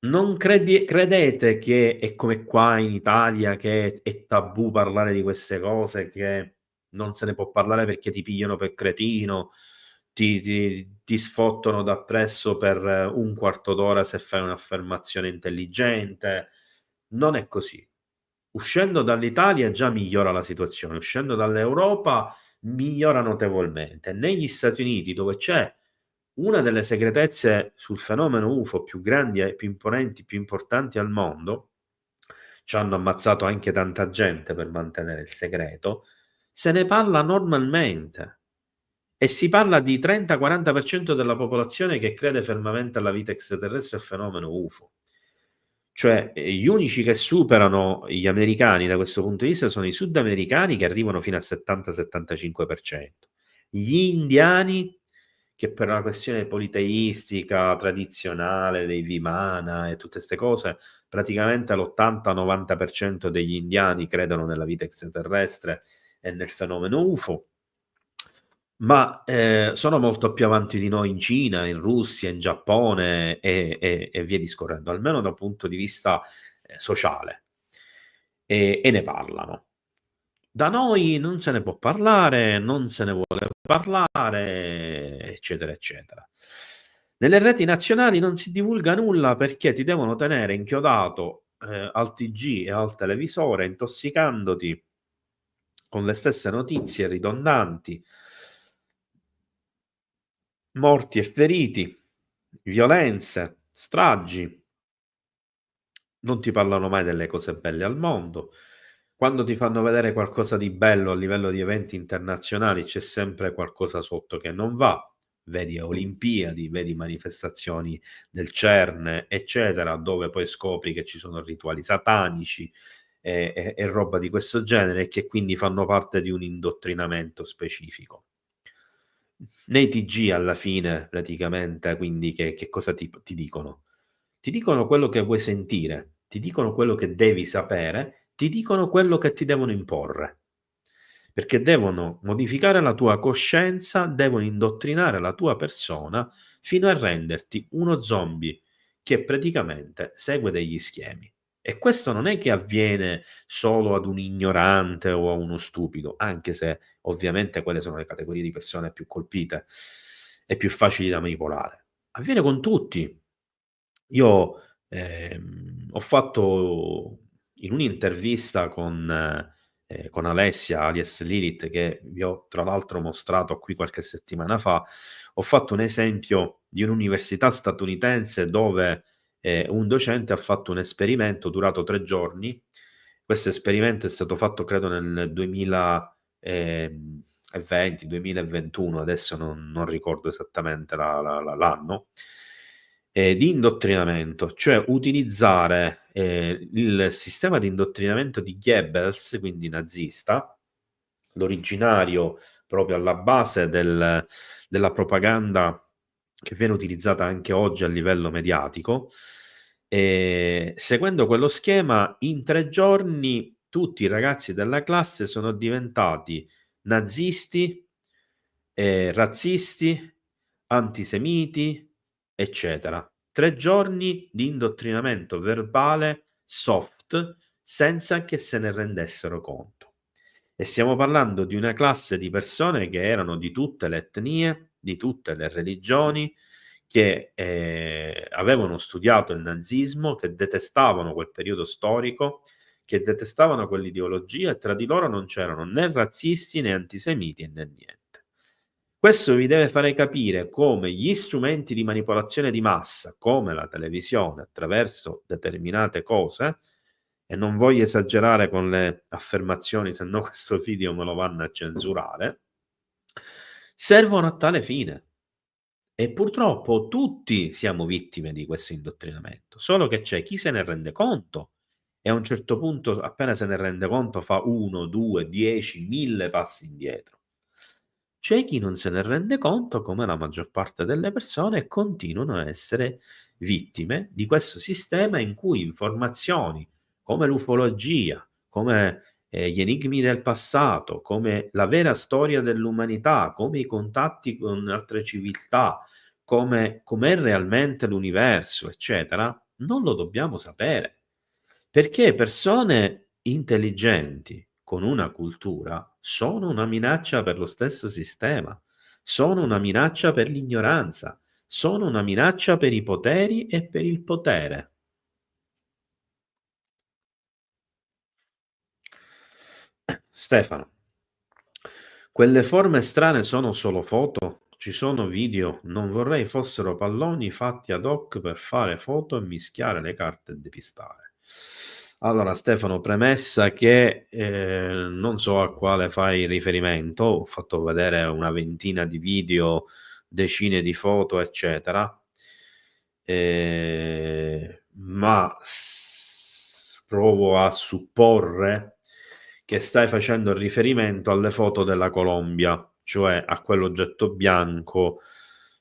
Non credete che è come qua in Italia che è tabù parlare di queste cose, che non se ne può parlare perché ti pigliano per cretino, ti sfottono dappresso per un quarto d'ora se fai un'affermazione intelligente. Non è così. Uscendo dall'Italia già migliora la situazione, uscendo dall'Europa migliora notevolmente. Negli Stati Uniti, dove c'è una delle segretezze sul fenomeno UFO più grandi e più imponenti, più importanti al mondo, ci hanno ammazzato anche tanta gente per mantenere il segreto, se ne parla normalmente e si parla di 30-40% della popolazione che crede fermamente alla vita extraterrestre e al fenomeno UFO. Cioè, gli unici che superano gli americani da questo punto di vista sono i sudamericani che arrivano fino al 70-75%. Gli indiani che per una questione politeistica, tradizionale, dei Vimana e tutte queste cose, praticamente l'80-90% degli indiani credono nella vita extraterrestre e nel fenomeno UFO, ma sono molto più avanti di noi in Cina, in Russia, in Giappone e via discorrendo, almeno dal punto di vista sociale, e ne parlano. Da noi non se ne può parlare, non se ne vuole parlare, eccetera, eccetera. Nelle reti nazionali non si divulga nulla perché ti devono tenere inchiodato al TG e al televisore, intossicandoti con le stesse notizie ridondanti, morti e feriti, violenze, stragi. Non ti parlano mai delle cose belle al mondo. Quando ti fanno vedere qualcosa di bello a livello di eventi internazionali c'è sempre qualcosa sotto che non va. Vedi Olimpiadi, vedi manifestazioni del CERN, eccetera, dove poi scopri che ci sono rituali satanici e roba di questo genere e che quindi fanno parte di un indottrinamento specifico. Nei TG alla fine praticamente, quindi che cosa ti dicono? Ti dicono quello che vuoi sentire. ti dicono quello che devi sapere, ti dicono quello che ti devono imporre. Perché devono modificare la tua coscienza, devono indottrinare la tua persona fino a renderti uno zombie che praticamente segue degli schemi. E questo non è che avviene solo ad un ignorante o a uno stupido, anche se ovviamente quelle sono le categorie di persone più colpite e più facili da manipolare. Avviene con tutti. Io ho fatto in un'intervista con Alessia alias Lilith, che vi ho tra l'altro mostrato qui qualche settimana fa, ho fatto un esempio di un'università statunitense dove un docente ha fatto un esperimento durato 3 giorni. Questo esperimento è stato fatto credo nel 2020-2021, adesso non ricordo esattamente l'anno, di indottrinamento, cioè utilizzare il sistema di indottrinamento di Goebbels, quindi nazista, l'originario proprio alla base della propaganda che viene utilizzata anche oggi a livello mediatico. E seguendo quello schema, in 3 giorni tutti i ragazzi della classe sono diventati nazisti, razzisti, antisemiti, eccetera. 3 giorni di indottrinamento verbale soft senza che se ne rendessero conto. E stiamo parlando di una classe di persone che erano di tutte le etnie, di tutte le religioni, che avevano studiato il nazismo, che detestavano quel periodo storico, che detestavano quell'ideologia, e tra di loro non c'erano né razzisti né antisemiti né niente. Questo vi deve fare capire come gli strumenti di manipolazione di massa, come la televisione, attraverso determinate cose, e non voglio esagerare con le affermazioni, se no questo video me lo vanno a censurare, servono a tale fine. E purtroppo tutti siamo vittime di questo indottrinamento, solo che c'è chi se ne rende conto e a un certo punto, appena se ne rende conto, fa 1, 2, 10, 1000 passi indietro. C'è chi non se ne rende conto, come la maggior parte delle persone, e continuano a essere vittime di questo sistema in cui informazioni come l'ufologia, come gli enigmi del passato, come la vera storia dell'umanità, come i contatti con altre civiltà, come com'è realmente l'universo, eccetera, non lo dobbiamo sapere. Perché persone intelligenti con una cultura sono una minaccia per lo stesso sistema, sono una minaccia per l'ignoranza, sono una minaccia per i poteri e per il potere. Stefano, quelle forme strane sono solo foto? Ci sono video? Non vorrei fossero palloni fatti ad hoc per fare foto e mischiare le carte e depistare. Allora, Stefano, premessa che non so a quale fai riferimento, ho fatto vedere una ventina di video, decine di foto, eccetera, ma provo a supporre che stai facendo riferimento alle foto della Colombia, cioè a quell'oggetto bianco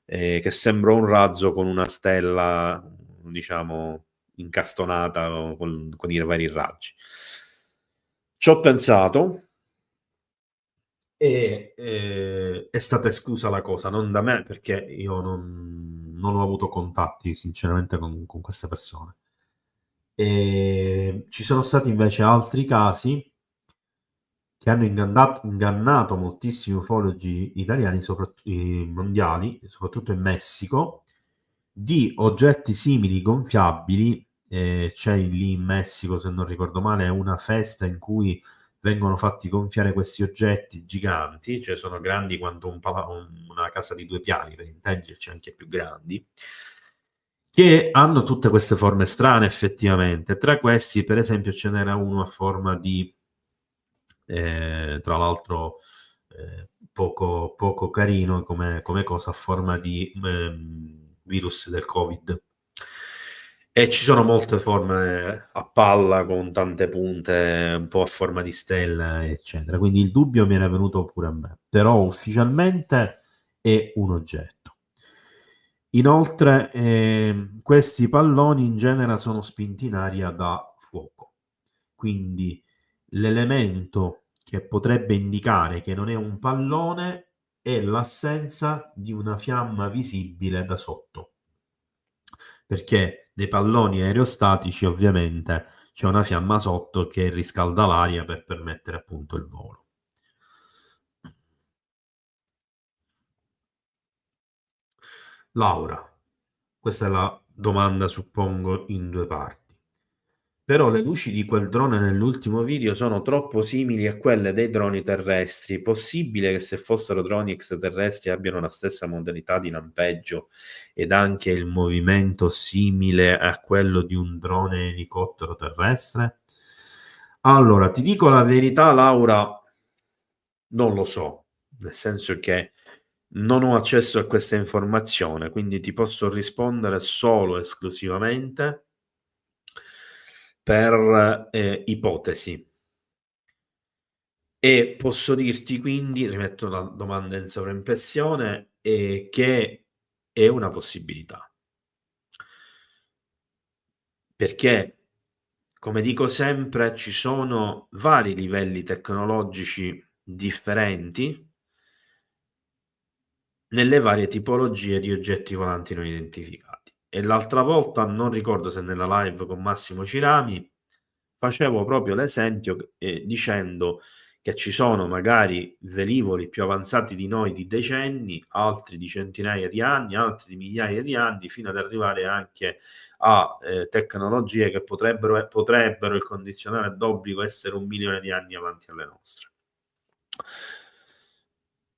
che sembra un razzo con una stella, diciamo, incastonata con i vari raggi. Ci ho pensato e è stata esclusa la cosa, non da me, perché io non ho avuto contatti sinceramente con queste persone. E ci sono stati invece altri casi che hanno ingannato moltissimi ufologi italiani, mondiali, soprattutto in Messico, di oggetti simili gonfiabili. C'è lì in Messico, se non ricordo male, una festa in cui vengono fatti gonfiare questi oggetti giganti, cioè sono grandi quanto una casa di 2 piani, per intenderci, anche più grandi, che hanno tutte queste forme strane effettivamente. Tra questi, per esempio, ce n'era uno a forma di tra l'altro poco carino come cosa, a forma di virus del Covid. E ci sono molte forme a palla con tante punte, un po' a forma di stella, eccetera. Quindi il dubbio mi era venuto pure a me, però ufficialmente è un oggetto. Inoltre, questi palloni in genere sono spinti in aria da fuoco, quindi l'elemento che potrebbe indicare che non è un pallone è l'assenza di una fiamma visibile da sotto, perché nei palloni aerostatici ovviamente c'è una fiamma sotto che riscalda l'aria per permettere appunto il volo. Laura, questa è la domanda, suppongo, in 2 parti. Però le luci di quel drone nell'ultimo video sono troppo simili a quelle dei droni terrestri. Possibile che se fossero droni extraterrestri abbiano la stessa modalità di lampeggio ed anche il movimento simile a quello di un drone elicottero terrestre? Allora, ti dico la verità, Laura, non lo so, nel senso che non ho accesso a questa informazione, quindi ti posso rispondere solo esclusivamente per ipotesi. E posso dirti quindi, rimetto la domanda in sovraimpressione, che è una possibilità. Perché, come dico sempre, ci sono vari livelli tecnologici differenti nelle varie tipologie di oggetti volanti non identificati. E l'altra volta, non ricordo se nella live con Massimo Cirami, facevo proprio l'esempio dicendo che ci sono magari velivoli più avanzati di noi di decenni, altri di centinaia di anni, altri di migliaia di anni, fino ad arrivare anche a tecnologie che potrebbero, il condizionale d'obbligo, essere 1 milione di anni avanti alle nostre.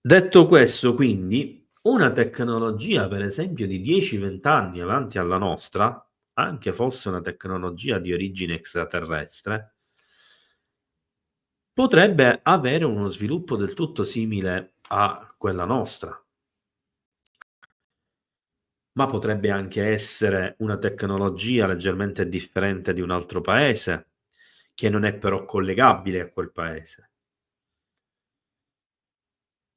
Detto questo, quindi, una tecnologia, per esempio, di 10-20 anni avanti alla nostra, anche fosse una tecnologia di origine extraterrestre, potrebbe avere uno sviluppo del tutto simile a quella nostra. Ma potrebbe anche essere una tecnologia leggermente differente di un altro paese, che non è però collegabile a quel paese.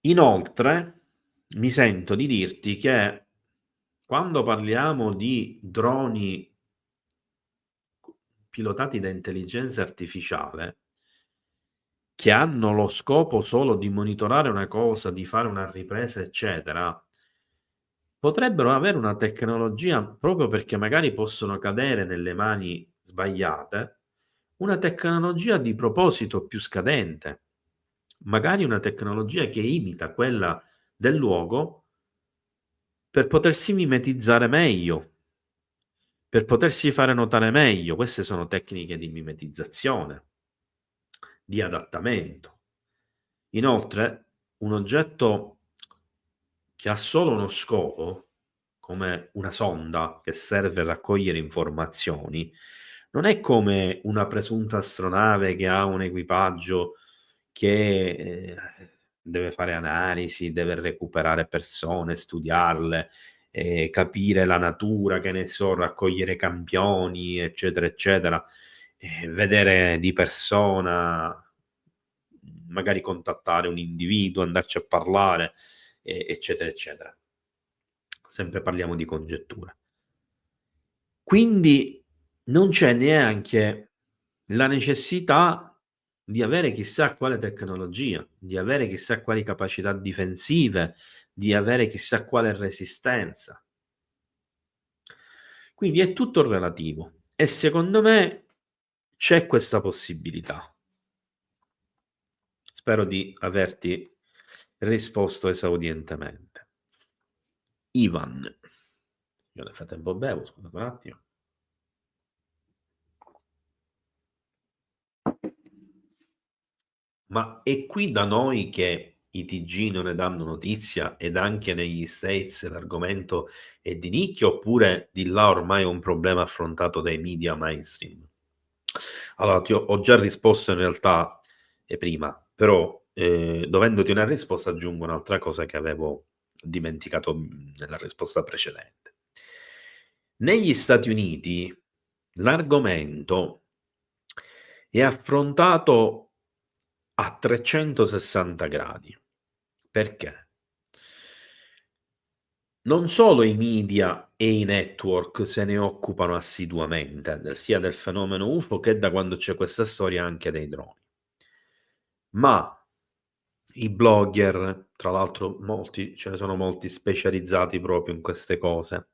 Inoltre, mi sento di dirti che quando parliamo di droni pilotati da intelligenza artificiale, che hanno lo scopo solo di monitorare una cosa, di fare una ripresa, eccetera, potrebbero avere una tecnologia, proprio perché magari possono cadere nelle mani sbagliate, una tecnologia di proposito più scadente, magari una tecnologia che imita quella del luogo per potersi mimetizzare meglio, per potersi fare notare meglio. Queste sono tecniche di mimetizzazione, di adattamento. Inoltre, un oggetto che ha solo uno scopo, come una sonda che serve a raccogliere informazioni, non è come una presunta astronave che ha un equipaggio che deve fare analisi, deve recuperare persone, studiarle, capire la natura, che ne so, raccogliere campioni, eccetera, eccetera, vedere di persona, magari contattare un individuo, andarci a parlare, eccetera, eccetera. Sempre parliamo di congetture. Quindi non c'è neanche la necessità di avere chissà quale tecnologia, di avere chissà quali capacità difensive, di avere chissà quale resistenza. Quindi è tutto relativo e secondo me c'è questa possibilità. Spero di averti risposto esaudientemente. Ivan, io nel frattempo bevo, scusate un attimo. Ma è qui da noi che i TG non ne danno notizia ed anche negli States l'argomento è di nicchia, oppure di là ormai è un problema affrontato dai media mainstream? Allora, ho già risposto in realtà prima, però dovendoti una risposta aggiungo un'altra cosa che avevo dimenticato nella risposta precedente. Negli Stati Uniti l'argomento è affrontato a 360 gradi. Perché? non solo i media e i network se ne occupano assiduamente, sia del fenomeno UFO che da quando c'è questa storia anche dei droni, ma i blogger, tra l'altro molti, ce ne sono molti specializzati proprio in queste cose,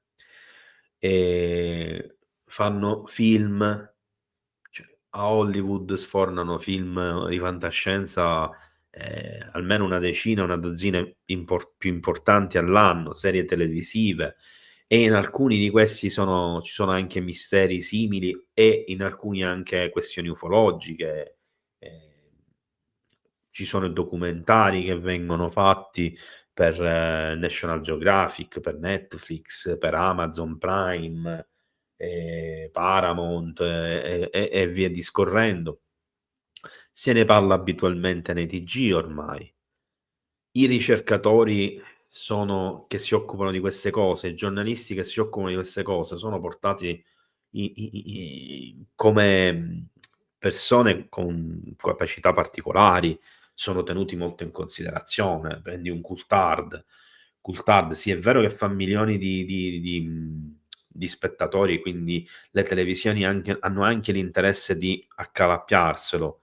fanno film, cioè, a Hollywood sfornano film di fantascienza, almeno una decina, una dozzina più importanti all'anno, serie televisive, e in alcuni di questi ci sono anche misteri simili e in alcuni anche questioni ufologiche. Ci sono documentari che vengono fatti per National Geographic, per Netflix, per Amazon Prime, Paramount e via discorrendo. Se ne parla abitualmente nei TG ormai. I ricercatori che si occupano di queste cose, i giornalisti che si occupano di queste cose sono portati come persone con capacità particolari, sono tenuti molto in considerazione. Prendi un Coulthard, sì, è vero che fa milioni di spettatori, quindi le televisioni hanno anche l'interesse di accalappiarselo,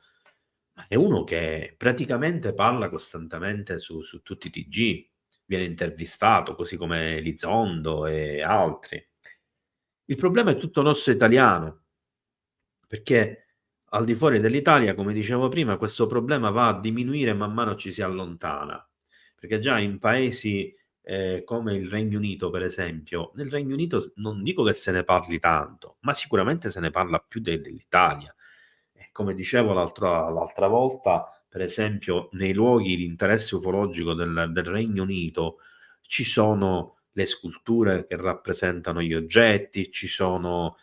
ma è uno che praticamente parla costantemente su tutti i TG, viene intervistato, così come Elizondo e altri. Il problema è tutto nostro italiano, perché al di fuori dell'Italia, come dicevo prima, questo problema va a diminuire man mano ci si allontana, perché già in paesi come il Regno Unito, per esempio, nel Regno Unito non dico che se ne parli tanto, ma sicuramente se ne parla più dell'Italia. Come dicevo l'altra volta, per esempio, nei luoghi di interesse ufologico del Regno Unito ci sono le sculture che rappresentano gli oggetti, ci sono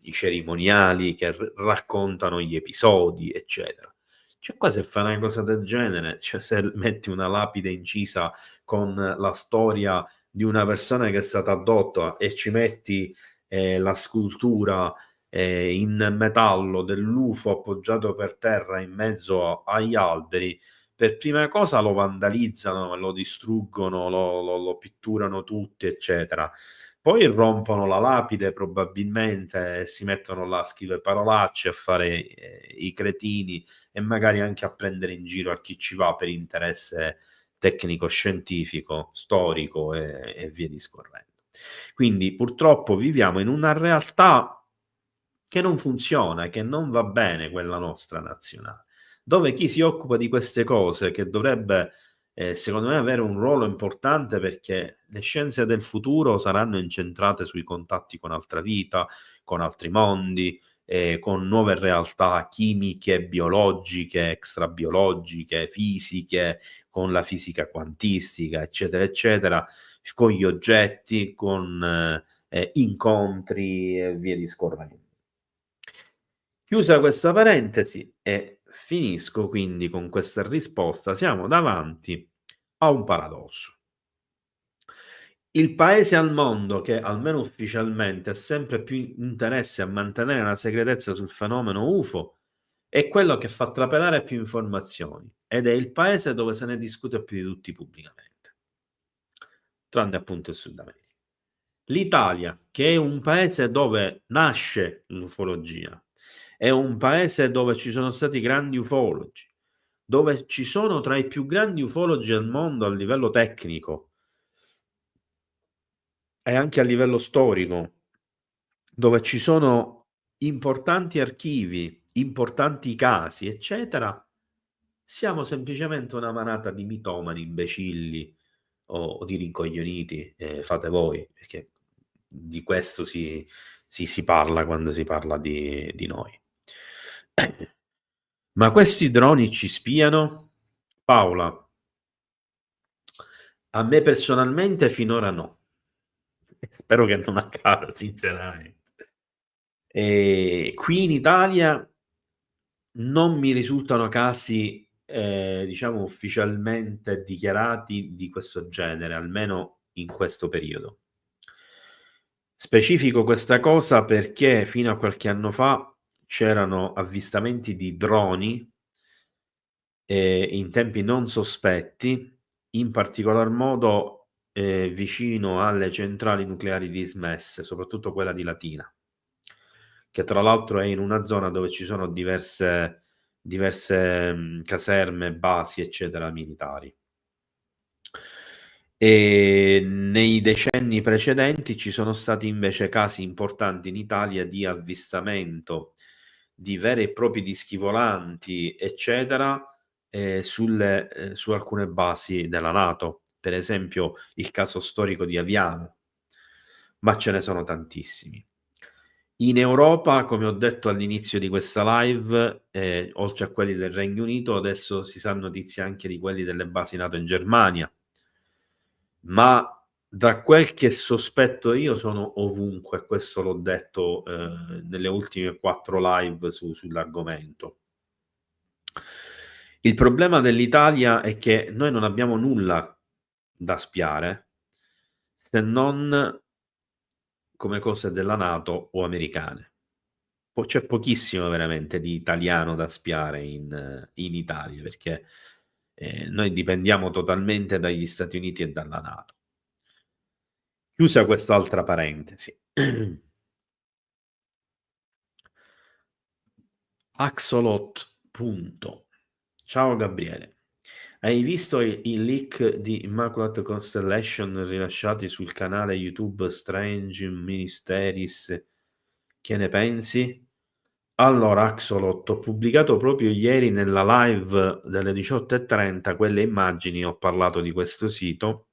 i cerimoniali che raccontano gli episodi, eccetera. Cioè, qua se fai una cosa del genere, cioè se metti una lapide incisa con la storia di una persona che è stata addotta e ci metti la scultura in metallo dell'UFO appoggiato per terra in mezzo agli alberi, per prima cosa lo vandalizzano, lo distruggono, lo pitturano tutti, eccetera. Poi rompono la lapide probabilmente e si mettono là a scrivere parolacce, a fare i cretini e magari anche a prendere in giro a chi ci va per interesse tecnico-scientifico, storico e via discorrendo. Quindi purtroppo viviamo in una realtà che non funziona, che non va bene, quella nostra nazionale, dove chi si occupa di queste cose, che dovrebbe secondo me avere un ruolo importante, perché le scienze del futuro saranno incentrate sui contatti con altra vita, con altri mondi, con nuove realtà chimiche, biologiche, extrabiologiche, fisiche, con la fisica quantistica, eccetera, eccetera, con gli oggetti, con incontri e via discorrendo. Chiusa questa parentesi e finisco quindi con questa risposta, siamo davanti a un paradosso. Il paese al mondo che, almeno ufficialmente, ha sempre più interesse a mantenere la segretezza sul fenomeno UFO è quello che fa trapelare più informazioni, ed è il paese dove se ne discute più di tutti pubblicamente, tranne appunto il Sud America. L'Italia, che è un paese dove nasce l'ufologia, è un paese dove ci sono stati grandi ufologi, dove ci sono tra i più grandi ufologi al mondo a livello tecnico e anche a livello storico, dove ci sono importanti archivi, importanti casi, eccetera, siamo semplicemente una manata di mitomani, imbecilli o di rincoglioniti, fate voi, perché di questo si parla quando si parla di noi. Ma questi droni ci spiano? Paola, a me personalmente finora no. Spero che non accada, sinceramente. Qui in Italia non mi risultano casi, diciamo, ufficialmente dichiarati di questo genere, almeno in questo periodo. Specifico questa cosa perché fino a qualche anno fa c'erano avvistamenti di droni in tempi non sospetti, in particolar modo vicino alle centrali nucleari dismesse, soprattutto quella di Latina, che tra l'altro è in una zona dove ci sono diverse caserme, basi, eccetera, militari. E nei decenni precedenti ci sono stati invece casi importanti in Italia di avvistamento di veri e propri dischi volanti, eccetera, su alcune basi della NATO. Per esempio il caso storico di Aviano, ma ce ne sono tantissimi. In Europa, come ho detto all'inizio di questa live, oltre a quelli del Regno Unito, adesso si sa notizia anche di quelli delle basi NATO in Germania. Ma da quel che sospetto io sono ovunque, questo l'ho detto nelle ultime 4 live sull'argomento. Il problema dell'Italia è che noi non abbiamo nulla da spiare se non come cose della NATO o americane. C'è pochissimo veramente di italiano da spiare in Italia, perché noi dipendiamo totalmente dagli Stati Uniti e dalla NATO. Chiusa quest'altra parentesi. Axolot. Ciao Gabriele. Hai visto il leak di Immaculate Constellation rilasciati sul canale YouTube Strange Mysteries? Che ne pensi? Allora, Axolot, ho pubblicato proprio ieri nella live delle 18:30 quelle immagini, ho parlato di questo sito.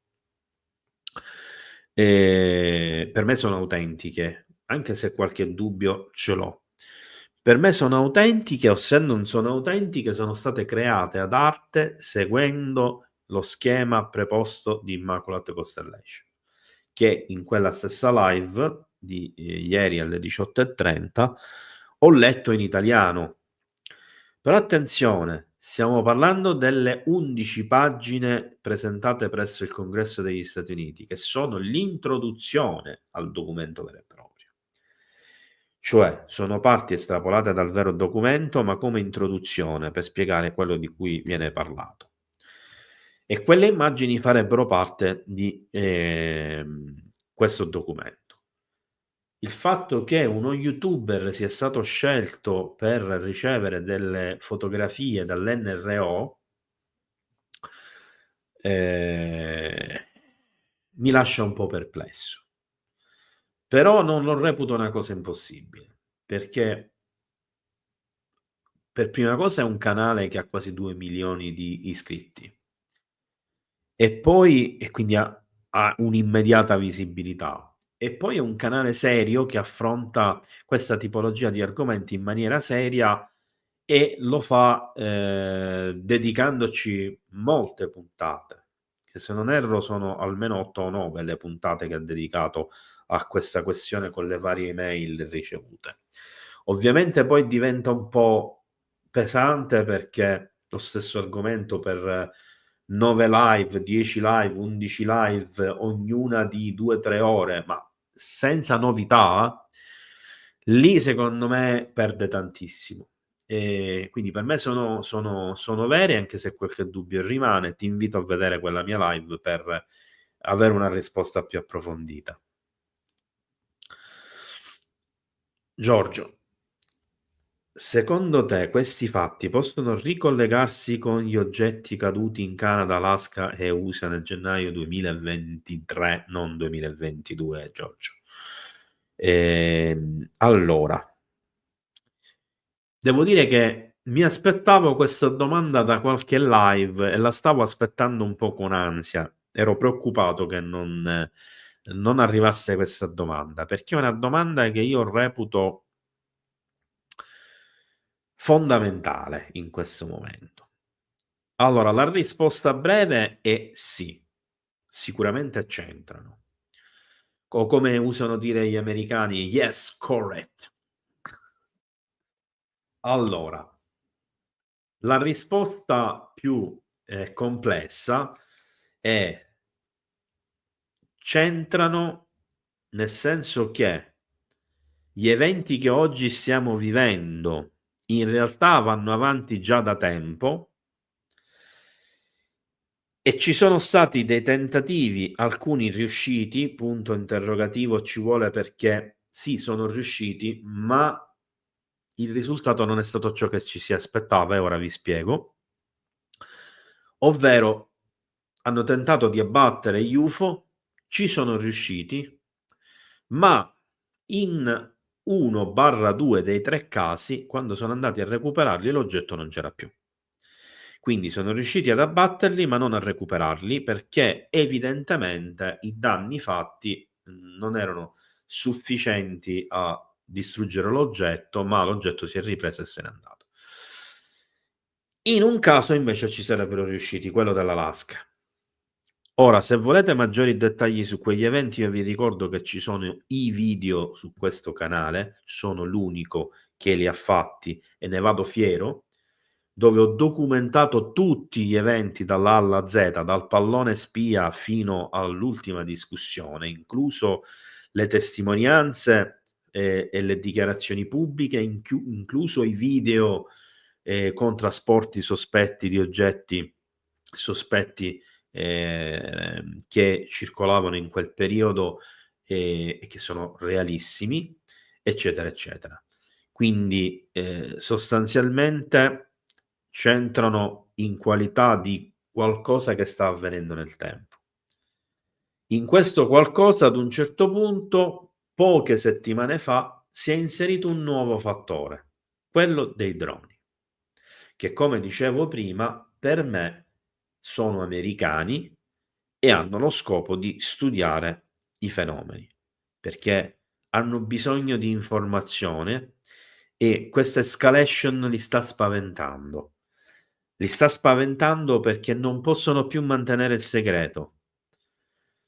Per me sono autentiche, anche se qualche dubbio ce l'ho. Per me sono autentiche, o se non sono autentiche, sono state create ad arte seguendo lo schema preposto di Immaculate Constellation, che in quella stessa live di ieri alle 18:30 ho letto in italiano. Però attenzione, stiamo parlando delle 11 pagine presentate presso il Congresso degli Stati Uniti, che sono l'introduzione al documento vero e proprio. Cioè, sono parti estrapolate dal vero documento, ma come introduzione per spiegare quello di cui viene parlato. E quelle immagini farebbero parte di questo documento. Il fatto che uno youtuber sia stato scelto per ricevere delle fotografie dall'NRO mi lascia un po' perplesso. Però non lo reputo una cosa impossibile, perché per prima cosa è un canale che ha quasi 2 milioni di iscritti e quindi ha un'immediata visibilità. E poi è un canale serio che affronta questa tipologia di argomenti in maniera seria e lo fa dedicandoci molte puntate, che se non erro sono almeno 8 o 9 le puntate che ha dedicato a questa questione con le varie email ricevute. Ovviamente poi diventa un po' pesante perché lo stesso argomento per 9 live, 10 live, 11 live, ognuna di 2-3 ore, ma senza novità, lì secondo me perde tantissimo. E quindi per me sono vere, anche se qualche dubbio rimane. Ti invito a vedere quella mia live per avere una risposta più approfondita. Giorgio, secondo te questi fatti possono ricollegarsi con gli oggetti caduti in Canada, Alaska e USA nel gennaio 2023, non 2022, Giorgio? Allora, devo dire che mi aspettavo questa domanda da qualche live e la stavo aspettando un po' con ansia. Ero preoccupato che non arrivasse questa domanda, perché è una domanda che io reputo fondamentale in questo momento. Allora, la risposta breve è sì, sicuramente c'entrano. O come usano dire gli americani, yes, correct. Allora, la risposta più complessa è c'entrano nel senso che gli eventi che oggi stiamo vivendo in realtà vanno avanti già da tempo E ci sono stati dei tentativi, alcuni riusciti, punto interrogativo ci vuole, perché sì, sono riusciti, ma il risultato non è stato ciò che ci si aspettava, e ora vi spiego. Ovvero, hanno tentato di abbattere gli UFO, ci sono riusciti, ma in 1/2 dei 3 casi, quando sono andati a recuperarli, l'oggetto non c'era più. Quindi sono riusciti ad abbatterli, ma non a recuperarli, perché evidentemente i danni fatti non erano sufficienti a distruggere l'oggetto, ma l'oggetto si è ripreso e se n'è andato. In un caso invece ci sarebbero riusciti, quello dell'Alaska. Ora, se volete maggiori dettagli su quegli eventi, io vi ricordo che ci sono i video su questo canale, sono l'unico che li ha fatti e ne vado fiero, dove ho documentato tutti gli eventi dalla A alla Z, dal pallone spia fino all'ultima discussione, incluso le testimonianze e le dichiarazioni pubbliche, incluso i video con trasporti sospetti di oggetti sospetti che circolavano in quel periodo e che sono realissimi, eccetera, eccetera. Quindi sostanzialmente c'entrano in qualità di qualcosa che sta avvenendo nel tempo. In questo qualcosa, ad un certo punto, poche settimane fa, si è inserito un nuovo fattore, quello dei droni, che, come dicevo prima, per me sono americani e hanno lo scopo di studiare i fenomeni, perché hanno bisogno di informazione e questa escalation li sta spaventando. Li sta spaventando perché non possono più mantenere il segreto,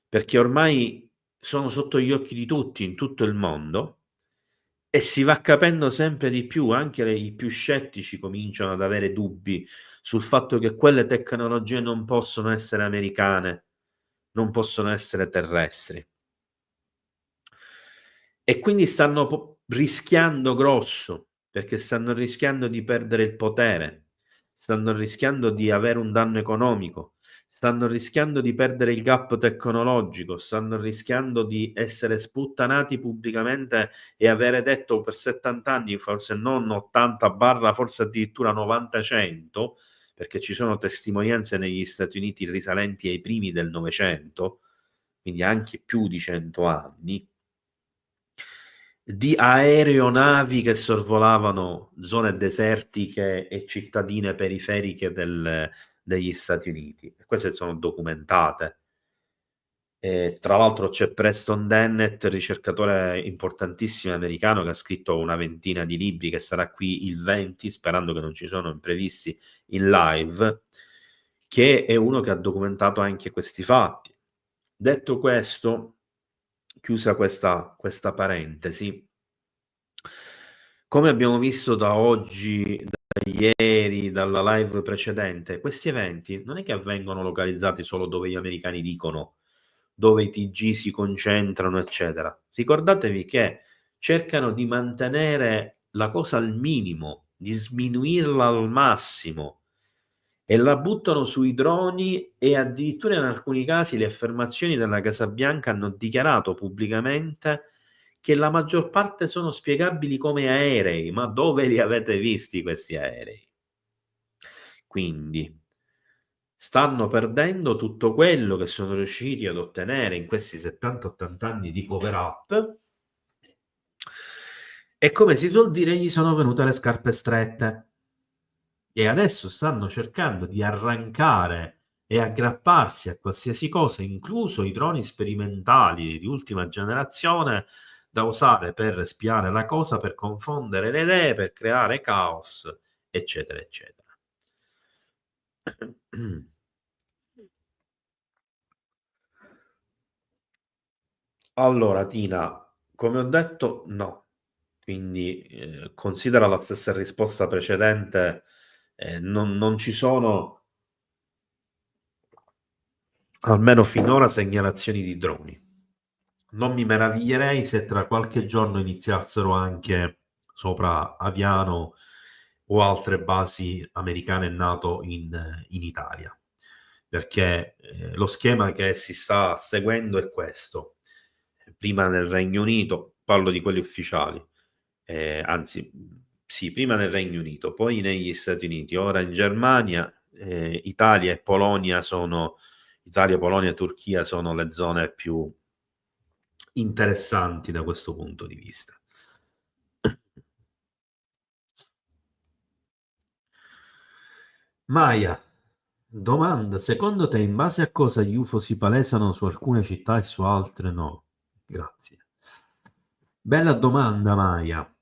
perché ormai sono sotto gli occhi di tutti in tutto il mondo e si va capendo sempre di più, anche i più scettici cominciano ad avere dubbi sul fatto che quelle tecnologie non possono essere americane, non possono essere terrestri. E quindi stanno rischiando grosso, perché stanno rischiando di perdere il potere, stanno rischiando di avere un danno economico, stanno rischiando di perdere il gap tecnologico, stanno rischiando di essere sputtanati pubblicamente e avere detto per 70 anni, forse non 80 forse addirittura 90-100, perché ci sono testimonianze negli Stati Uniti risalenti ai primi del Novecento, quindi anche più di 100 anni, di aeronavi che sorvolavano zone desertiche e cittadine periferiche degli Stati Uniti. Queste sono documentate. Tra l'altro c'è Preston Dennett, ricercatore importantissimo americano, che ha scritto una ventina di libri, che sarà qui il 20, sperando che non ci sono imprevisti in live, che è uno che ha documentato anche questi fatti. Detto questo, chiusa questa parentesi, come abbiamo visto da oggi, da ieri, dalla live precedente, questi eventi non è che avvengono localizzati solo dove gli americani dicono, dove i TG si concentrano, eccetera. Ricordatevi che cercano di mantenere la cosa al minimo, di sminuirla al massimo, e la buttano sui droni, e addirittura in alcuni casi le affermazioni della Casa Bianca hanno dichiarato pubblicamente che la maggior parte sono spiegabili come aerei. Ma dove li avete visti questi aerei? Quindi stanno perdendo tutto quello che sono riusciti ad ottenere in questi 70-80 anni di cover up, e, come si suol dire, gli sono venute le scarpe strette. E adesso stanno cercando di arrancare e aggrapparsi a qualsiasi cosa, incluso i droni sperimentali di ultima generazione, da usare per spiare la cosa, per confondere le idee, per creare caos, eccetera, eccetera. Allora, Tina, come ho detto, no. Quindi considera la stessa risposta precedente. Non ci sono, almeno finora, segnalazioni di droni. Non mi meraviglierei se tra qualche giorno iniziassero anche sopra Aviano o altre basi americane NATO in Italia, perché lo schema che si sta seguendo è questo. Prima nel Regno Unito, parlo di quelli ufficiali, anzi sì, prima nel Regno Unito, poi negli Stati Uniti, ora in Germania, Italia, Polonia e Turchia sono le zone più interessanti da questo punto di vista. Maya, domanda, secondo te in base a cosa gli UFO si palesano su alcune città e su altre no? Grazie. Bella domanda, Maya.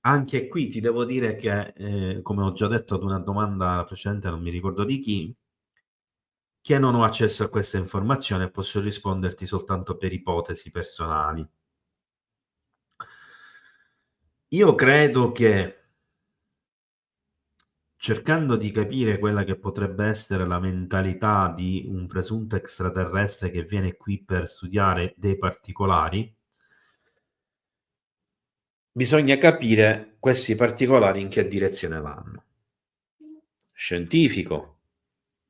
Anche qui ti devo dire che, come ho già detto ad una domanda precedente, non mi ricordo di chi, che non ho accesso a questa informazione e posso risponderti soltanto per ipotesi personali. Io credo che, cercando di capire quella che potrebbe essere la mentalità di un presunto extraterrestre che viene qui per studiare dei particolari, bisogna capire questi particolari in che direzione vanno. Scientifico,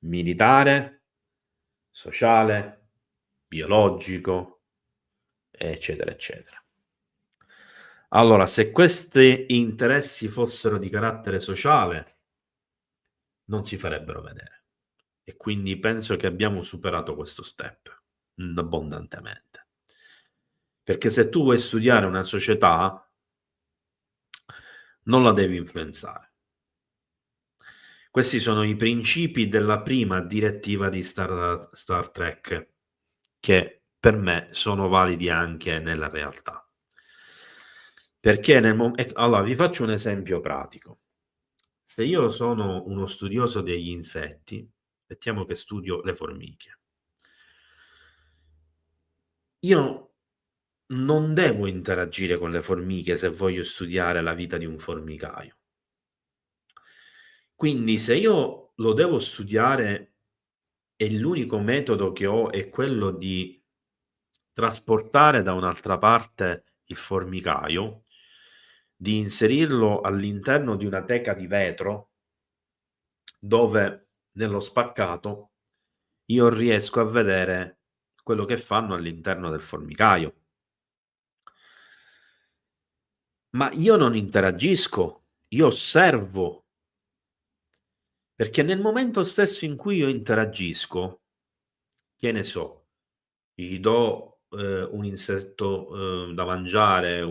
militare, sociale, biologico, eccetera, eccetera. Allora, se questi interessi fossero di carattere sociale, non si farebbero vedere. E quindi penso che abbiamo superato questo step abbondantemente. Perché se tu vuoi studiare una società, non la devi influenzare. Questi sono i principi della prima direttiva di Star Trek, che per me sono validi anche nella realtà. Perché allora vi faccio un esempio pratico. Se io sono uno studioso degli insetti, mettiamo che studio le formiche, io non devo interagire con le formiche se voglio studiare la vita di un formicaio. Quindi se io lo devo studiare e l'unico metodo che ho è quello di trasportare da un'altra parte il formicaio, di inserirlo all'interno di una teca di vetro, dove nello spaccato io riesco a vedere quello che fanno all'interno del formicaio. Ma io non interagisco, io osservo. Perché nel momento stesso in cui io interagisco, che ne so, gli do un insetto da mangiare,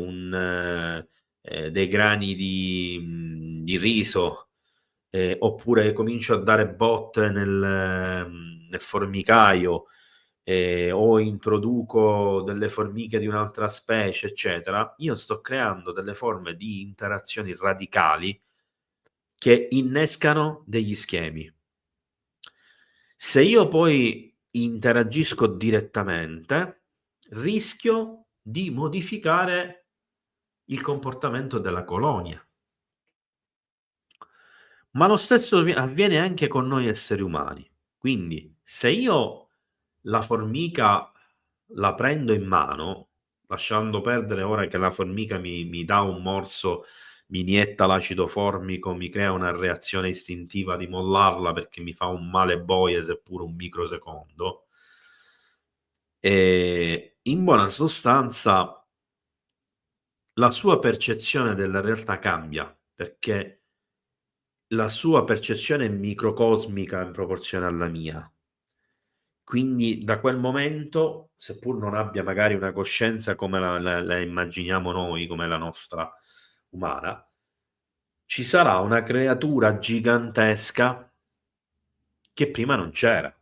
dei grani di riso, oppure comincio a dare botte nel formicaio, o introduco delle formiche di un'altra specie, eccetera, io sto creando delle forme di interazioni radicali che innescano degli schemi. Se io poi interagisco direttamente, rischio di modificare il comportamento della colonia. Ma lo stesso avviene anche con noi esseri umani. Quindi, se io la formica la prendo in mano, lasciando perdere ora che la formica mi dà un morso, mi inietta l'acido formico, mi crea una reazione istintiva di mollarla perché mi fa un male boia seppure un microsecondo, e in buona sostanza la sua percezione della realtà cambia, perché la sua percezione è microcosmica in proporzione alla mia. Quindi da quel momento, seppur non abbia magari una coscienza come la immaginiamo noi, come la nostra umana, ci sarà una creatura gigantesca che prima non c'era.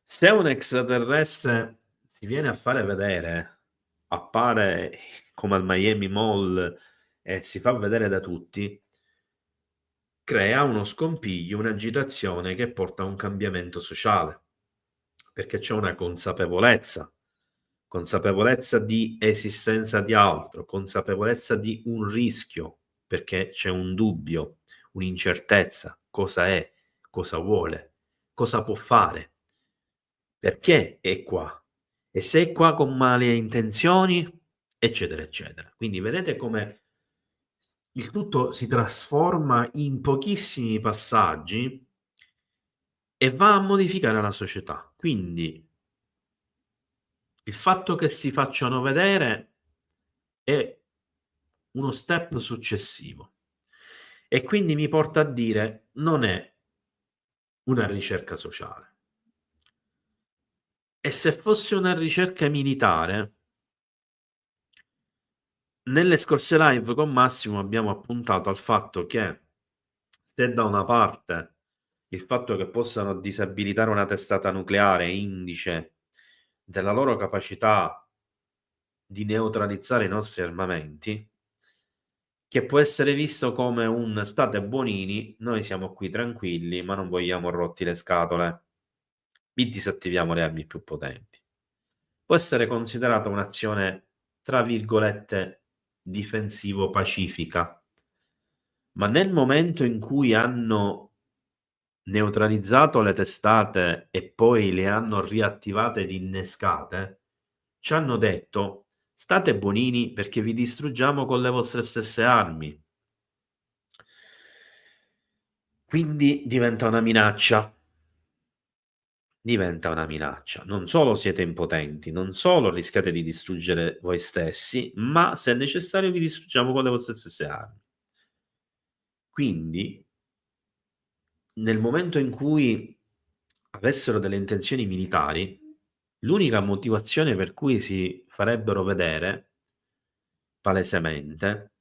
Se un extraterrestre si viene a fare vedere, appare come al Miami Mall e si fa vedere da tutti, crea uno scompiglio, un'agitazione che porta a un cambiamento sociale, perché c'è una consapevolezza di esistenza di altro, consapevolezza di un rischio, perché c'è un dubbio, un'incertezza, cosa è, cosa vuole, cosa può fare, perché è qua, e se è qua con male intenzioni, eccetera, eccetera. Quindi vedete come il tutto si trasforma in pochissimi passaggi e va a modificare la società. Quindi il fatto che si facciano vedere è uno step successivo e quindi mi porta a dire non è una ricerca sociale. E se fosse una ricerca militare, nelle scorse live con Massimo abbiamo appuntato al fatto che se da una parte il fatto che possano disabilitare una testata nucleare è indice della loro capacità di neutralizzare i nostri armamenti, che può essere visto come un state buonini, noi siamo qui tranquilli, ma non vogliamo rotti le scatole, vi disattiviamo le armi più potenti. Può essere considerata un'azione, tra virgolette, difensivo-pacifica, ma nel momento in cui hanno neutralizzato le testate e poi le hanno riattivate ed innescate, ci hanno detto state buonini perché vi distruggiamo con le vostre stesse armi. Quindi diventa una minaccia. Diventa una minaccia. Non solo siete impotenti, non solo rischiate di distruggere voi stessi, ma se è necessario vi distruggiamo con le vostre stesse armi. Quindi nel momento in cui avessero delle intenzioni militari, l'unica motivazione per cui si farebbero vedere palesemente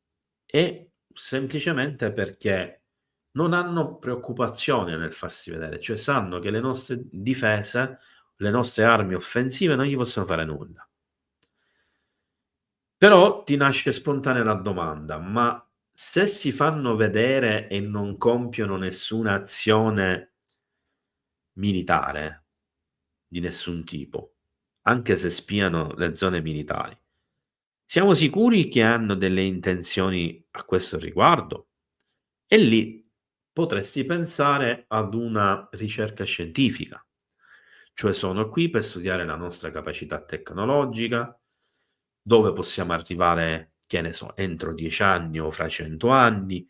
è semplicemente perché non hanno preoccupazione nel farsi vedere, cioè sanno che le nostre difese, le nostre armi offensive non gli possono fare nulla. Però ti nasce spontanea la domanda, ma se si fanno vedere e non compiono nessuna azione militare di nessun tipo, anche se spiano le zone militari, siamo sicuri che hanno delle intenzioni a questo riguardo? E lì potresti pensare ad una ricerca scientifica, cioè sono qui per studiare la nostra capacità tecnologica, dove possiamo arrivare, che ne so, entro 10 anni o fra 100 anni,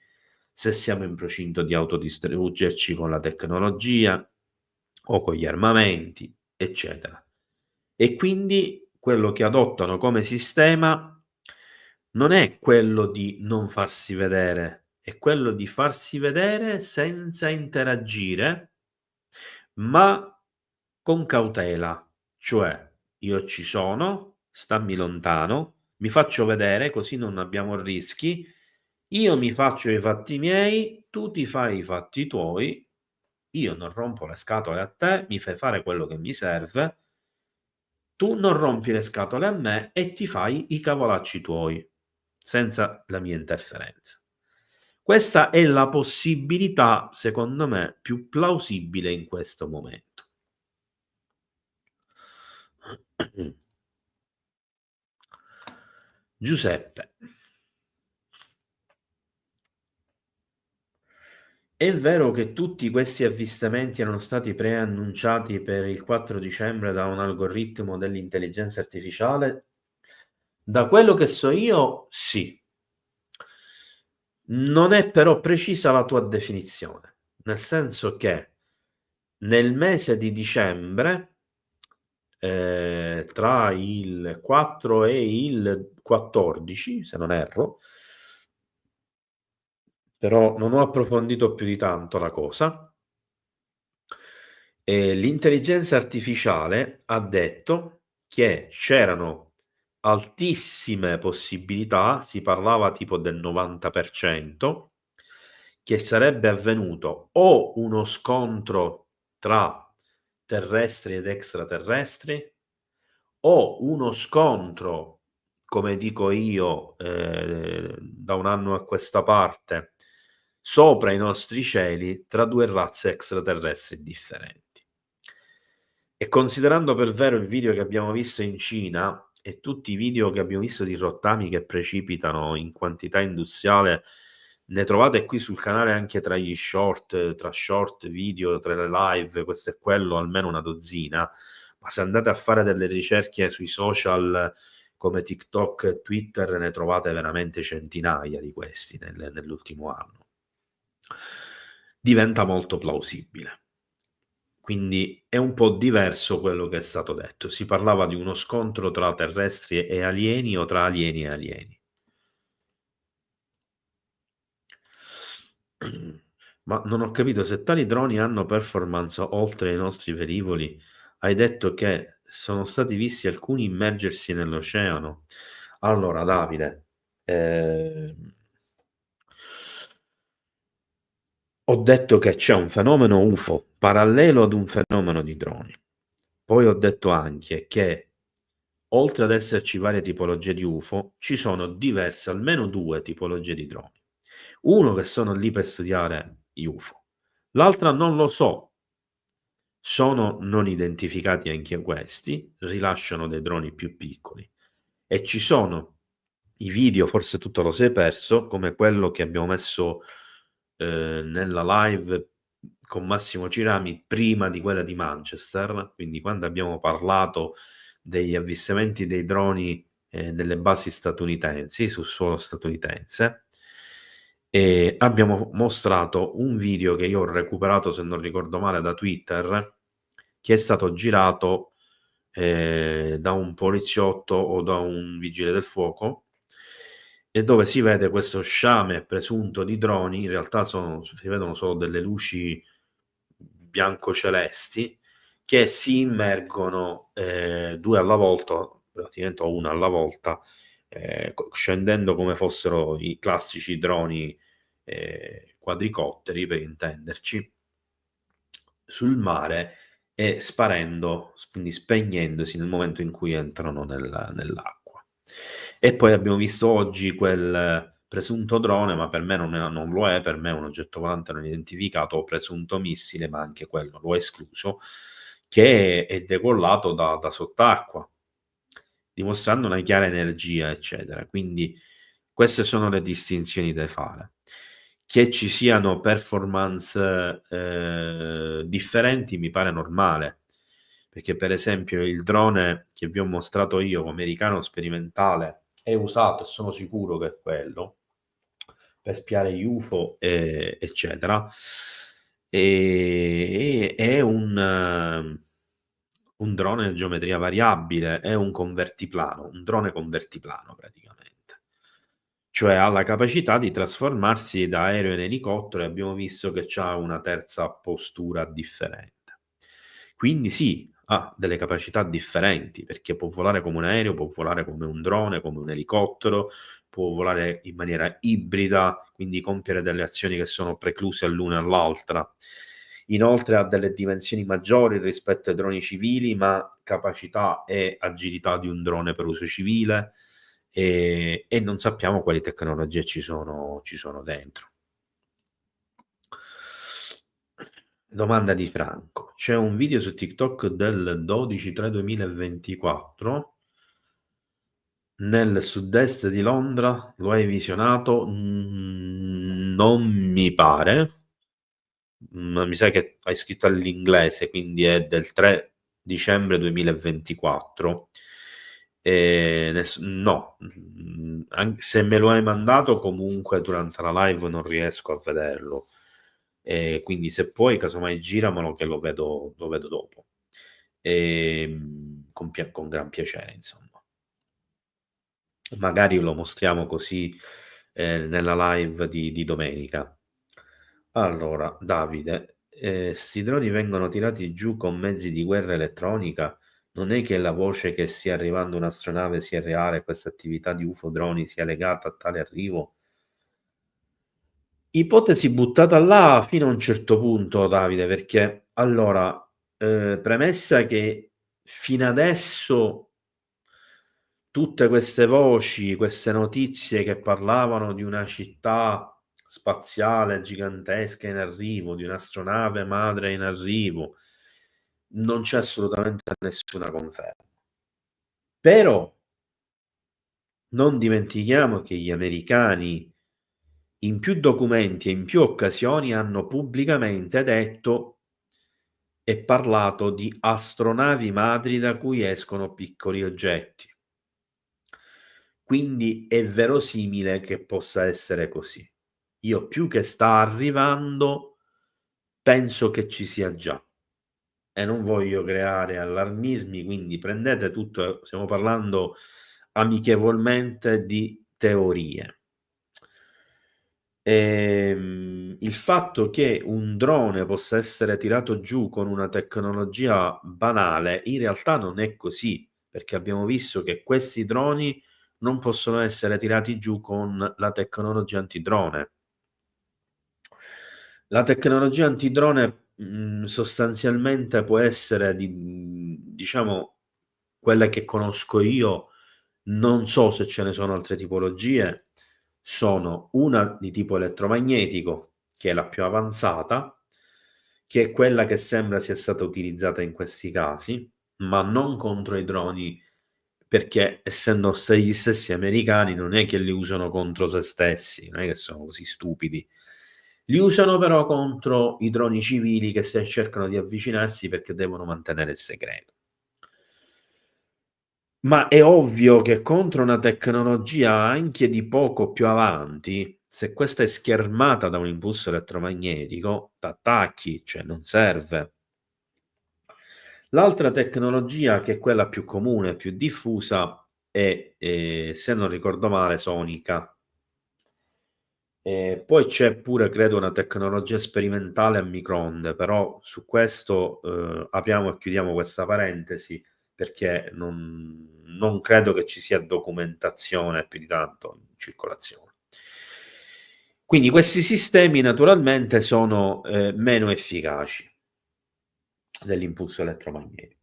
se siamo in procinto di autodistruggerci con la tecnologia o con gli armamenti, eccetera. E quindi quello che adottano come sistema non è quello di non farsi vedere, è quello di farsi vedere senza interagire, ma con cautela. Cioè, io ci sono, stammi lontano, mi faccio vedere così non abbiamo rischi, io mi faccio i fatti miei, tu ti fai i fatti tuoi, io non rompo le scatole a te, mi fai fare quello che mi serve, tu non rompi le scatole a me e ti fai i cavolacci tuoi, senza la mia interferenza. Questa è la possibilità, secondo me, più plausibile in questo momento. Giuseppe. È vero che tutti questi avvistamenti erano stati preannunciati per il 4 dicembre da un algoritmo dell'intelligenza artificiale? Da quello che so io, sì. Non è però precisa la tua definizione, nel senso che nel mese di dicembre, tra il 4 e il 14, se non erro, però non ho approfondito più di tanto la cosa, l'intelligenza artificiale ha detto che c'erano altissime possibilità, si parlava tipo del 90%, che sarebbe avvenuto o uno scontro tra terrestri ed extraterrestri o uno scontro, come dico io, da un anno a questa parte, sopra i nostri cieli tra due razze extraterrestri differenti. E considerando per vero il video che abbiamo visto in Cina e tutti i video che abbiamo visto di rottami che precipitano in quantità industriale, ne trovate qui sul canale anche tra gli short, tra short video, tra le live, questo e quello, almeno una dozzina. Ma se andate a fare delle ricerche sui social come TikTok e Twitter, ne trovate veramente centinaia di questi nell'ultimo anno. Diventa molto plausibile. Quindi è un po' diverso quello che è stato detto. Si parlava di uno scontro tra terrestri e alieni o tra alieni e alieni. Ma non ho capito, se tali droni hanno performance oltre i nostri velivoli, hai detto che sono stati visti alcuni immergersi nell'oceano. Allora, Davide, ho detto che c'è un fenomeno UFO parallelo ad un fenomeno di droni. Poi ho detto anche che oltre ad esserci varie tipologie di UFO, ci sono diverse, almeno 2 tipologie di droni. Uno che sono lì per studiare gli UFO, l'altra non lo so. Sono non identificati anche questi, rilasciano dei droni più piccoli e ci sono i video, forse tu te lo sei perso, come quello che abbiamo messo nella live con Massimo Cirami prima di quella di Manchester, quindi quando abbiamo parlato degli avvistamenti dei droni delle basi statunitensi sul suolo statunitense, e abbiamo mostrato un video che io ho recuperato, se non ricordo male, da Twitter, che è stato girato da un poliziotto o da un vigile del fuoco, e dove si vede questo sciame presunto di droni. In realtà si vedono solo delle luci bianco-celesti che si immergono 2 alla volta, praticamente, o una alla volta, scendendo come fossero i classici droni quadricotteri, per intenderci, sul mare, e sparendo, quindi spegnendosi nel momento in cui entrano nell'acqua. E poi abbiamo visto oggi quel presunto drone, ma per me non lo è, per me è un oggetto volante non identificato o presunto missile, ma anche quello lo è escluso, che è decollato da sott'acqua, dimostrando una chiara energia, eccetera. Quindi queste sono le distinzioni da fare. Che ci siano performance differenti mi pare normale, perché per esempio il drone che vi ho mostrato io, americano sperimentale, è usato, e sono sicuro che è quello, per spiare gli UFO, eccetera, e è un drone a geometria variabile, è un drone convertiplano praticamente. Cioè ha la capacità di trasformarsi da aereo in elicottero, e abbiamo visto che c'ha una terza postura differente. Quindi sì, ha delle capacità differenti, perché può volare come un aereo, può volare come un drone, come un elicottero, può volare in maniera ibrida, quindi compiere delle azioni che sono precluse all'una e all'altra. Inoltre ha delle dimensioni maggiori rispetto ai droni civili, ma capacità e agilità di un drone per uso civile, e non sappiamo quali tecnologie ci sono dentro. Domanda di Franco: c'è un video su TikTok del 12/3/2024 nel sud-est di Londra, lo hai visionato? Non mi pare, ma mi sa che hai scritto all'inglese, quindi è del 3 dicembre 2024. No, se me lo hai mandato comunque durante la live non riesco a vederlo, quindi se puoi casomai giramelo che lo vedo dopo, con gran piacere, insomma. Magari lo mostriamo così nella live di domenica. Allora, Davide, sti droni vengono tirati giù con mezzi di guerra elettronica? Non è che la voce che stia arrivando un'astronave sia reale e questa attività di UFO droni sia legata a tale arrivo? Ipotesi buttata là fino a un certo punto, Davide, perché allora, premessa che fino adesso tutte queste voci, queste notizie che parlavano di una città spaziale gigantesca in arrivo, di un'astronave madre in arrivo, non c'è assolutamente nessuna conferma. Però non dimentichiamo che gli americani in più documenti e in più occasioni hanno pubblicamente detto e parlato di astronavi madri da cui escono piccoli oggetti. Quindi è verosimile che possa essere così. Io, più che sta arrivando, penso che ci sia già. e non voglio creare allarmismi, quindi prendete tutto, stiamo parlando amichevolmente di teorie. Il fatto che un drone possa essere tirato giù con una tecnologia banale in realtà non è così, perché abbiamo visto che questi droni non possono essere tirati giù con la tecnologia antidrone. La tecnologia antidrone sostanzialmente può essere diciamo quelle che conosco io, non so se ce ne sono altre tipologie, sono una di tipo elettromagnetico, che è la più avanzata, che è quella che sembra sia stata utilizzata in questi casi, ma non contro i droni, perché essendo gli stessi americani non è che li usano contro se stessi, non è che sono così stupidi. Li usano però contro i droni civili che cercano di avvicinarsi perché devono mantenere il segreto. Ma è ovvio che contro una tecnologia anche di poco più avanti, se questa è schermata da un impulso elettromagnetico, t'attacchi, cioè non serve. L'altra tecnologia, che è quella più comune, più diffusa, è, se non ricordo male, sonica. Poi c'è pure, credo, una tecnologia sperimentale a microonde, però su questo apriamo e chiudiamo questa parentesi perché non credo che ci sia documentazione più di tanto in circolazione. Quindi questi sistemi naturalmente sono meno efficaci dell'impulso elettromagnetico.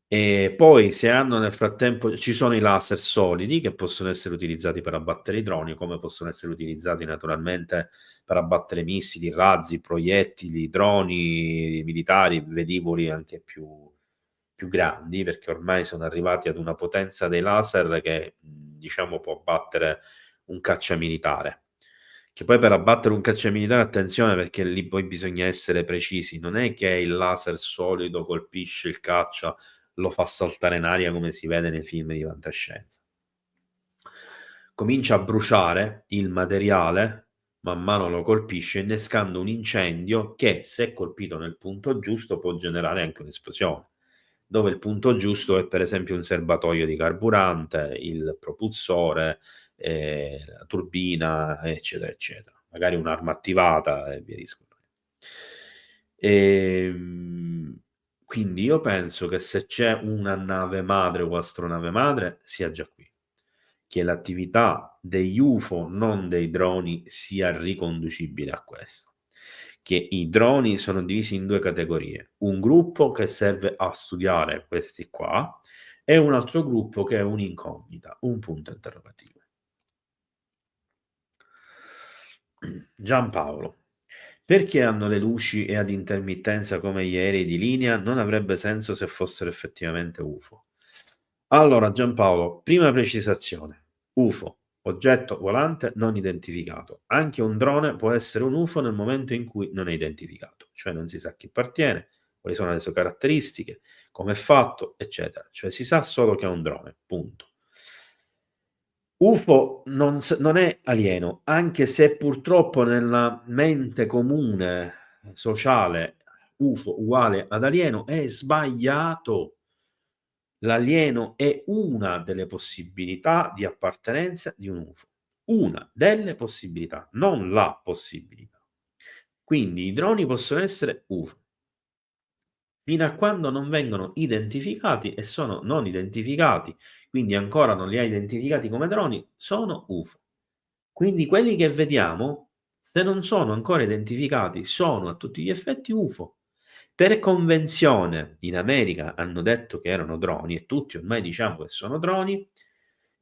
E poi se hanno nel frattempo, ci sono i laser solidi che possono essere utilizzati per abbattere i droni, come possono essere utilizzati naturalmente per abbattere missili, razzi, proiettili, droni militari, velivoli anche più grandi, perché ormai sono arrivati ad una potenza dei laser che diciamo può abbattere un cacciamilitare. Che poi per abbattere un cacciamilitare, attenzione, perché lì poi bisogna essere precisi, non è che il laser solido colpisce il caccia, lo fa saltare in aria come si vede nei film di fantascienza. Comincia a bruciare il materiale, man mano lo colpisce, innescando un incendio che, se colpito nel punto giusto, può generare anche un'esplosione. Dove il punto giusto è per esempio un serbatoio di carburante, il propulsore, la turbina, eccetera, eccetera. Magari un'arma attivata e via discorrendo. Quindi io penso che se c'è una nave madre o astronave madre, sia già qui. Che l'attività degli UFO, non dei droni, sia riconducibile a questo. Che i droni sono divisi in due categorie. Un gruppo che serve a studiare questi qua e un altro gruppo che è un'incognita, un punto interrogativo. Giampaolo. Perché hanno le luci e ad intermittenza come gli aerei di linea? Non avrebbe senso se fossero effettivamente UFO. Allora, Giampaolo, prima precisazione. UFO, oggetto volante non identificato. Anche un drone può essere un UFO nel momento in cui non è identificato, cioè non si sa a chi appartiene, quali sono le sue caratteristiche, come è fatto, eccetera. Cioè si sa solo che è un drone, punto. UFO non è alieno, anche se purtroppo nella mente comune sociale UFO uguale ad alieno è sbagliato. L'alieno è una delle possibilità di appartenenza di un UFO, una delle possibilità, non la possibilità. Quindi i droni possono essere UFO fino a quando non vengono identificati e sono non identificati, quindi ancora non li ha identificati come droni, sono UFO. Quindi quelli che vediamo, se non sono ancora identificati, sono a tutti gli effetti UFO. Per convenzione in America hanno detto che erano droni e tutti ormai diciamo che sono droni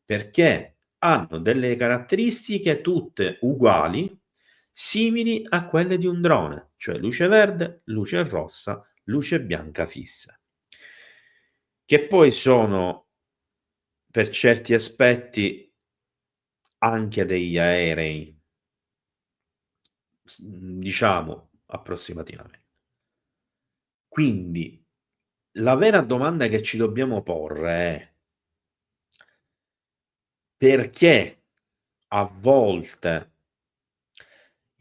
perché hanno delle caratteristiche tutte uguali, simili a quelle di un drone, cioè luce verde, luce rossa, luce bianca fissa, che poi sono per certi aspetti anche degli aerei, diciamo approssimativamente. Quindi la vera domanda che ci dobbiamo porre è: perché a volte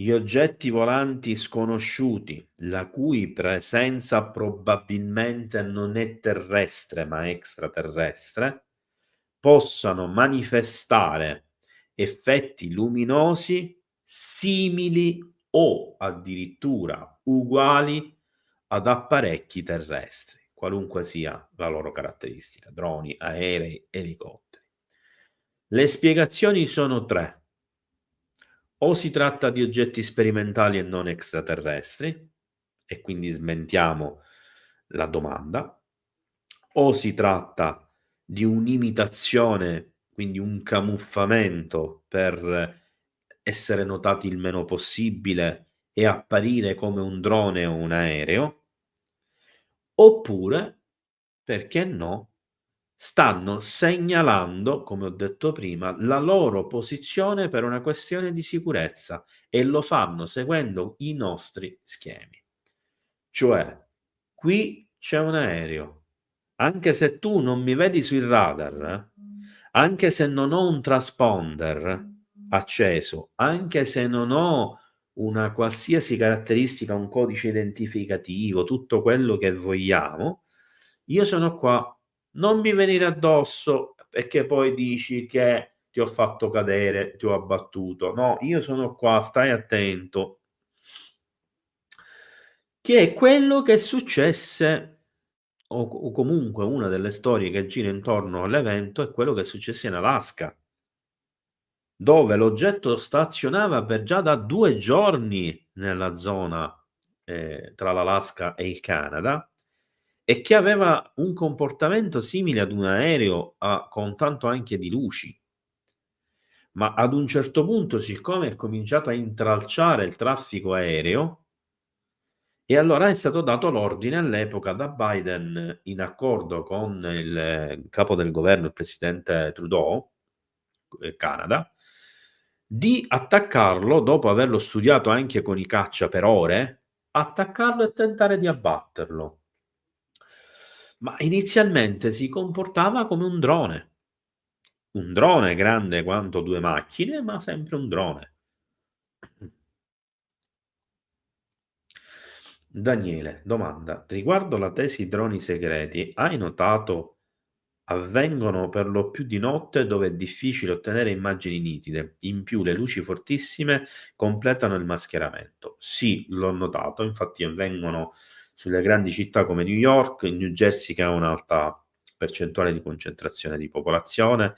Gli oggetti volanti sconosciuti, la cui presenza probabilmente non è terrestre ma extraterrestre, possano manifestare effetti luminosi simili o addirittura uguali ad apparecchi terrestri, qualunque sia la loro caratteristica, droni, aerei, elicotteri. Le spiegazioni sono tre. O si tratta di oggetti sperimentali e non extraterrestri, e quindi smentiamo la domanda, o si tratta di un'imitazione, quindi un camuffamento per essere notati il meno possibile e apparire come un drone o un aereo, oppure, perché no, stanno segnalando, come ho detto prima, la loro posizione per una questione di sicurezza e lo fanno seguendo i nostri schemi. Cioè, qui c'è un aereo, anche se tu non mi vedi sui radar, anche se non ho un transponder acceso, anche se non ho una qualsiasi caratteristica, un codice identificativo, tutto quello che vogliamo, io sono qua, non mi venire addosso perché poi dici che ti ho fatto cadere, ti ho abbattuto. No, io sono qua, stai attento. Che è quello che successe, o comunque una delle storie che gira intorno all'evento, è quello che successe in Alaska, dove l'oggetto stazionava per già da 2 giorni nella zona tra l'Alaska e il Canada, e che aveva un comportamento simile ad un aereo, con tanto anche di luci. Ma ad un certo punto, siccome è cominciato a intralciare il traffico aereo, e allora è stato dato l'ordine all'epoca da Biden, in accordo con il capo del governo, il presidente Trudeau, Canada, di attaccarlo, dopo averlo studiato anche con i caccia per ore, attaccarlo e tentare di abbatterlo. Ma inizialmente si comportava come un drone grande quanto 2 macchine, ma sempre un drone. Daniele, domanda: riguardo la tesi droni segreti, hai notato avvengono per lo più di notte, dove è difficile ottenere immagini nitide. In più le luci fortissime completano il mascheramento. Sì, l'ho notato, infatti avvengono sulle grandi città come New York, New Jersey, che ha un'alta percentuale di concentrazione di popolazione,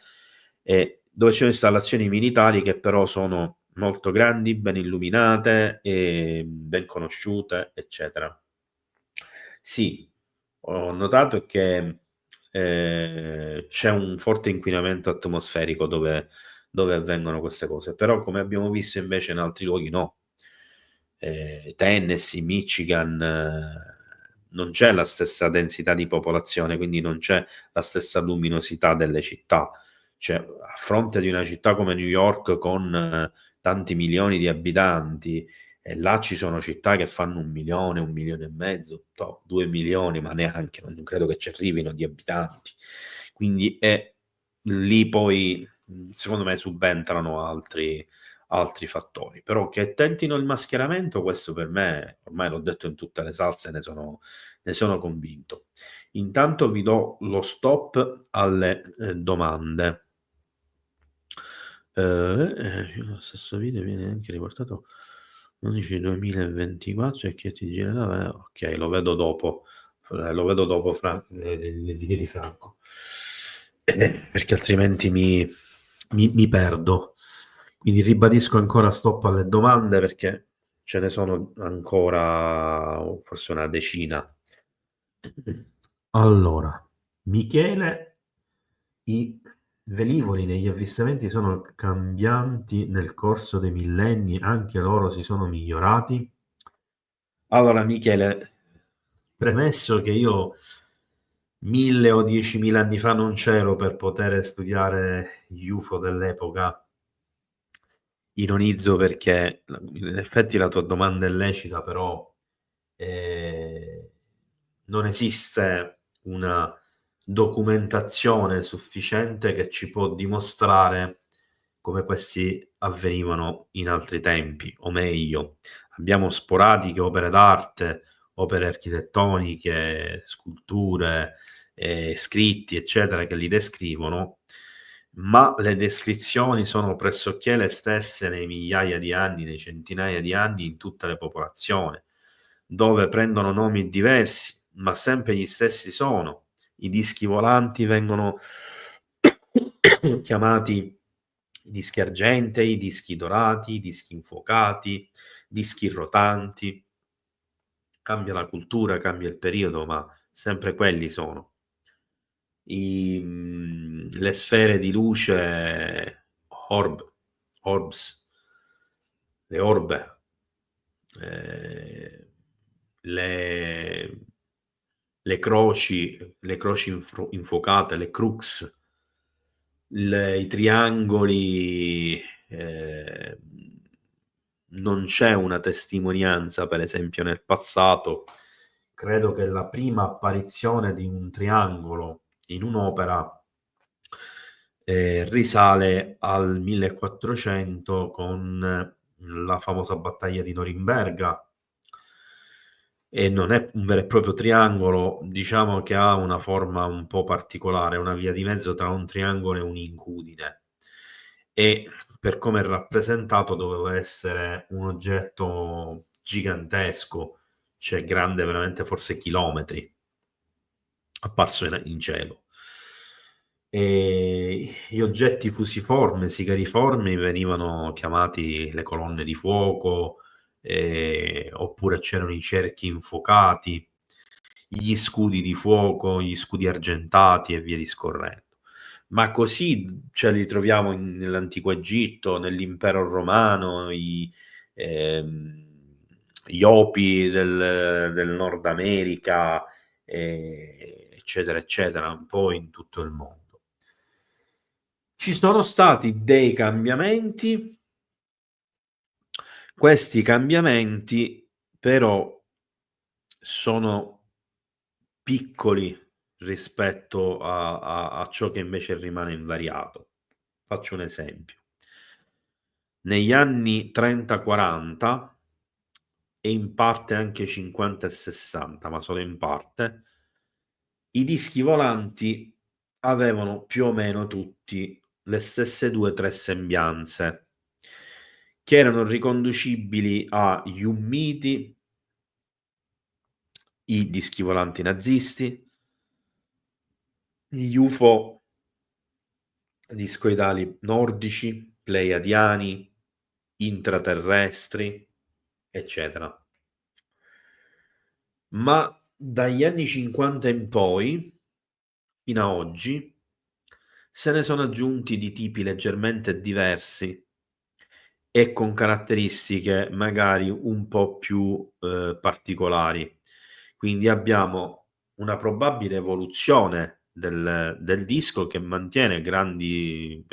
e dove ci sono installazioni militari che però sono molto grandi, ben illuminate e ben conosciute, eccetera. Sì, ho notato che c'è un forte inquinamento atmosferico dove avvengono queste cose, però come abbiamo visto invece in altri luoghi no. Tennessee, Michigan, non c'è la stessa densità di popolazione, quindi non c'è la stessa luminosità delle città. Cioè, a fronte di una città come New York con tanti milioni di abitanti, e là ci sono città che fanno 1 milione, 1,5 milioni, 2 milioni, ma neanche, non credo che ci arrivino di abitanti. Quindi lì poi, secondo me, subentrano altri fattori. Però che tentino il mascheramento, questo per me, ormai l'ho detto in tutte le salse, ne sono convinto. Intanto vi do lo stop alle domande. Lo stesso video viene anche riportato 11/2024 e che ti girerà, ok, lo vedo dopo il video di Franco, perché altrimenti mi perdo. Quindi ribadisco ancora stop alle domande, perché ce ne sono ancora forse una decina. Allora, Michele, i velivoli negli avvistamenti sono cambianti nel corso dei millenni, anche loro si sono migliorati? Allora, Michele, premesso che io 1000 o 10.000 anni fa non c'ero per poter studiare gli UFO dell'epoca, ironizzo perché in effetti la tua domanda è lecita, però non esiste una documentazione sufficiente che ci può dimostrare come questi avvenivano in altri tempi, o meglio, abbiamo sporadiche opere d'arte, opere architettoniche, sculture, scritti, eccetera, che li descrivono, ma le descrizioni sono pressoché le stesse nei migliaia di anni, nei centinaia di anni in tutte le popolazioni, dove prendono nomi diversi, ma sempre gli stessi sono. I dischi volanti vengono chiamati dischi argentei, dischi dorati, dischi infuocati, dischi rotanti. Cambia la cultura, cambia il periodo, ma sempre quelli sono. Le sfere di luce, orbs, le orbe, le croci infuocate, le crux, i triangoli, non c'è una testimonianza, per esempio, nel passato. Credo che la prima apparizione di un triangolo in un'opera risale al 1400 con la famosa battaglia di Norimberga, e non è un vero e proprio triangolo, diciamo che ha una forma un po' particolare, una via di mezzo tra un triangolo e un'incudine, e per come è rappresentato doveva essere un oggetto gigantesco, cioè grande veramente forse chilometri, apparso in cielo. E gli oggetti fusiformi, sigariformi, venivano chiamati le colonne di fuoco, oppure c'erano i cerchi infuocati, gli scudi di fuoco, gli scudi argentati e via discorrendo. Ma così ce li troviamo nell'antico Egitto, nell'impero romano, gli opi del Nord America, eccetera, eccetera, un po' in tutto il mondo. Ci sono stati dei cambiamenti. Questi cambiamenti però sono piccoli rispetto a ciò che invece rimane invariato. Faccio un esempio. Negli anni 30-40 e in parte anche 50 e 60, ma solo in parte, i dischi volanti avevano più o meno tutti le stesse 2 o 3 sembianze, che erano riconducibili agli Ummiti, i dischi volanti nazisti, gli UFO discoidali nordici, pleiadiani, intraterrestri, eccetera. Ma dagli anni 50 in poi, fino a oggi, se ne sono aggiunti di tipi leggermente diversi e con caratteristiche magari un po' più particolari. Quindi abbiamo una probabile evoluzione del disco che mantiene grandi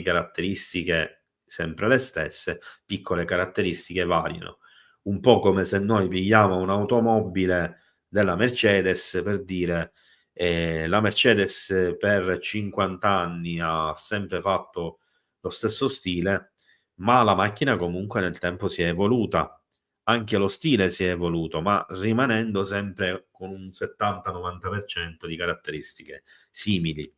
caratteristiche sempre le stesse, piccole caratteristiche variano. Un po' come se noi pigliamo un'automobile della Mercedes, per dire, la Mercedes per 50 anni ha sempre fatto lo stesso stile, ma la macchina comunque nel tempo si è evoluta. Anche lo stile si è evoluto, ma rimanendo sempre con un 70-90% di caratteristiche simili.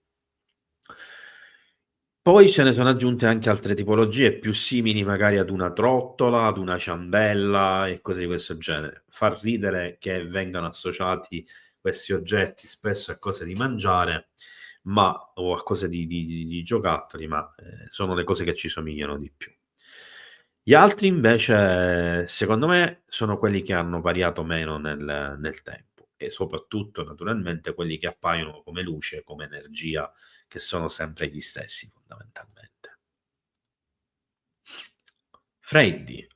Poi ce ne sono aggiunte anche altre tipologie più simili magari ad una trottola, ad una ciambella e cose di questo genere. Fa ridere che vengano associati questi oggetti spesso a cose di mangiare, o a cose di giocattoli, ma sono le cose che ci somigliano di più. Gli altri invece, secondo me, sono quelli che hanno variato meno nel tempo, e soprattutto naturalmente quelli che appaiono come luce, come energia, che sono sempre gli stessi fondamentalmente. Freddy.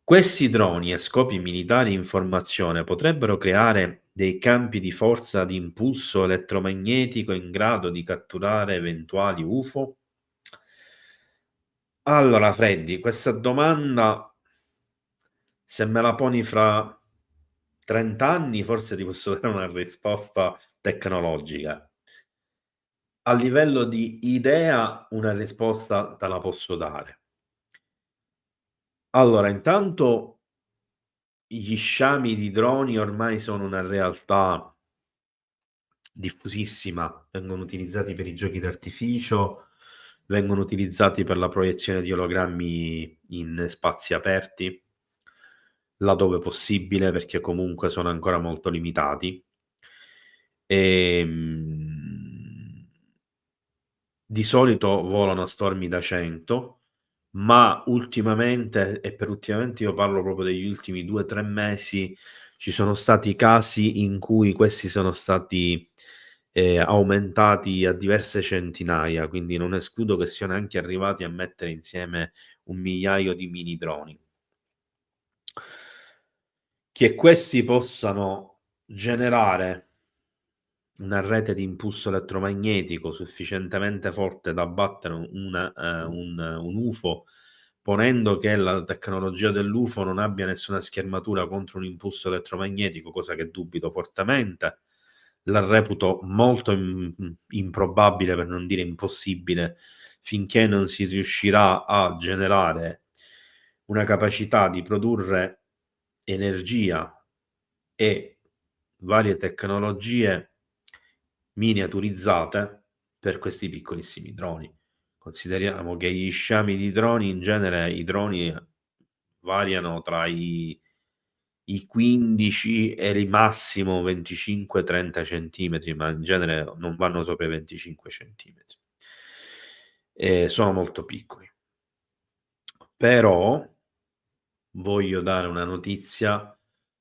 Questi droni a scopi militari in formazione potrebbero creare dei campi di forza di impulso elettromagnetico in grado di catturare eventuali UFO? Allora, Freddy, questa domanda, se me la poni fra 30 anni, forse ti posso dare una risposta tecnologica. a livello di idea una risposta te la posso dare. Allora, intanto gli sciami di droni ormai sono una realtà diffusissima, vengono utilizzati per i giochi d'artificio, vengono utilizzati per la proiezione di ologrammi in spazi aperti, laddove possibile, perché comunque sono ancora molto limitati. Di solito volano a stormi da 100, ma ultimamente, e per ultimamente io parlo proprio degli ultimi 2-3 mesi, ci sono stati casi in cui questi sono stati aumentati a diverse centinaia, quindi non escludo che siano anche arrivati a mettere insieme 1 migliaio di mini droni. Che questi possano generare una rete di impulso elettromagnetico sufficientemente forte da abbattere un UFO, ponendo che la tecnologia dell'UFO non abbia nessuna schermatura contro un impulso elettromagnetico, cosa che dubito fortemente, la reputo molto improbabile, per non dire impossibile, finché non si riuscirà a generare una capacità di produrre energia e varie tecnologie miniaturizzate per questi piccolissimi droni. Consideriamo che gli sciami di droni, in genere i droni variano tra i 15 e il massimo 25-30 centimetri, ma in genere non vanno sopra i 25 centimetri. Sono molto piccoli. Però voglio dare una notizia,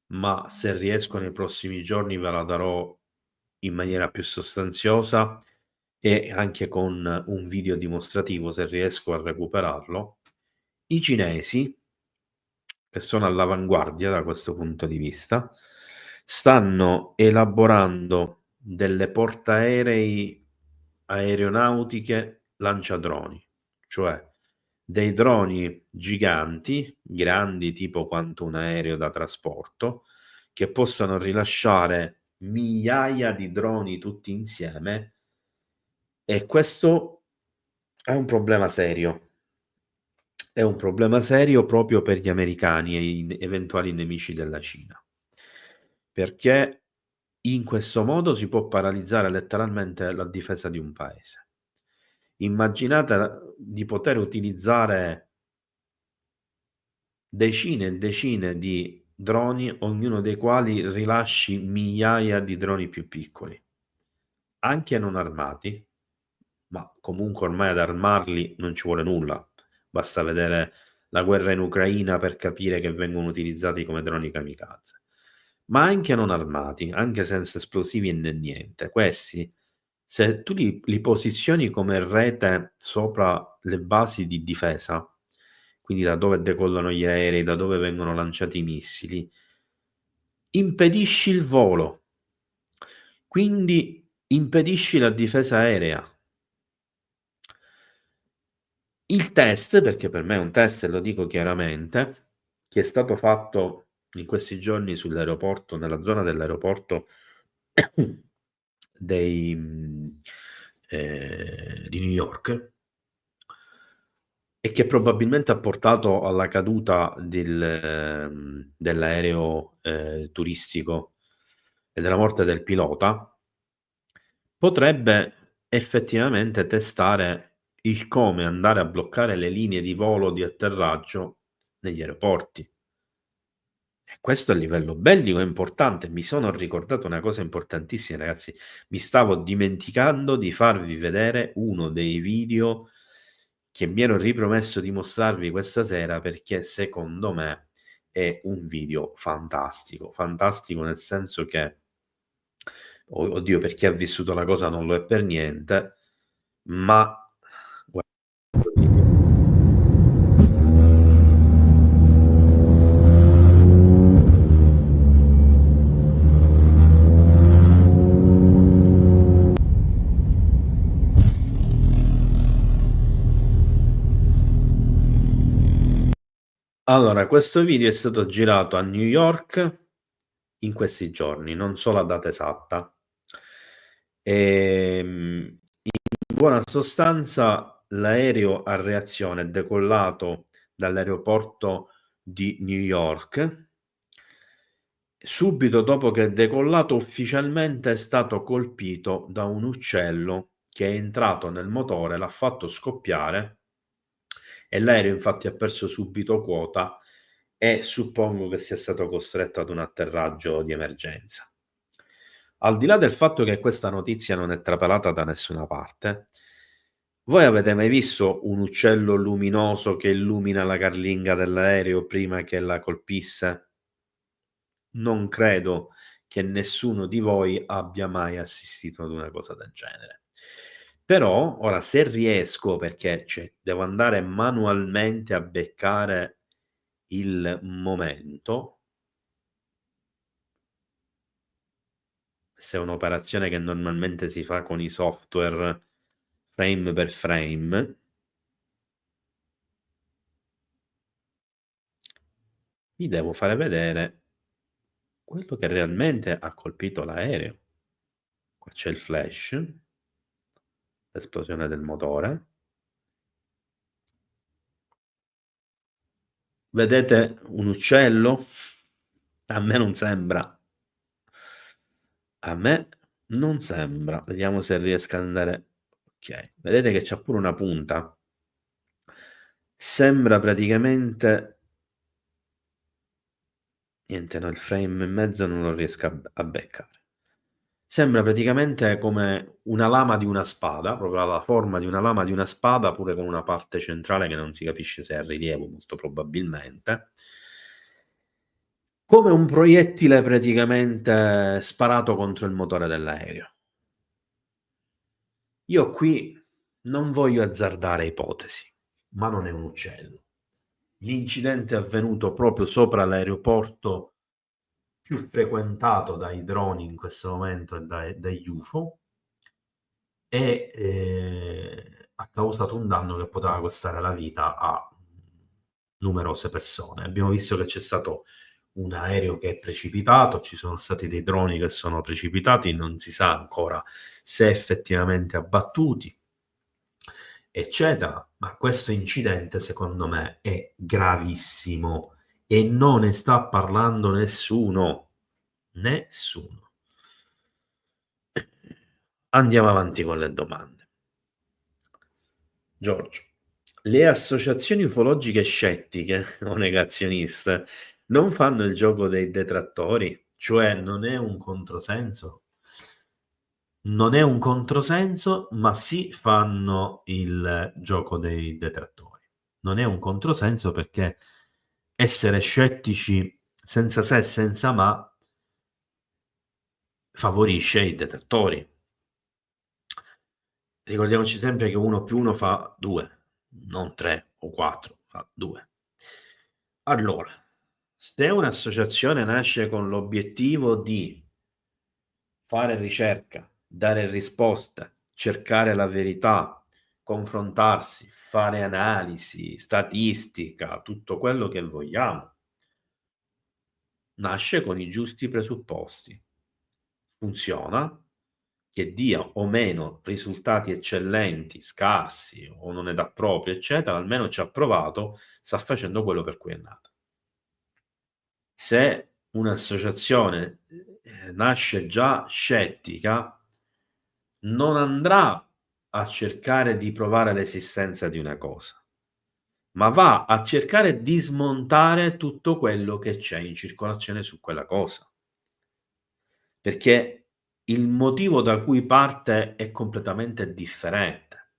ma se riesco nei prossimi giorni ve la darò in maniera più sostanziosa e anche con un video dimostrativo, se riesco a recuperarlo. I cinesi, che sono all'avanguardia da questo punto di vista, stanno elaborando delle portaerei aeronautiche lanciadroni, cioè dei droni giganti, grandi tipo quanto un aereo da trasporto, che possano rilasciare migliaia di droni tutti insieme, e questo è un problema serio. È un problema serio proprio per gli americani e gli eventuali nemici della Cina, perché in questo modo si può paralizzare letteralmente la difesa di un paese. Immaginate di poter utilizzare decine e decine di droni, ognuno dei quali rilasci migliaia di droni più piccoli, anche non armati, ma comunque ormai ad armarli non ci vuole nulla. Basta vedere la guerra in Ucraina per capire che vengono utilizzati come droni kamikaze. Ma anche non armati, anche senza esplosivi e niente. Questi, se tu li posizioni come rete sopra le basi di difesa, quindi da dove decollano gli aerei, da dove vengono lanciati i missili, impedisci il volo, quindi impedisci la difesa aerea. Il test, perché per me è un test e lo dico chiaramente, che è stato fatto in questi giorni sull'aeroporto, nella zona dell'aeroporto di New York, e che probabilmente ha portato alla caduta dell'aereo turistico e della morte del pilota, potrebbe effettivamente testare il come andare a bloccare le linee di volo di atterraggio negli aeroporti. E questo a livello bellico è importante. Mi sono ricordato una cosa importantissima, ragazzi. Mi stavo dimenticando di farvi vedere uno dei video che mi ero ripromesso di mostrarvi questa sera, perché secondo me è un video fantastico. Fantastico nel senso che, oddio, per chi ha vissuto la cosa non lo è per niente, ma allora, questo video è stato girato a New York in questi giorni, non so la data esatta. In buona sostanza, l'aereo a reazione è decollato dall'aeroporto di New York. Subito dopo che è decollato, ufficialmente è stato colpito da un uccello che è entrato nel motore, l'ha fatto scoppiare e l'aereo infatti ha perso subito quota e suppongo che sia stato costretto ad un atterraggio di emergenza. Al di là del fatto che questa notizia non è trapelata da nessuna parte, voi avete mai visto un uccello luminoso che illumina la carlinga dell'aereo prima che la colpisse? Non credo che nessuno di voi abbia mai assistito ad una cosa del genere. Però, ora, se riesco, perché devo andare manualmente a beccare il momento, se è un'operazione che normalmente si fa con i software frame per frame, vi devo fare vedere quello che realmente ha colpito l'aereo. Qua c'è il flash, l'esplosione del motore. Vedete un uccello? A me non sembra. A me non sembra. Vediamo se riesco ad andare. Ok, vedete che c'ha pure una punta. Sembra praticamente... Niente, no, il frame in mezzo non lo riesco a beccare. Sembra praticamente come una lama di una spada, proprio la forma di una lama di una spada, pure con una parte centrale che non si capisce se è a rilievo, molto probabilmente. Come un proiettile praticamente sparato contro il motore dell'aereo. Io qui non voglio azzardare ipotesi, ma non è un uccello. L'incidente è avvenuto proprio sopra l'aeroporto più frequentato dai droni in questo momento e dagli UFO e ha causato un danno che poteva costare la vita a numerose persone. Abbiamo visto che c'è stato un aereo che è precipitato, ci sono stati dei droni che sono precipitati, non si sa ancora se effettivamente abbattuti, eccetera, ma questo incidente secondo me è gravissimo e non ne sta parlando nessuno. Andiamo avanti con le domande. Giorgio, le associazioni ufologiche scettiche o negazioniste non fanno il gioco dei detrattori? Cioè non è un controsenso? Non è un controsenso, ma sì fanno il gioco dei detrattori. Non è un controsenso perché essere scettici senza se e senza ma favorisce i detrattori. Ricordiamoci sempre che 1 più 1 fa 2, non 3 o 4, fa 2. Allora, se un'associazione nasce con l'obiettivo di fare ricerca, dare risposte, cercare la verità, confrontarsi, fare analisi, statistica, tutto quello che vogliamo, nasce con i giusti presupposti. Funziona, che dia o meno risultati eccellenti, scarsi o non ne dà proprio, eccetera, almeno ci ha provato, sta facendo quello per cui è nata. Se un'associazione nasce già scettica, non andrà a cercare di provare l'esistenza di una cosa, ma va a cercare di smontare tutto quello che c'è in circolazione su quella cosa. Perché il motivo da cui parte è completamente differente.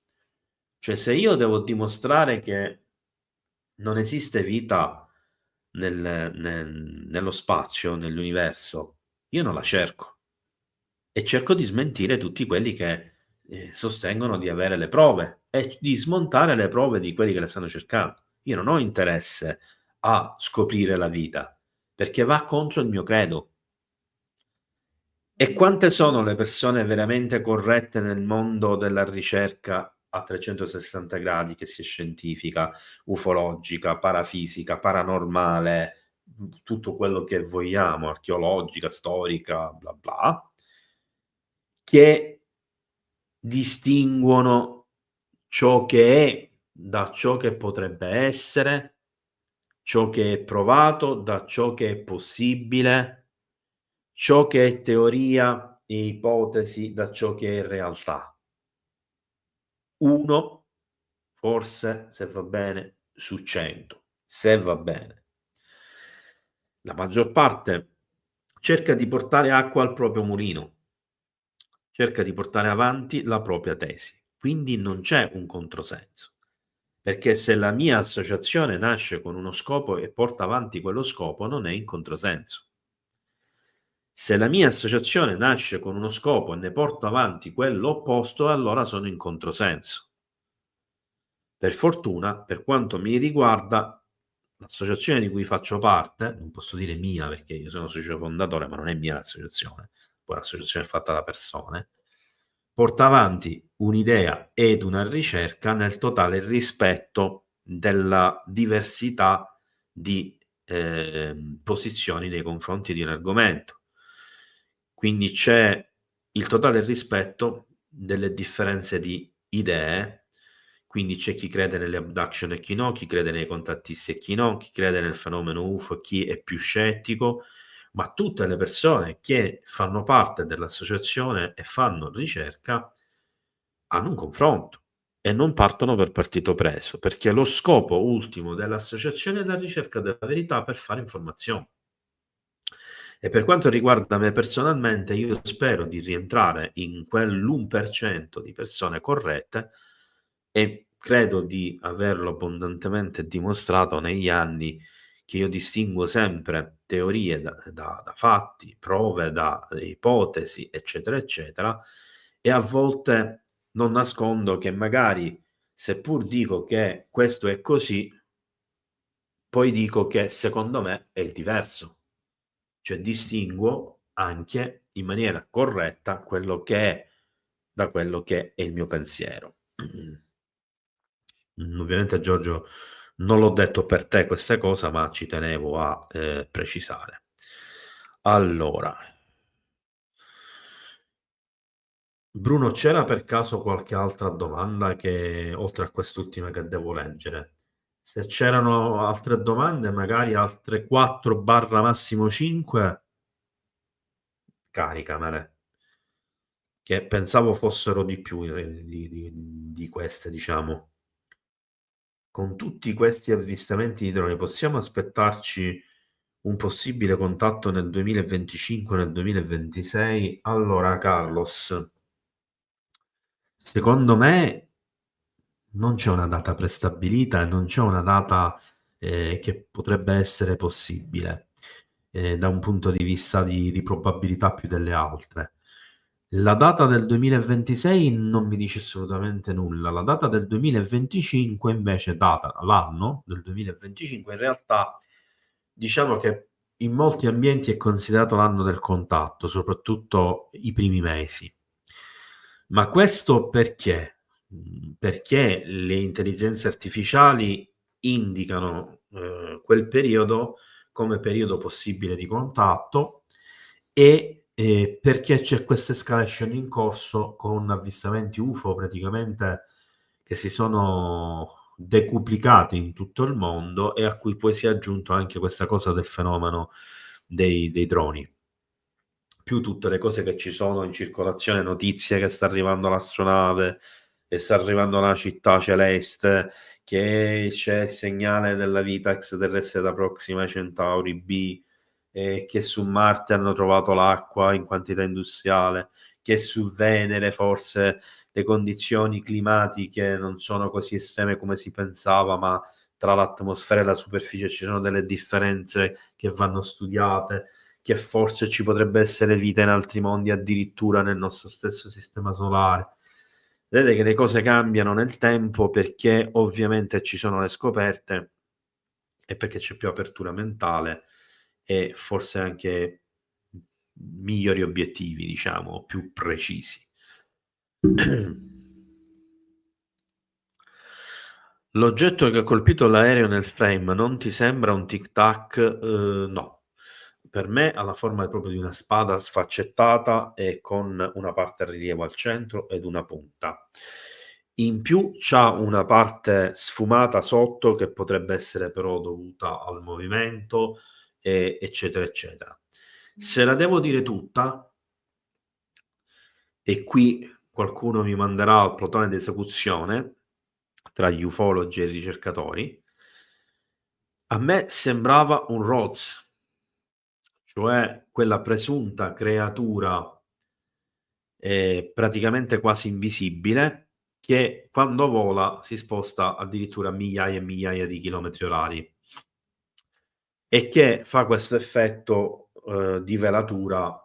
Cioè, se io devo dimostrare che non esiste vita nello spazio, nell'universo, io non la cerco e cerco di smentire tutti quelli che sostengono di avere le prove e di smontare le prove di quelli che le stanno cercando. Io non ho interesse a scoprire la vita perché va contro il mio credo. E quante sono le persone veramente corrette nel mondo della ricerca a 360 gradi, che sia scientifica, ufologica, parafisica, paranormale, tutto quello che vogliamo, archeologica, storica, bla bla, che distinguono ciò che è da ciò che potrebbe essere, ciò che è provato da ciò che è possibile, ciò che è teoria e ipotesi da ciò che è realtà. Uno, forse, se va bene, su 100, se va bene. La maggior parte cerca di portare acqua al proprio mulino, cerca di portare avanti la propria tesi, quindi non c'è un controsenso, perché se la mia associazione nasce con uno scopo e porta avanti quello scopo, non è in controsenso. Se la mia associazione nasce con uno scopo e ne porto avanti quello opposto, allora sono in controsenso. Per fortuna, per quanto mi riguarda, l'associazione di cui faccio parte, non posso dire mia perché io sono socio fondatore, ma non è mia l'associazione, poi l'associazione è fatta da persone, porta avanti un'idea ed una ricerca nel totale rispetto della diversità di posizioni nei confronti di un argomento. Quindi c'è il totale rispetto delle differenze di idee, quindi c'è chi crede nelle abduction e chi no, chi crede nei contattisti e chi no, chi crede nel fenomeno UFO e chi è più scettico, ma tutte le persone che fanno parte dell'associazione e fanno ricerca hanno un confronto e non partono per partito preso, perché lo scopo ultimo dell'associazione è la ricerca della verità per fare informazione. E per quanto riguarda me personalmente, io spero di rientrare in quell'1% di persone corrette e credo di averlo abbondantemente dimostrato negli anni, che io distinguo sempre teorie da fatti, prove da ipotesi, eccetera, eccetera, e a volte non nascondo che magari, seppur dico che questo è così, poi dico che secondo me è diverso. Cioè distinguo anche in maniera corretta quello che è da quello che è il mio pensiero. Ovviamente Giorgio non l'ho detto per te questa cosa, ma ci tenevo a precisare. Allora, Bruno, c'era per caso qualche altra domanda che, oltre a quest'ultima che devo leggere? Se c'erano altre domande, magari altre 4 barra massimo 5, caricamele, che pensavo fossero di più di queste, diciamo. Con tutti questi avvistamenti di droni, possiamo aspettarci un possibile contatto nel 2025, nel 2026? Allora, Carlos, secondo me non c'è una data prestabilita e non c'è una data che potrebbe essere possibile da un punto di vista di probabilità più delle altre. La data del 2026 non mi dice assolutamente nulla. La data del 2025 invece, l'anno del 2025, in realtà diciamo che in molti ambienti è considerato l'anno del contatto, soprattutto i primi mesi. Ma questo perché? Perché le intelligenze artificiali indicano quel periodo come periodo possibile di contatto e perché c'è questa escalation in corso con avvistamenti UFO praticamente che si sono decuplicati in tutto il mondo e a cui poi si è aggiunto anche questa cosa del fenomeno dei droni. Più tutte le cose che ci sono in circolazione, notizie che sta arrivando l'astronave e sta arrivando la città celeste, che c'è il segnale della vita extraterrestre da Proxima Centauri B, che su Marte hanno trovato l'acqua in quantità industriale, che su Venere forse le condizioni climatiche non sono così estreme come si pensava, ma tra l'atmosfera e la superficie ci sono delle differenze che vanno studiate, che forse ci potrebbe essere vita in altri mondi, addirittura nel nostro stesso sistema solare. Vedete che le cose cambiano nel tempo perché ovviamente ci sono le scoperte e perché c'è più apertura mentale e forse anche migliori obiettivi, diciamo, più precisi. L'oggetto che ha colpito l'aereo nel frame non ti sembra un tic tac? No. per me ha la forma proprio di una spada sfaccettata e con una parte a rilievo al centro ed una punta. In più c'ha una parte sfumata sotto che potrebbe essere però dovuta al movimento, eccetera, eccetera. Se la devo dire tutta, e qui qualcuno mi manderà al plotone d'esecuzione tra gli ufologi e i ricercatori, a me sembrava un Rhodes, cioè quella presunta creatura praticamente quasi invisibile, che quando vola si sposta addirittura migliaia e migliaia di chilometri orari e che fa questo effetto di velatura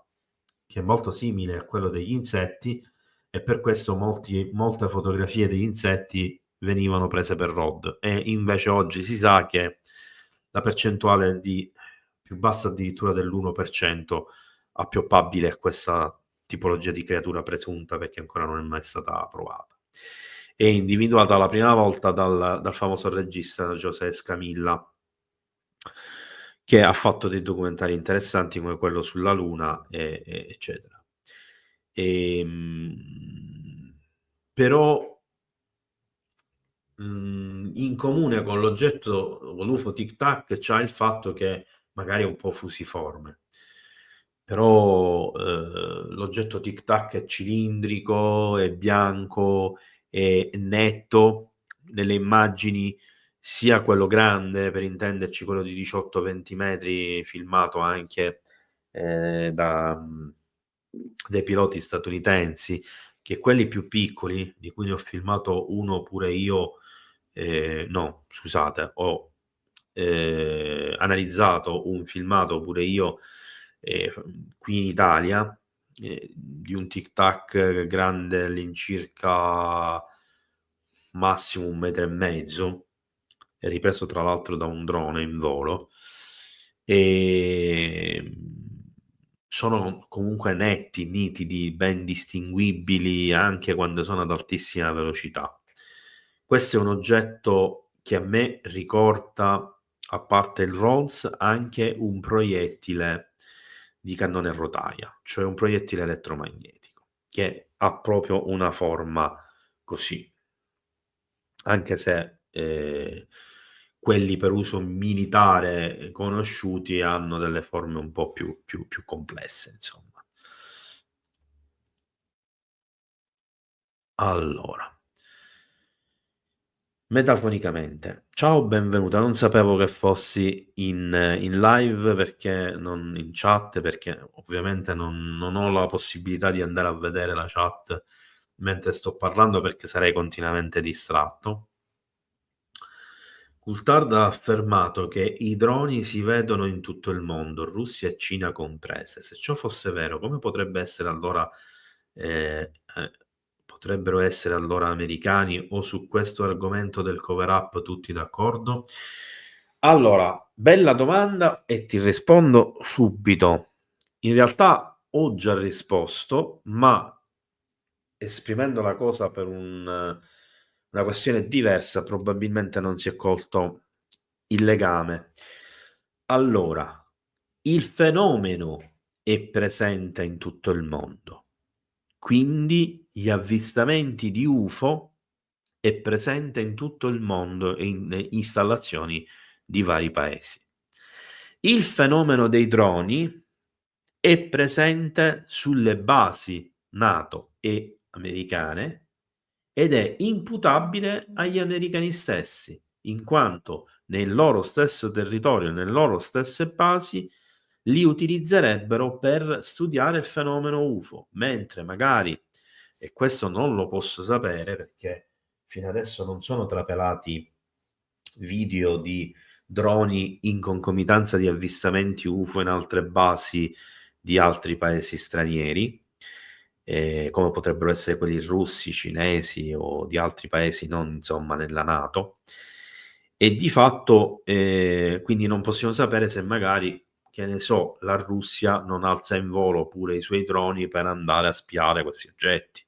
che è molto simile a quello degli insetti, e per questo molte fotografie degli insetti venivano prese per ROD, e invece oggi si sa che la percentuale di più bassa addirittura dell'1% appioppabile a questa tipologia di creatura presunta, perché ancora non è mai stata provata. È individuata la prima volta dal famoso regista José Escamilla, che ha fatto dei documentari interessanti come quello sulla Luna, eccetera. Però in comune con l'oggetto, con l'UFO Tic Tac, c'ha il fatto che magari è un po' fusiforme. Però l'oggetto Tic Tac è cilindrico, è bianco, è netto nelle immagini, sia quello grande, per intenderci quello di 18-20 metri, filmato anche dai piloti statunitensi, che quelli più piccoli, di cui ne ho filmato uno pure io, no, scusate, ho analizzato un filmato pure io qui in Italia, di un Tic Tac grande all'incirca massimo 1,5 metri, ripreso tra l'altro da un drone in volo, e sono comunque netti, nitidi, ben distinguibili anche quando sono ad altissima velocità. Questo è un oggetto che a me ricorda, a parte il Rolls, anche un proiettile di cannone a rotaia, cioè un proiettile elettromagnetico, che ha proprio una forma così, anche se quelli per uso militare conosciuti hanno delle forme un po' più complesse, insomma. Allora, metafonicamente, ciao, benvenuta. Non sapevo che fossi in live, perché non in chat, perché ovviamente non ho la possibilità di andare a vedere la chat mentre sto parlando, perché sarei continuamente distratto. Coulthard ha affermato che i droni si vedono in tutto il mondo, Russia e Cina comprese. Se ciò fosse vero, come potrebbero essere allora americani, o su questo argomento del cover-up tutti d'accordo? Allora, bella domanda e ti rispondo subito. In realtà ho già risposto, ma esprimendo la cosa per una questione diversa, probabilmente non si è colto il legame. Allora, il fenomeno è presente in tutto il mondo, quindi gli avvistamenti di UFO è presente in tutto il mondo e in installazioni di vari paesi. Il fenomeno dei droni è presente sulle basi NATO e americane ed è imputabile agli americani stessi, in quanto nel loro stesso territorio, nelle loro stesse basi, li utilizzerebbero per studiare il fenomeno UFO, mentre magari, e questo non lo posso sapere perché fino adesso non sono trapelati video di droni in concomitanza di avvistamenti UFO in altre basi di altri paesi stranieri, come potrebbero essere quelli russi, cinesi o di altri paesi non, insomma, nella NATO, e di fatto quindi non possiamo sapere se magari, che ne so, la Russia non alza in volo pure i suoi droni per andare a spiare questi oggetti,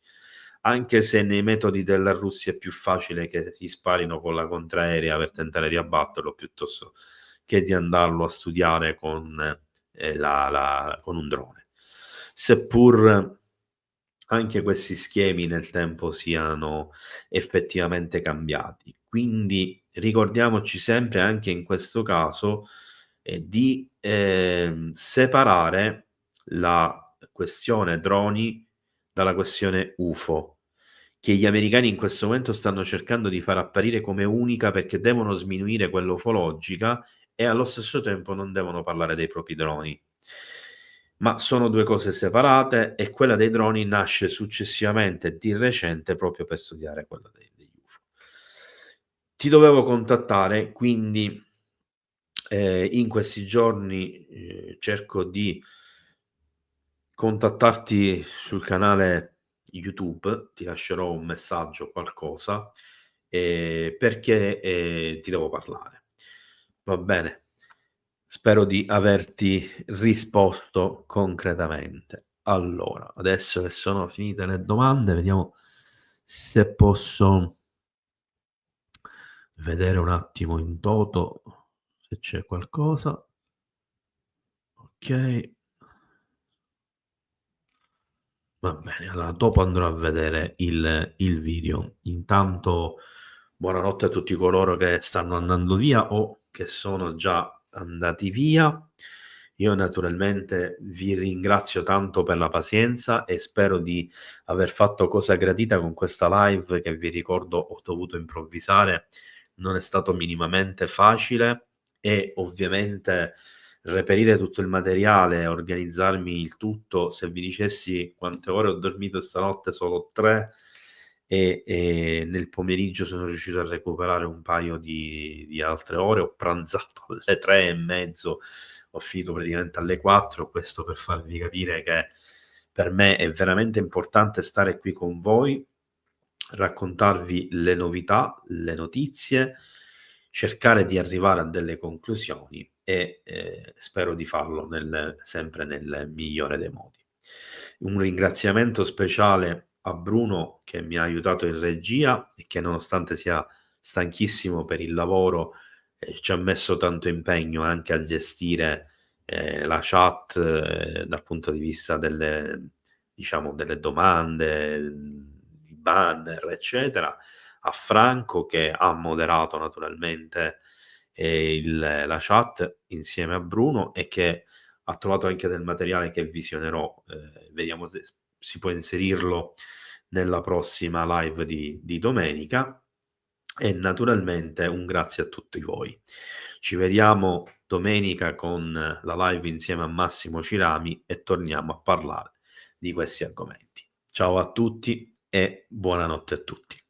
anche se nei metodi della Russia è più facile che si sparino con la contraerea per tentare di abbatterlo, piuttosto che di andarlo a studiare con con un drone. Seppur anche questi schemi nel tempo siano effettivamente cambiati. Quindi ricordiamoci sempre anche in questo caso di separare la questione droni dalla questione UFO, che gli americani in questo momento stanno cercando di far apparire come unica perché devono sminuire quella ufologica e allo stesso tempo non devono parlare dei propri droni. Ma sono due cose separate e quella dei droni nasce successivamente di recente proprio per studiare quella degli UFO. Ti dovevo contattare, quindi in questi giorni cerco di contattarti sul canale YouTube, ti lascerò un messaggio, qualcosa, perché ti devo parlare. Va bene? Spero di averti risposto concretamente. Allora, adesso che sono finite le domande, vediamo se posso vedere un attimo in toto se c'è qualcosa. Ok. Va bene, allora dopo andrò a vedere il video. Intanto buonanotte a tutti coloro che stanno andando via o che sono già andati via. Io naturalmente vi ringrazio tanto per la pazienza e spero di aver fatto cosa gradita con questa live che vi ricordo ho dovuto improvvisare. Non è stato minimamente facile e ovviamente reperire tutto il materiale, organizzarmi il tutto. Se vi dicessi quante ore ho dormito stanotte, solo 3 e nel pomeriggio sono riuscito a recuperare un paio di altre ore. Ho pranzato alle 3:30, ho finito praticamente alle 4. Questo per farvi capire che per me è veramente importante stare qui con voi, raccontarvi le novità, le notizie, cercare di arrivare a delle conclusioni e spero di farlo sempre nel migliore dei modi. Un ringraziamento speciale a Bruno che mi ha aiutato in regia e che nonostante sia stanchissimo per il lavoro ci ha messo tanto impegno anche a gestire la chat dal punto di vista delle domande, i banner, eccetera. A Franco che ha moderato naturalmente la chat insieme a Bruno e che ha trovato anche del materiale che visionerò. Vediamo se si può inserirlo nella prossima live di domenica. E naturalmente un grazie a tutti voi. Ci vediamo domenica con la live insieme a Massimo Cirami e torniamo a parlare di questi argomenti. Ciao a tutti e buonanotte a tutti.